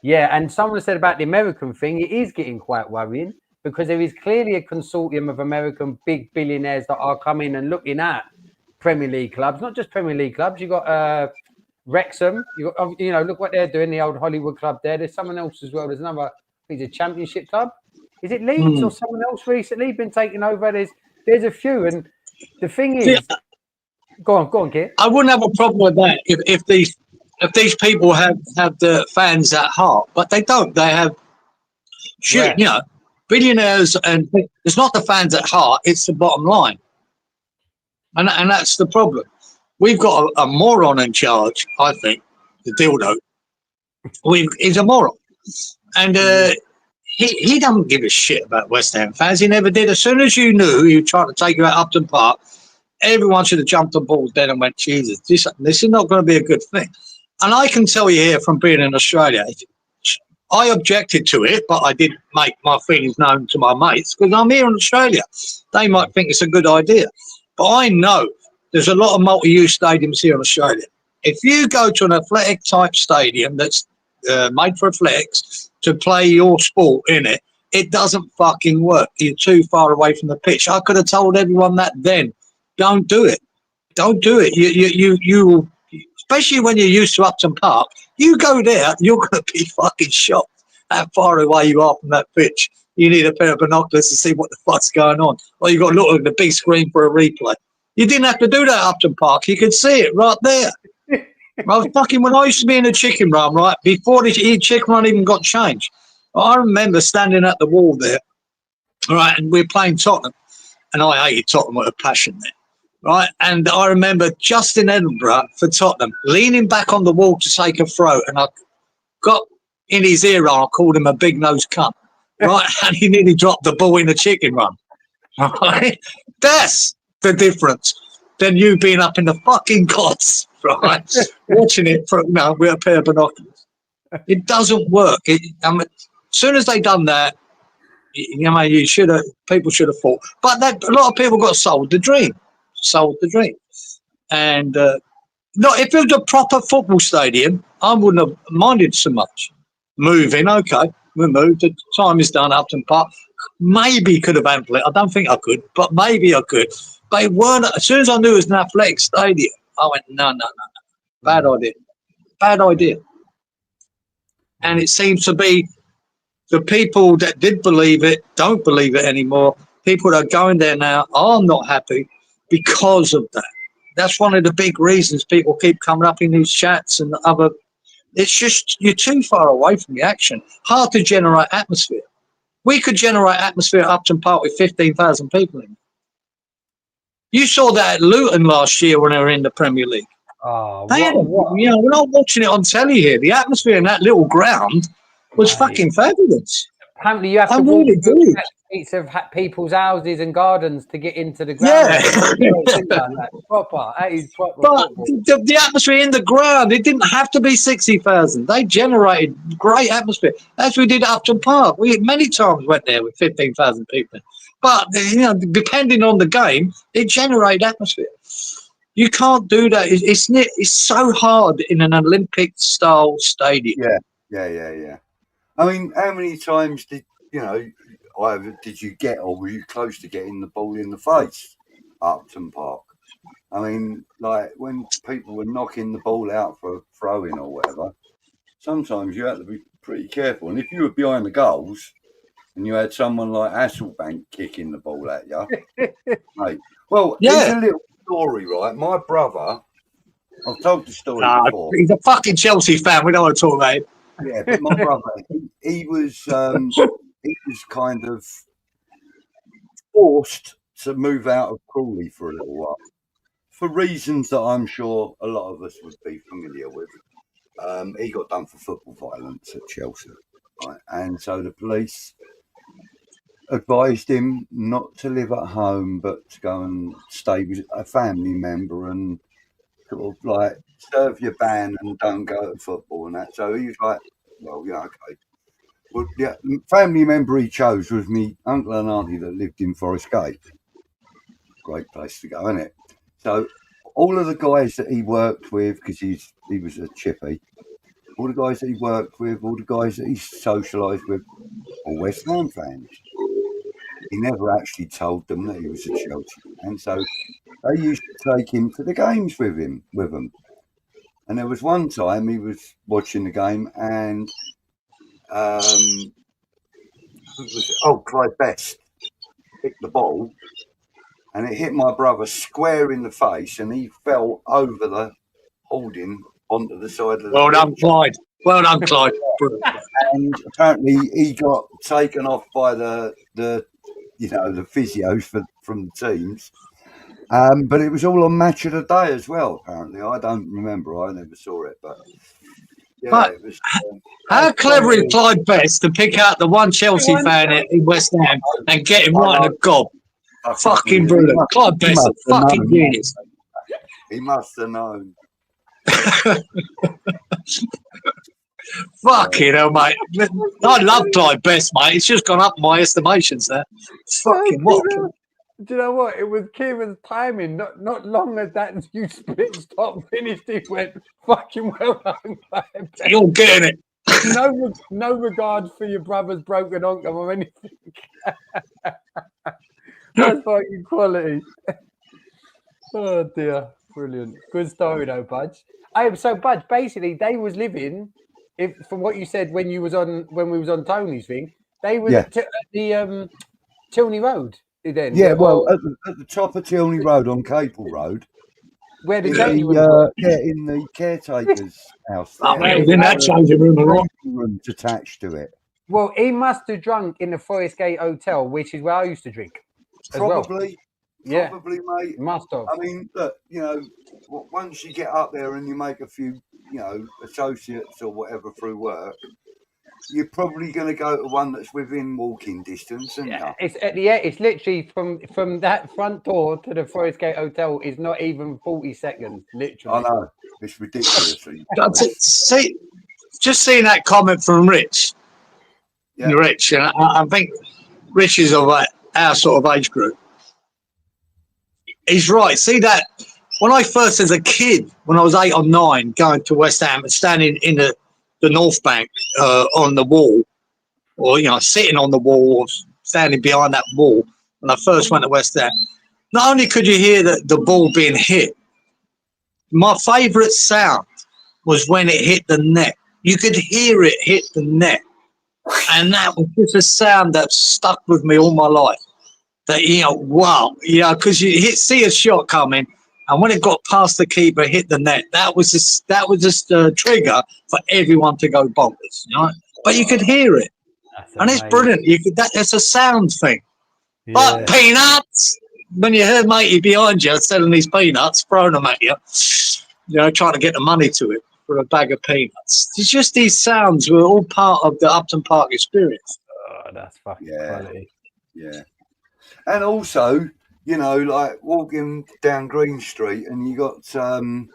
Yeah. And someone said about the American thing, it is getting quite worrying because there is clearly a consortium of American big billionaires that are coming and looking at Premier League clubs, not just Premier League clubs. You've got Wrexham, look what they're doing, the old Hollywood club there. There's someone else as well. There's another, I think it's a Championship club. Is it Leeds or someone else recently been taken over? There's a few. And the thing is, go on, Kit. I wouldn't have a problem with that if these people have the fans at heart, but they don't. They have billionaires, and it's not the fans at heart, it's the bottom line. And that's the problem. We've got a moron in charge, I think, the dildo. He's a moron. And he doesn't give a shit about West Ham fans. He never did. As soon as you knew he was trying to take you out Upton Park, everyone should have jumped on board then and went, Jesus, this is not going to be a good thing. And I can tell you here from being in Australia, I objected to it, but I did make my feelings known to my mates because I'm here in Australia. They might think it's a good idea. But I know there's a lot of multi-use stadiums here in Australia. If you go to an athletic-type stadium that's made for athletics to play your sport in it, it doesn't fucking work. You're too far away from the pitch. I could have told everyone that then. Don't do it. Don't do it. You especially when you're used to Upton Park, you go there, you're going to be fucking shocked how far away you are from that pitch. You need a pair of binoculars to see what the fuck's going on. Or you've got to look at the big screen for a replay. You didn't have to do that at Upton Park. You could see it right there. When I used to be in a chicken run, right, before the chicken run even got changed, I remember standing at the wall there, right, and we were playing Tottenham, and I hated Tottenham with a passion there. Right, and I remember just in Edinburgh for Tottenham, leaning back on the wall to take a throw, and I got in his ear and I called him a big-nosed cunt, right? And he nearly dropped the ball in the chicken run. Right? That's the difference than you being up in the fucking gods, right? Watching it with a pair of binoculars. It doesn't work. As soon as they done that, people should have fought. But a lot of people got sold the dream. And if it was a proper football stadium, I wouldn't have minded so much. Moving, okay, we moved. The time is done. Upton Park, maybe could have handled it. I don't think I could, but maybe I could. But it weren't. As soon as I knew it was an athletic stadium, I went, no, bad idea. And it seems to be the people that did believe it don't believe it anymore. People that are going there now are not happy because of that. That's one of the big reasons people keep coming up in these chats and other. It's just you're too far away from the action. Hard to generate atmosphere. We could generate atmosphere at Upton Park with 15,000 people in. You saw that at Luton last year when they were in the Premier League. Oh, we're not watching it on telly here. The atmosphere in that little ground was fucking fabulous. Apparently, you have to walk through streets of people's houses and gardens to get into the ground. Yeah. Proper. That is proper. But the atmosphere in the ground, it didn't have to be 60,000. They generated great atmosphere. As we did at Upton Park. We many times went there with 15,000 people. But, depending on the game, it generated atmosphere. You can't do that. It's so hard in an Olympic-style stadium. Yeah. I mean, how many times did you get, or were you close to getting the ball in the face at Upton Park? I mean, like when people were knocking the ball out for a throw-in or whatever, sometimes you had to be pretty careful. And if you were behind the goals and you had someone like Hasselbank kicking the ball at you, mate. Well, here's a little story, right? My brother, I've told the story before. He's a fucking Chelsea fan. We don't want to talk about him. Yeah, but my brother, he was kind of forced to move out of Crawley for a little while, for reasons that I'm sure a lot of us would be familiar with. He got done for football violence at Chelsea, right? And so the police advised him not to live at home, but to go and stay with a family member and sort of like serve your ban and don't go to football and that. So he was like, well, yeah, okay. Well, yeah, family member he chose was me uncle and auntie that lived in Forest Gate. Great place to go, isn't it? So all of the guys that he worked with, because he was a chippy, all the guys that he worked with, all the guys that he socialised with, all West Ham fans. He never actually told them that he was a Chelsea fan, so they used to take him to the games with them. And there was one time he was watching the game, and Clyde Best picked the ball, and it hit my brother square in the face, and he fell over the holding onto the side of the Well done, Clyde. Well done, Clyde. And apparently he got taken off by the physios from the teams. But it was all on Match of the Day as well, apparently. I don't remember. I never saw it. But yeah, it was. How clever is Clyde Best to pick out the one Chelsea fan in West Ham and get him right in the gob? Fucking brilliant. Clyde Best, a fucking genius. He must have known. Fucking hell, mate. I love Clyde Best, mate. It's just gone up in my estimations there. Fucking what? Do you know what? It was Kieran's timing. Not long as that you split stop finished, he went fucking well done. You're getting it. No regard for your brother's broken ankle or anything. That's fucking quality. Oh dear, brilliant. Good story though, Budge. So Budge, basically they was living, from what you said when we was on Tony's thing, they was at the Tilney Road. Then, well, at the top of Tilney Road on Capel Road, where the in the caretaker's house. In that changing room, a lot. Rooms attached to it. Well, he must have drunk in the Forest Gate Hotel, which is where I used to drink. Probably, mate. Must have. I mean, look, once you get up there and you make a few, associates or whatever through work, you're probably going to go to one that's within walking distance, isn't it? It's literally from that front door to the Forest Gate Hotel is not even 40 seconds, literally. I know. It's ridiculous. See, just seeing that comment from Rich. Yeah. Rich, and I think Rich is of our sort of age group. He's right. See that when I first, as a kid, when I was 8 or 9, going to West Ham and standing in the North Bank on the wall, or sitting on the wall, or standing behind that wall. When I first went to West Ham, not only could you hear the ball being hit, my favourite sound was when it hit the net. You could hear it hit the net, and that was just a sound that stuck with me all my life. That wow, because you see a shot coming. And when it got past the keeper, hit the net, that was just a trigger for everyone to go bonkers, But you could hear it, and it's brilliant. It's a sound thing. Yeah. But peanuts, when you heard matey behind you selling these peanuts, throwing them at you, trying to get the money to it for a bag of peanuts. It's just these sounds were all part of the Upton Park experience. Oh, that's fucking quality. Yeah, and also. Like walking down Green Street, and you got the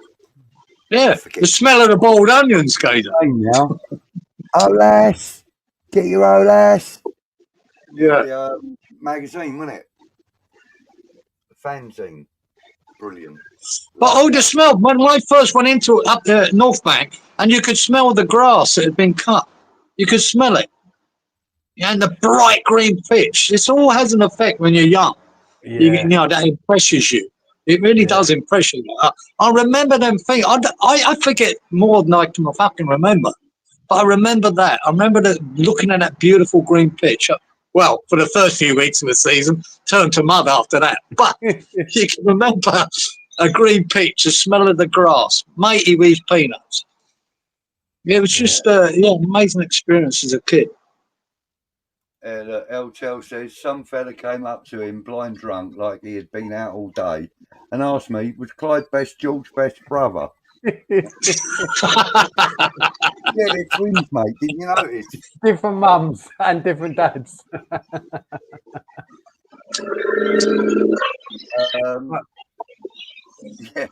smell of the boiled onions, Gator. Now, Olas, get your Olas. Yeah, the magazine, wasn't it? The fanzine, brilliant. But all the smell when I first went into up the North Bank, and you could smell the grass that had been cut. You could smell it. And the bright green pitch. This all has an effect when you're young. Yeah. You know, that impresses you. It really does impress you. I remember them things. I forget more than I can fucking remember. But I remember that. I remember looking at that beautiful green pitch. Well, for the first few weeks of the season, turned to mud after that. But you can remember a green pitch, the smell of the grass, matey with his peanuts. It was just an amazing experience as a kid. El Chel says some fella came up to him blind drunk like he had been out all day and asked me, was Clyde Best George Best's brother? Yeah, they're twins, mate. Didn't you notice? Different mums and different dads. Yeah,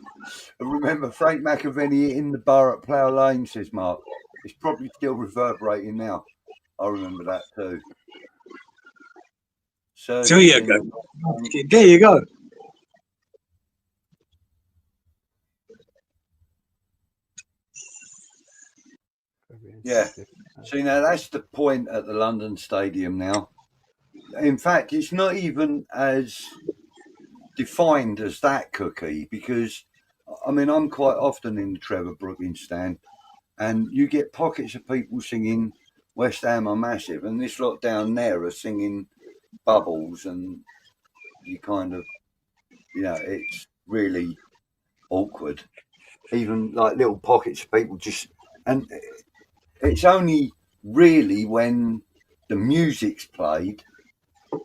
I remember Frank McAvenny in the bar at Plough Lane, says Mark. It's probably still reverberating now. I remember that too. So there you go. There you go. Yeah. See, now that's the point at the London Stadium now. In fact, it's not even as defined as that, Cookie, because, I mean, I'm quite often in the Trevor Brookings stand and you get pockets of people singing West Ham are massive, and this lot down there are singing Bubbles, and you kind of, you know, it's really awkward. Even like little pockets of people just, and it's only really when the music's played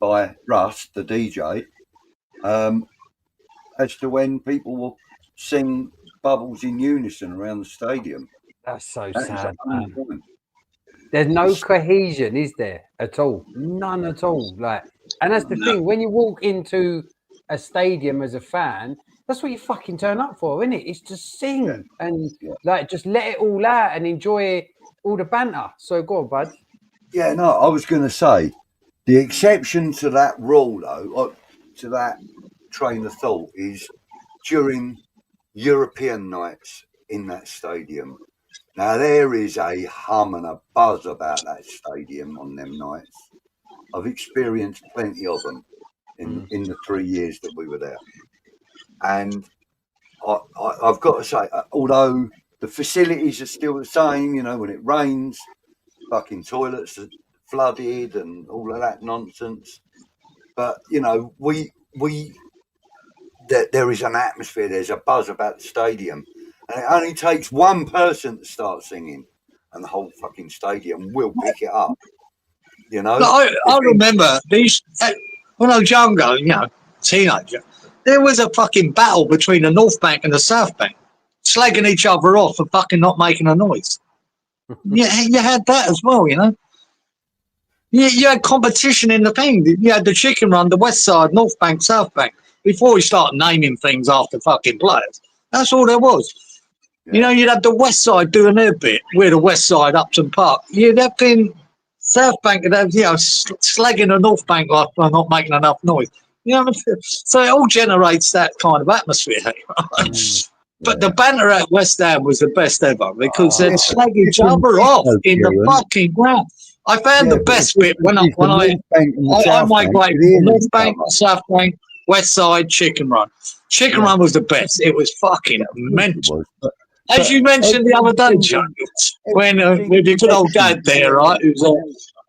by Russ, the DJ, as to when people will sing Bubbles in unison around the stadium. That's so sad, man. There's no cohesion, is there, at all? None at all. Like, and that's the thing. When you walk into a stadium as a fan, that's what you fucking turn up for, isn't it? It's to sing and like just let it all out and enjoy all the banter. So go on, bud. Yeah, no, I was going to say the exception to that rule, though, or to that train of thought, is during European nights in that stadium. Now, there is a hum and a buzz about that stadium on them nights. I've experienced plenty of them in the 3 years that we were there. And I've got to say, although the facilities are still the same, you know, when it rains, fucking toilets are flooded and all of that nonsense. But, you know, there is an atmosphere, there's a buzz about the stadium. And it only takes one person to start singing and the whole fucking stadium will pick it up. You know? I remember these, when I was younger, you know, teenager, there was a fucking battle between the North Bank and the South Bank, slagging each other off for fucking not making a noise. Yeah, you had that as well, you know? You had competition in the thing. You had the chicken run, the West Side, North Bank, South Bank, before we start naming things after fucking players. That's all there was. Yeah. You know, you'd have the West Side doing their bit. We're the West Side, Upton Park. You'd have been South Bank, and have, you know, slagging the North Bank like they're not making enough noise. You know, so it all generates that kind of atmosphere. Right? But the banter at West Ham was the best ever because they'd slag each other off in the fucking ground. I found the best bit when I migrated from North Bank, South Bank, West Side, Chicken Run. Chicken Run was the best. It was fucking mental. As you mentioned the other day, John, when with your good old dad there, right, who's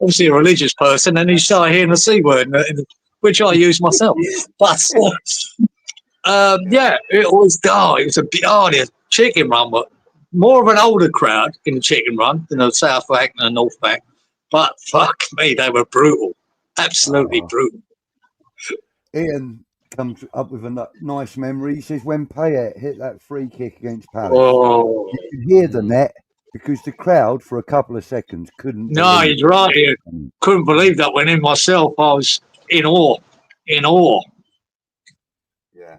obviously a religious person, and he started hearing the C word, which I use myself. But yeah, it was the Chicken Run, but more of an older crowd in the Chicken Run than the South Bank and the North Bank. But fuck me, they were brutal, absolutely brutal. Ian comes up with a nice memory. He says when Paqueta hit that free kick against Palace, you could hear the net because the crowd for a couple of seconds couldn't. No, he's right. Here. Couldn't believe that went in myself. I was in awe. Yeah.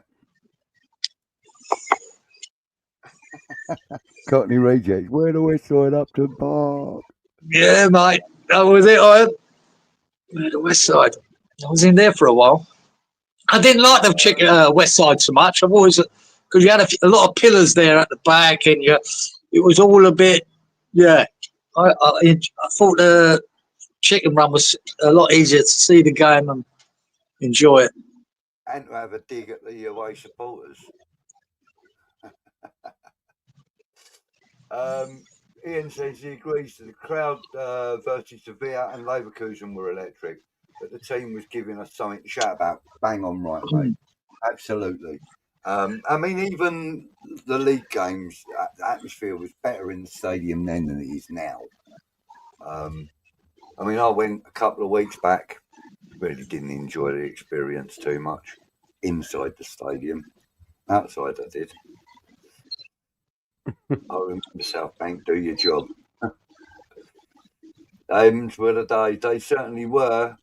Cockney Rejects. We're the West Side Upton Park. Yeah, mate. That was it. The West Side. I was in there for a while. I didn't like the West Side so much. I've always, because you had a lot of pillars there at the back, and it was all a bit, yeah. I thought the chicken run was a lot easier to see the game and enjoy it. And to have a dig at the away supporters. Ian says he agrees that the crowd versus Sevilla and Leverkusen were electric, but the team was giving us something to shout about. Bang on right, mate. Absolutely. I mean, even the league games, the atmosphere was better in the stadium then than it is now. I mean, I went a couple of weeks back, really didn't enjoy the experience too much inside the stadium. Outside, I did. I remember South Bank, do your job. Them's were the days. They certainly were.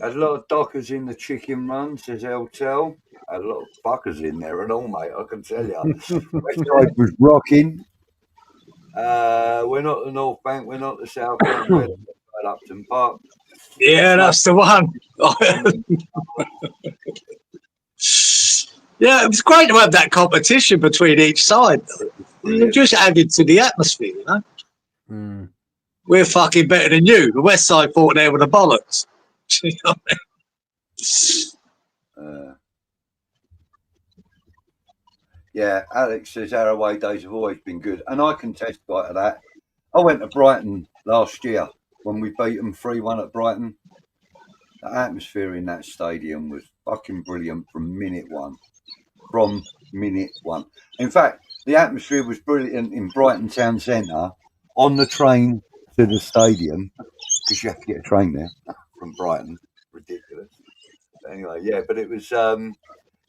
Had a lot of dockers in the chicken run, says Eltel. Had a lot of fuckers in there and all, mate, I can tell you. Westside was rocking. We're not the North Bank, we're not the South Bank, we're at Upton Park. Yeah, that's the one. Yeah, it was great to have that competition between each side. It just added to the atmosphere, you know. Mm. We're fucking better than you. The West Side thought they were the bollocks. You know what I mean? Yeah, Alex says our away days have always been good, and I can testify to that. I went to Brighton last year when we beat them 3-1 at Brighton. The atmosphere in that stadium was fucking brilliant from minute one. In fact, the atmosphere was brilliant in Brighton Town Centre on the train to the stadium, because you have to get a train there from Brighton. Ridiculous. But anyway, yeah, but it was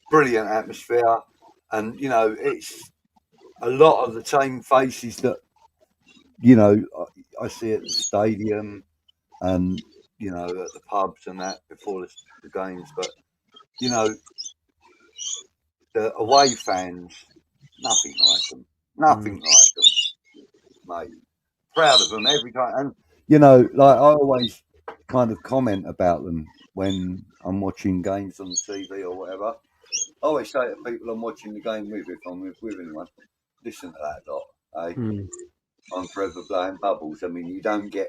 brilliant atmosphere. And, you know, it's a lot of the same faces that, you know, I see at the stadium and, you know, at the pubs and that before the games. But, you know, the away fans, nothing like them. Nothing like them, mate. Proud of them every time. And, you know, like I always kind of comment about them when I'm watching games on TV or whatever. I always say to people I'm watching the game with, if I'm with anyone, listen to that lot, eh? I'm forever blowing bubbles. I mean, you don't get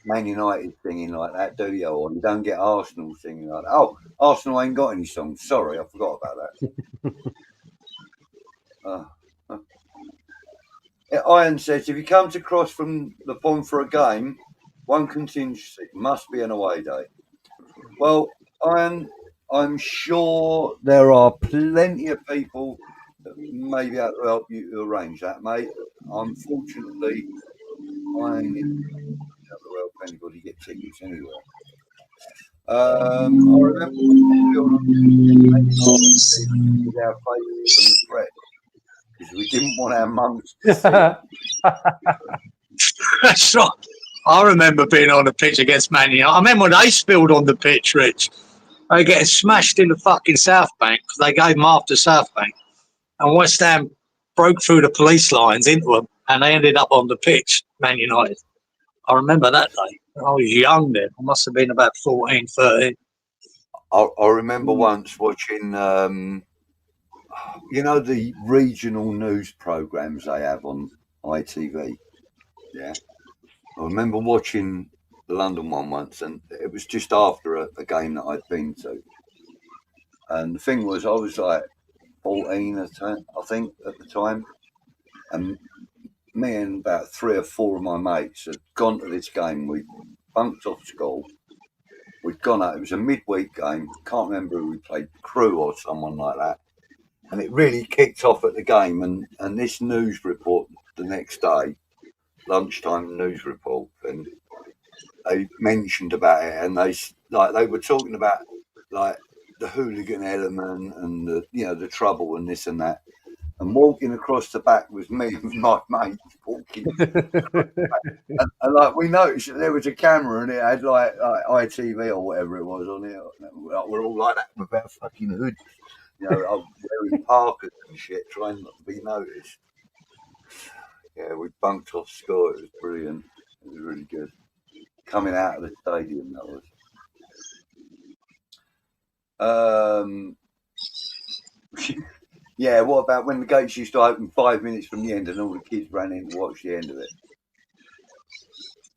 Man United singing like that, do you? Or you don't get Arsenal singing like that. Oh, Arsenal ain't got any songs. Sorry, I forgot about that. Iron says, if you come to cross from the pond for a game, one contingency must be an away day. Well, Iron, I'm sure there are plenty of people that may be able to help you to arrange that, mate. Unfortunately, I ain't able to help anybody get tickets anywhere. I remember with our faces on the thread because we didn't want our mums to see. That's right. I remember being on the pitch against Man United. I remember when they spilled on the pitch, Rich. They getting smashed in the fucking South Bank because they gave them after South Bank. And West Ham broke through the police lines into them and they ended up on the pitch, Man United. I remember that day. I was young then. I must have been about 14, 13. I remember once watching, you know, the regional news programs they have on ITV. Yeah. I remember watching the London one once, and it was just after a game that I'd been to. And the thing was, I was like 14, I think, at the time. And me and about 3 or 4 of my mates had gone to this game. We bunked off school. We'd gone out. It was a midweek game. Can't remember who we played, Crew or someone like that. And it really kicked off at the game. And this news report the next day, lunchtime news report, and they mentioned about it, and they were talking about like the hooligan element and the trouble and this and that. And walking across the back was me and my mate walking. and like we noticed that there was a camera and it had like ITV or whatever it was on it. We're all like that with our fucking hoods, wearing parkas and shit, trying not to be noticed. Yeah, we bunked off score. It was brilliant. It was really good. Coming out of the stadium, that was. Yeah, what about when the gates used to open 5 minutes from the end and all the kids ran in to watch the end of it?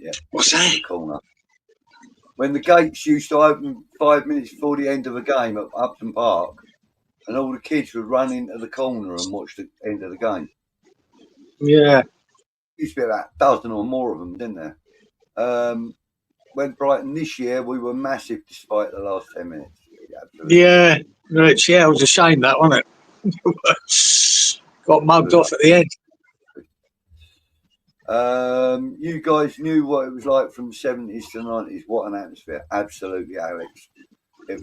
Yeah. What's that? The corner. When the gates used to open 5 minutes before the end of a game at Upton Park, and all the kids would run into the corner and watch the end of the game. Yeah. Used to be about a dozen or more of them, didn't there? When Brighton this year, we were massive despite the last 10 minutes. Yeah, Rich, yeah, it was a shame that, wasn't it? Got mugged off at the end. You guys knew what it was like from the 70s to the 90s. What an atmosphere. Absolutely, Alex.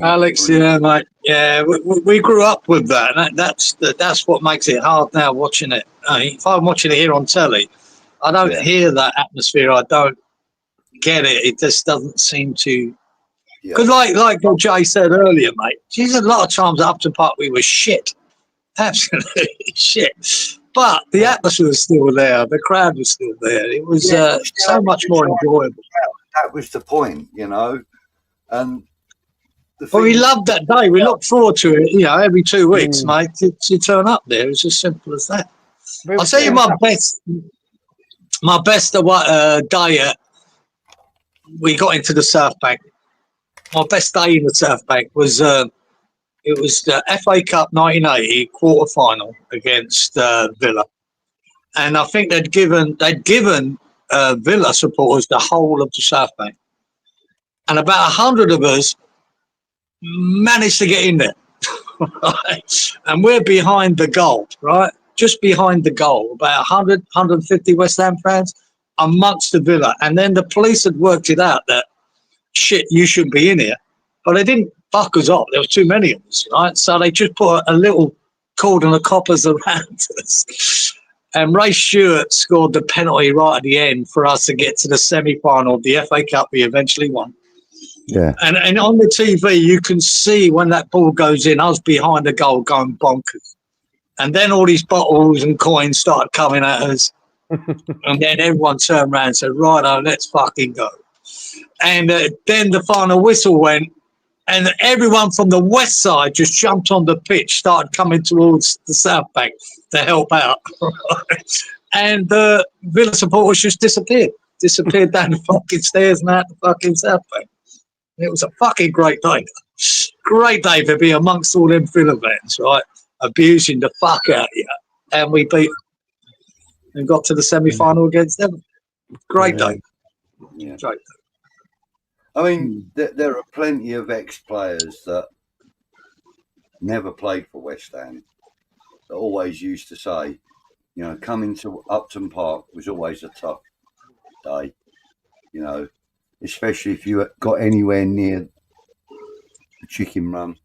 Alex, yeah, mate. Yeah, we grew up with that. And that's what makes it hard now watching it. If I'm watching it here on telly, I don't hear that atmosphere. I don't get it. It just doesn't seem to. Because like what Jay said earlier, mate, geez, a lot of times at Upton Park we were shit. Absolutely shit. But the atmosphere was still there. The crowd was still there. It was so much more enjoyable. That was the point, you know. And well, we loved that day. We looked forward to it, you know, every 2 weeks, mate, to turn up there. It's as simple as that. I'll tell you my best day we got into the South Bank. My best day in the South Bank was it was the FA Cup 1980 quarter final against Villa, and I think they'd given Villa supporters the whole of the South Bank, and about 100 of us managed to get in there, right? And we're behind the goal, right? Just behind the goal, about 100, 150 West Ham fans amongst the Villa, and then the police had worked it out that shit, you shouldn't be in here, but they didn't fuck us off. There was too many of us, right? So they just put a little cordon of coppers around us. And Ray Stewart scored the penalty right at the end for us to get to the semi-final of the FA Cup we eventually won. Yeah. And on the TV, you can see when that ball goes in, us behind the goal going bonkers. And then all these bottles and coins started coming at us. And then everyone turned around and said, righto, let's fucking go. And then the final whistle went, and everyone from the west side just jumped on the pitch, started coming towards the South Bank to help out. And the Villa supporters just disappeared down the fucking stairs and out the fucking South Bank. And it was a fucking great day. Great day to be amongst all them Villa fans, right? Abusing the fuck out of you. And we beat them and got to the semi-final against them. Great day. Yeah. Great day. I mean, there are plenty of ex-players that never played for West Ham that always used to say, you know, coming to Upton Park was always a tough day, you know, especially if you got anywhere near the chicken run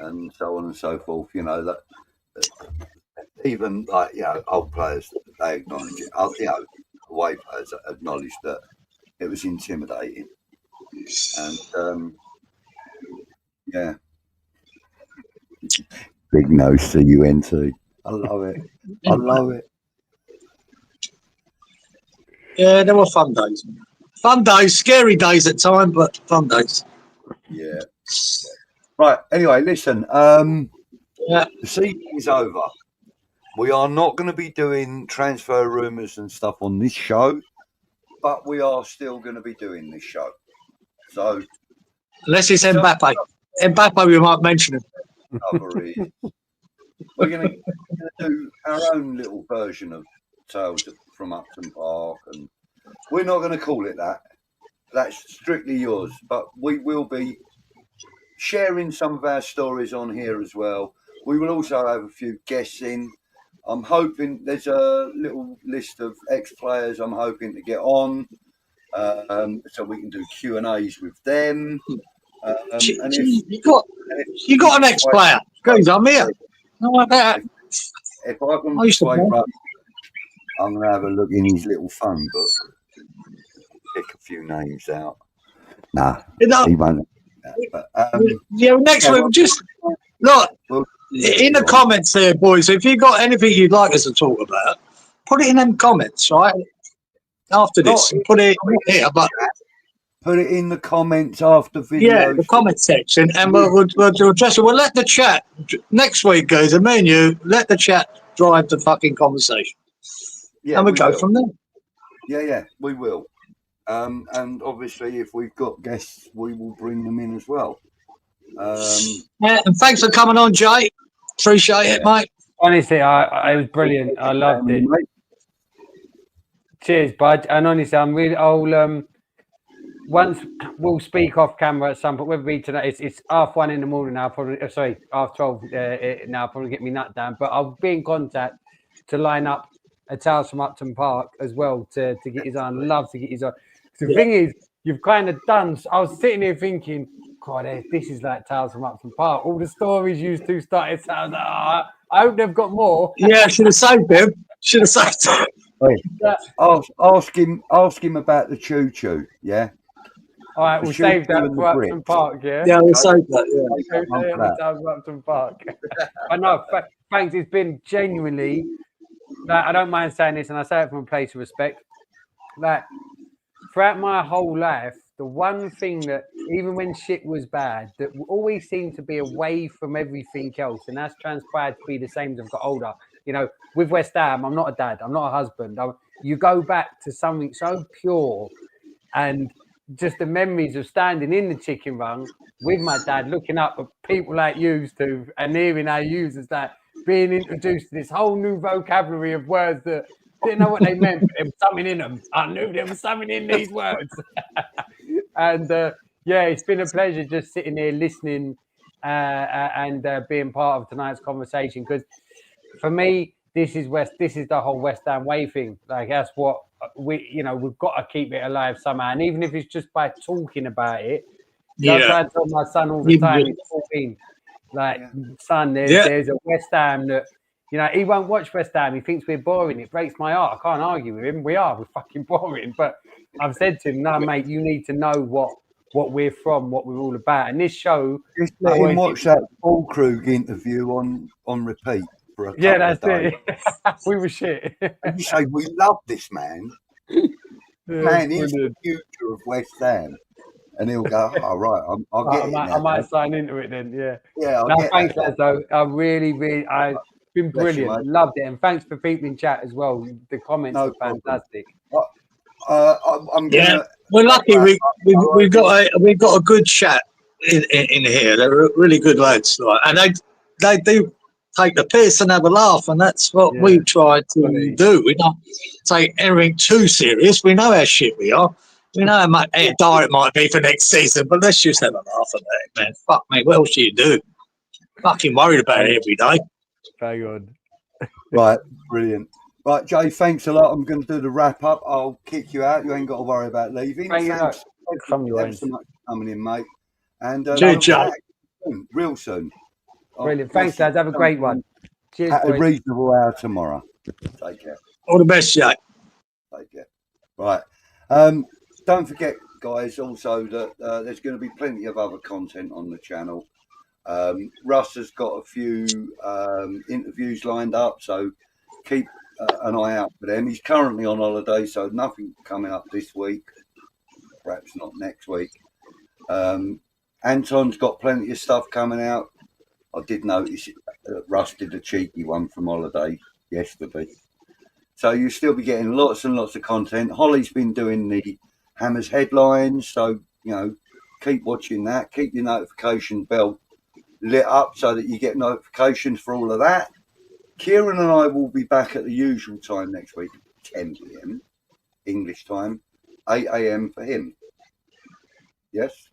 and so on and so forth, you know, that even like, you know, old players, they acknowledge it, you know, away players acknowledge that it was intimidating. And yeah, big nose CUNT. I love it. I love it. Yeah, they were fun days. Fun days, scary days at time, but fun days. Yeah. Right. Anyway, listen. The season is over. We are not going to be doing transfer rumours and stuff on this show, but we are still going to be doing this show. So, unless it's Mbappe. Mbappe, we might mention him. We're going to do our own little version of Tales from Upton Park, and we're not going to call it that. That's strictly yours, but we will be sharing some of our stories on here as well. We will also have a few guests in. I'm hoping there's a little list of ex-players I'm hoping to get on. So we can do Q&As with them. And you got an ex-player. Goes on here. Not like that. If I can persuade Russ, I'm going to have a look in his little phone book. Pick a few names out. Nah, he won't. But, next week, just look in the comments there, boys. If you got anything you'd like us to talk about, put it in them comments, right? After this, put it here, but put it in the comments after video. Yeah, the comment section, and we'll address it. We'll let the chat next week, guys. And me and you let the chat drive the fucking conversation. Yeah, and we go from there. Yeah, we will. And obviously, if we've got guests, we will bring them in as well. Yeah, and thanks for coming on, Jay. Appreciate it, mate. Honestly, it was brilliant. I loved it. Cheers, bud. And honestly, once we'll speak off camera at some point. Whether it be tonight, it's 1:30 in the morning now. Probably, sorry, 12:30 now. Probably get me nut down. But I'll be in contact to line up a Tales from Upton Park as well to get his on. Love to get his on. The thing is, you've kind of done. I was sitting here thinking, God, this is like Tales from Upton Park. All the stories used to started. So I was like, I hope they've got more. Yeah, should have saved him. Should have saved him. Ask him about the choo-choo. Yeah. All right, we'll save that for Upton Park. Yeah. Yeah, we'll save that. Yeah. Upton Park. But no, thanks. It's been genuinely. Like, I don't mind saying this, and I say it from a place of respect. Like, throughout my whole life, the one thing that, even when shit was bad, that always seemed to be away from everything else, and that's transpired to be the same as I've got older. You know, with West Ham, I'm not a dad, I'm not a husband. You go back to something so pure, and just the memories of standing in the chicken run with my dad, looking up at people like you two, and hearing our users that being introduced to this whole new vocabulary of words that didn't know what they meant, but there was something in them. I knew there was something in these words. And yeah, it's been a pleasure just sitting here listening and being part of tonight's conversation. Because for me, this is the whole West Ham way thing. Like, that's what we've got to keep it alive somehow. And even if it's just by talking about it, I try to tell my son all the time. He's 14. Like, son, there's a West Ham that, he won't watch West Ham. He thinks we're boring. It breaks my heart. I can't argue with him. We're fucking boring. But I've said to him, no, mate, you need to know what we're from, what we're all about. And this show... Just let him watch that Fullkrug interview on repeat for a couple of days. It. We were shit. And you say, we love this man. Man, he's the future of West Ham. And he'll go, right, I'll get it now. I might sign into it then, yeah. Yeah, thanks, lads, though. I've been brilliant. Pleasure, loved it. And thanks for people in chat as well. The comments are fantastic. We're lucky we've got a good chat in here. They're really good lads. And they do take the piss and have a laugh, and that's what we try to do. We don't take everything too serious. We know how shit we are. We know how much dire it might be for next season, but let's just have a laugh at it, man. Fuck me, what else do you do? Fucking worried about it every day. Very good. Right, brilliant. Right, Jay, thanks a lot. I'm going to do the wrap up. I'll kick you out. You ain't got to worry about leaving. Thanks so much for coming in, mate. And cheers, Jay. Real soon. Brilliant. Thanks, lads. Have a great one. Cheers, at a reasonable hour tomorrow. Take care. All the best, Jay. Take care. Right. Don't forget, guys, also that there's going to be plenty of other content on the channel. Russ has got a few interviews lined up, so keep an eye out for them. He's currently on holiday, so nothing coming up this week, perhaps not next week. Anton's got plenty of stuff coming out. I did notice Russ did a cheeky one from holiday yesterday. So you'll still be getting lots and lots of content. Holly's been doing the Hammers headlines, so, keep watching that. Keep your notification bell lit up so that you get notifications for all of that. Kieran and I will be back at the usual time next week, 10 p.m. English time, 8 a.m. for him. Yes?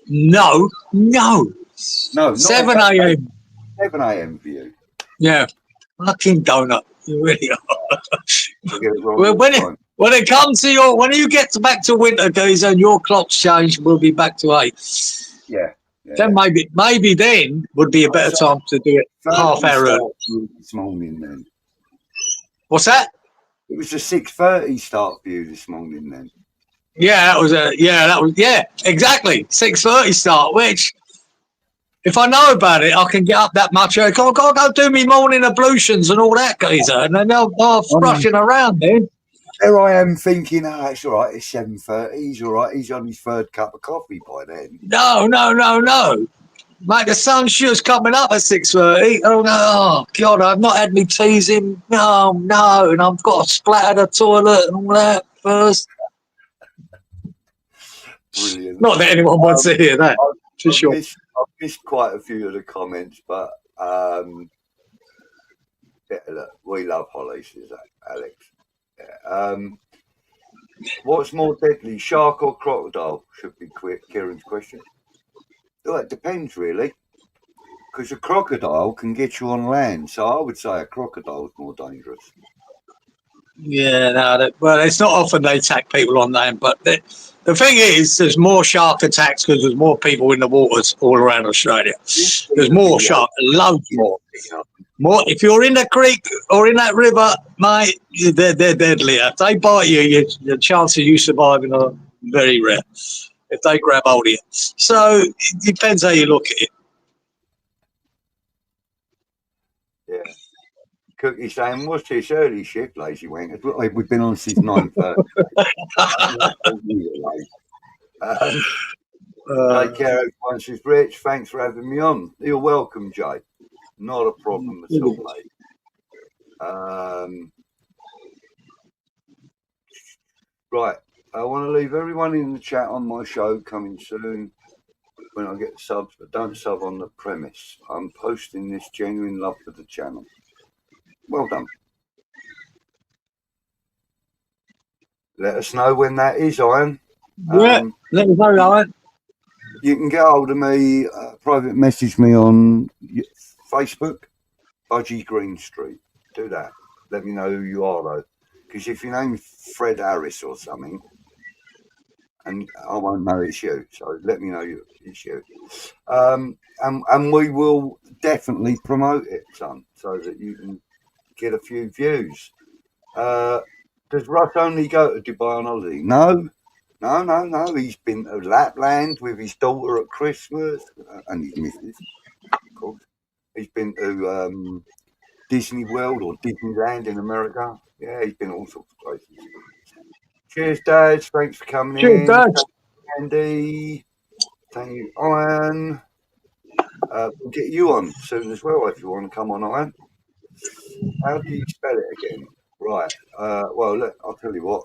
No. 7 a.m. 7 a.m. for you. Yeah. Fucking donut. You really are. When it comes to when you get back to winter, guys, and your clocks change, we'll be back to 8. Yeah. Then maybe then would be a better time to do it half hour early. This morning, then. What's that? It was a 6:30 start for you this morning, then. Yeah, exactly 6:30 start. Which, if I know about it, I can get up that much early. I've got to go do me morning ablutions and all that, geezer, and then I'll rushing around then. There I am thinking, it's all right, it's 7:30, he's all right, he's on his third cup of coffee by then. No. Mate, the sun's just coming up at 6:30. Oh, God, I've not had me teas in. No, and I've got to splatter the toilet and all that first. Brilliant. Not that anyone wants to hear that, for sure. I've missed quite a few of the comments, but yeah, look, we love Holly, says Alex. Yeah. What's more deadly, shark or crocodile? Should be Kieran's question. Well, it depends, really, because a crocodile can get you on land. So I would say a crocodile is more dangerous. Yeah, no, well, it's not often they attack people on land, but the thing is, there's more shark attacks because there's more people in the waters all around Australia. There's more shark, loads more. More. If you're in the creek or in that river, mate, they're deadlier. If they bite you, the chance of you surviving are very rare. If they grab hold of you, so it depends how you look at it. Yeah. Cookie saying, what's this early shift, lazy wankers? We've been on since 9:30. Take care, everyone. Says Rich, thanks for having me on. You're welcome, Jay. Not a problem at all, mate. Right. I want to leave everyone in the chat on my show coming soon when I get subs, but don't sub on the premise. I'm posting this genuine love for the channel. Well done. Let us know when that is, Iron. Yeah, let me know, Iron. You can get hold of me, private message me on Facebook, Budgie Green Street. Do that. Let me know who you are, though. Because if your name's Fred Harris or something, and I won't know it's you, so let me know it's you. And we will definitely promote it, son, so that you can get a few views. Does Russ only go to Dubai on holiday? No. He's been to Lapland with his daughter at Christmas and his missus, of course. He's been to Disney World or Disneyland in America. Yeah, he's been all sorts of places. Cheers, Dad. Thanks for coming in. Cheers, Dad. Andy. Thank you, Iron. We'll get you on soon as well if you want to come on, Iron. How do you spell it again? Right. Well, look, I'll tell you what.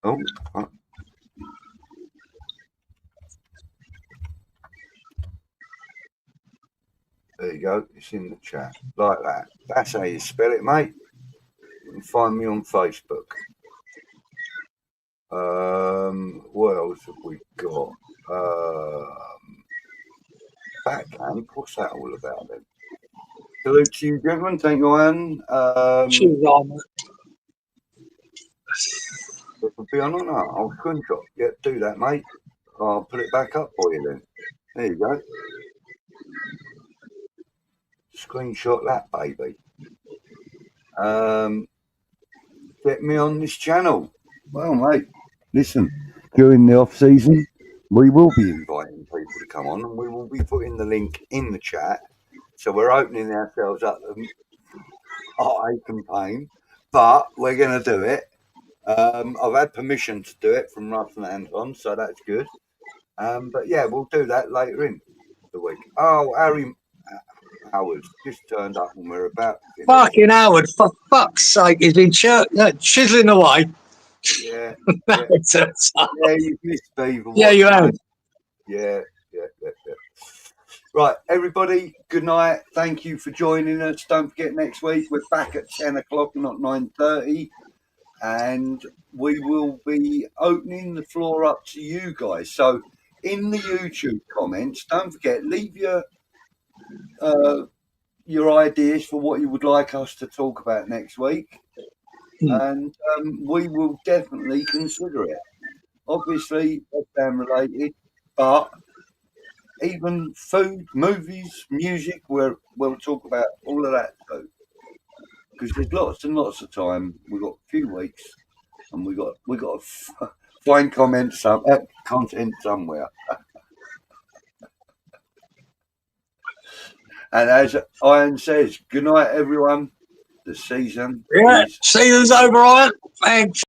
Oh. There you go. It's in the chat. Like that. That's how you spell it, mate. You can find me on Facebook. What else have we got? Backhand. What's that all about then? Salute to you, gentlemen. Thank you, Ian. Cheers, Iron. Be on or not? I'll screenshot. Yeah, do that, mate. I'll put it back up for you then. There you go. Screenshot that, baby. Get me on this channel. Well, mate, listen, during the off season, we will be inviting people to come on, and we will be putting the link in the chat. So we're opening ourselves up to heartache and pain, but we're going to do it. I've had permission to do it from Russ and Anton, so that's good. But yeah, we'll do that later in the week. Oh, Harry Howard just turned up and we're about to finish. Fucking Howard, for fuck's sake, he's been chiseling away. Yeah. Yeah, You've missed Steve. Yeah, you have. Yeah. Right, everybody, good night. Thank you for joining us. Don't forget, next week we're back at 10 o'clock, not 9:30. And we will be opening the floor up to you guys. So in the YouTube comments, don't forget, leave your ideas for what you would like us to talk about next week. And we will definitely consider it. Obviously, West Ham related, but even food, movies, music, we'll talk about all of that too. Because there's lots and lots of time. We've got a few weeks, and we got to find content somewhere. And as Ian says, good night, everyone. The season season's over, Iron. Thanks.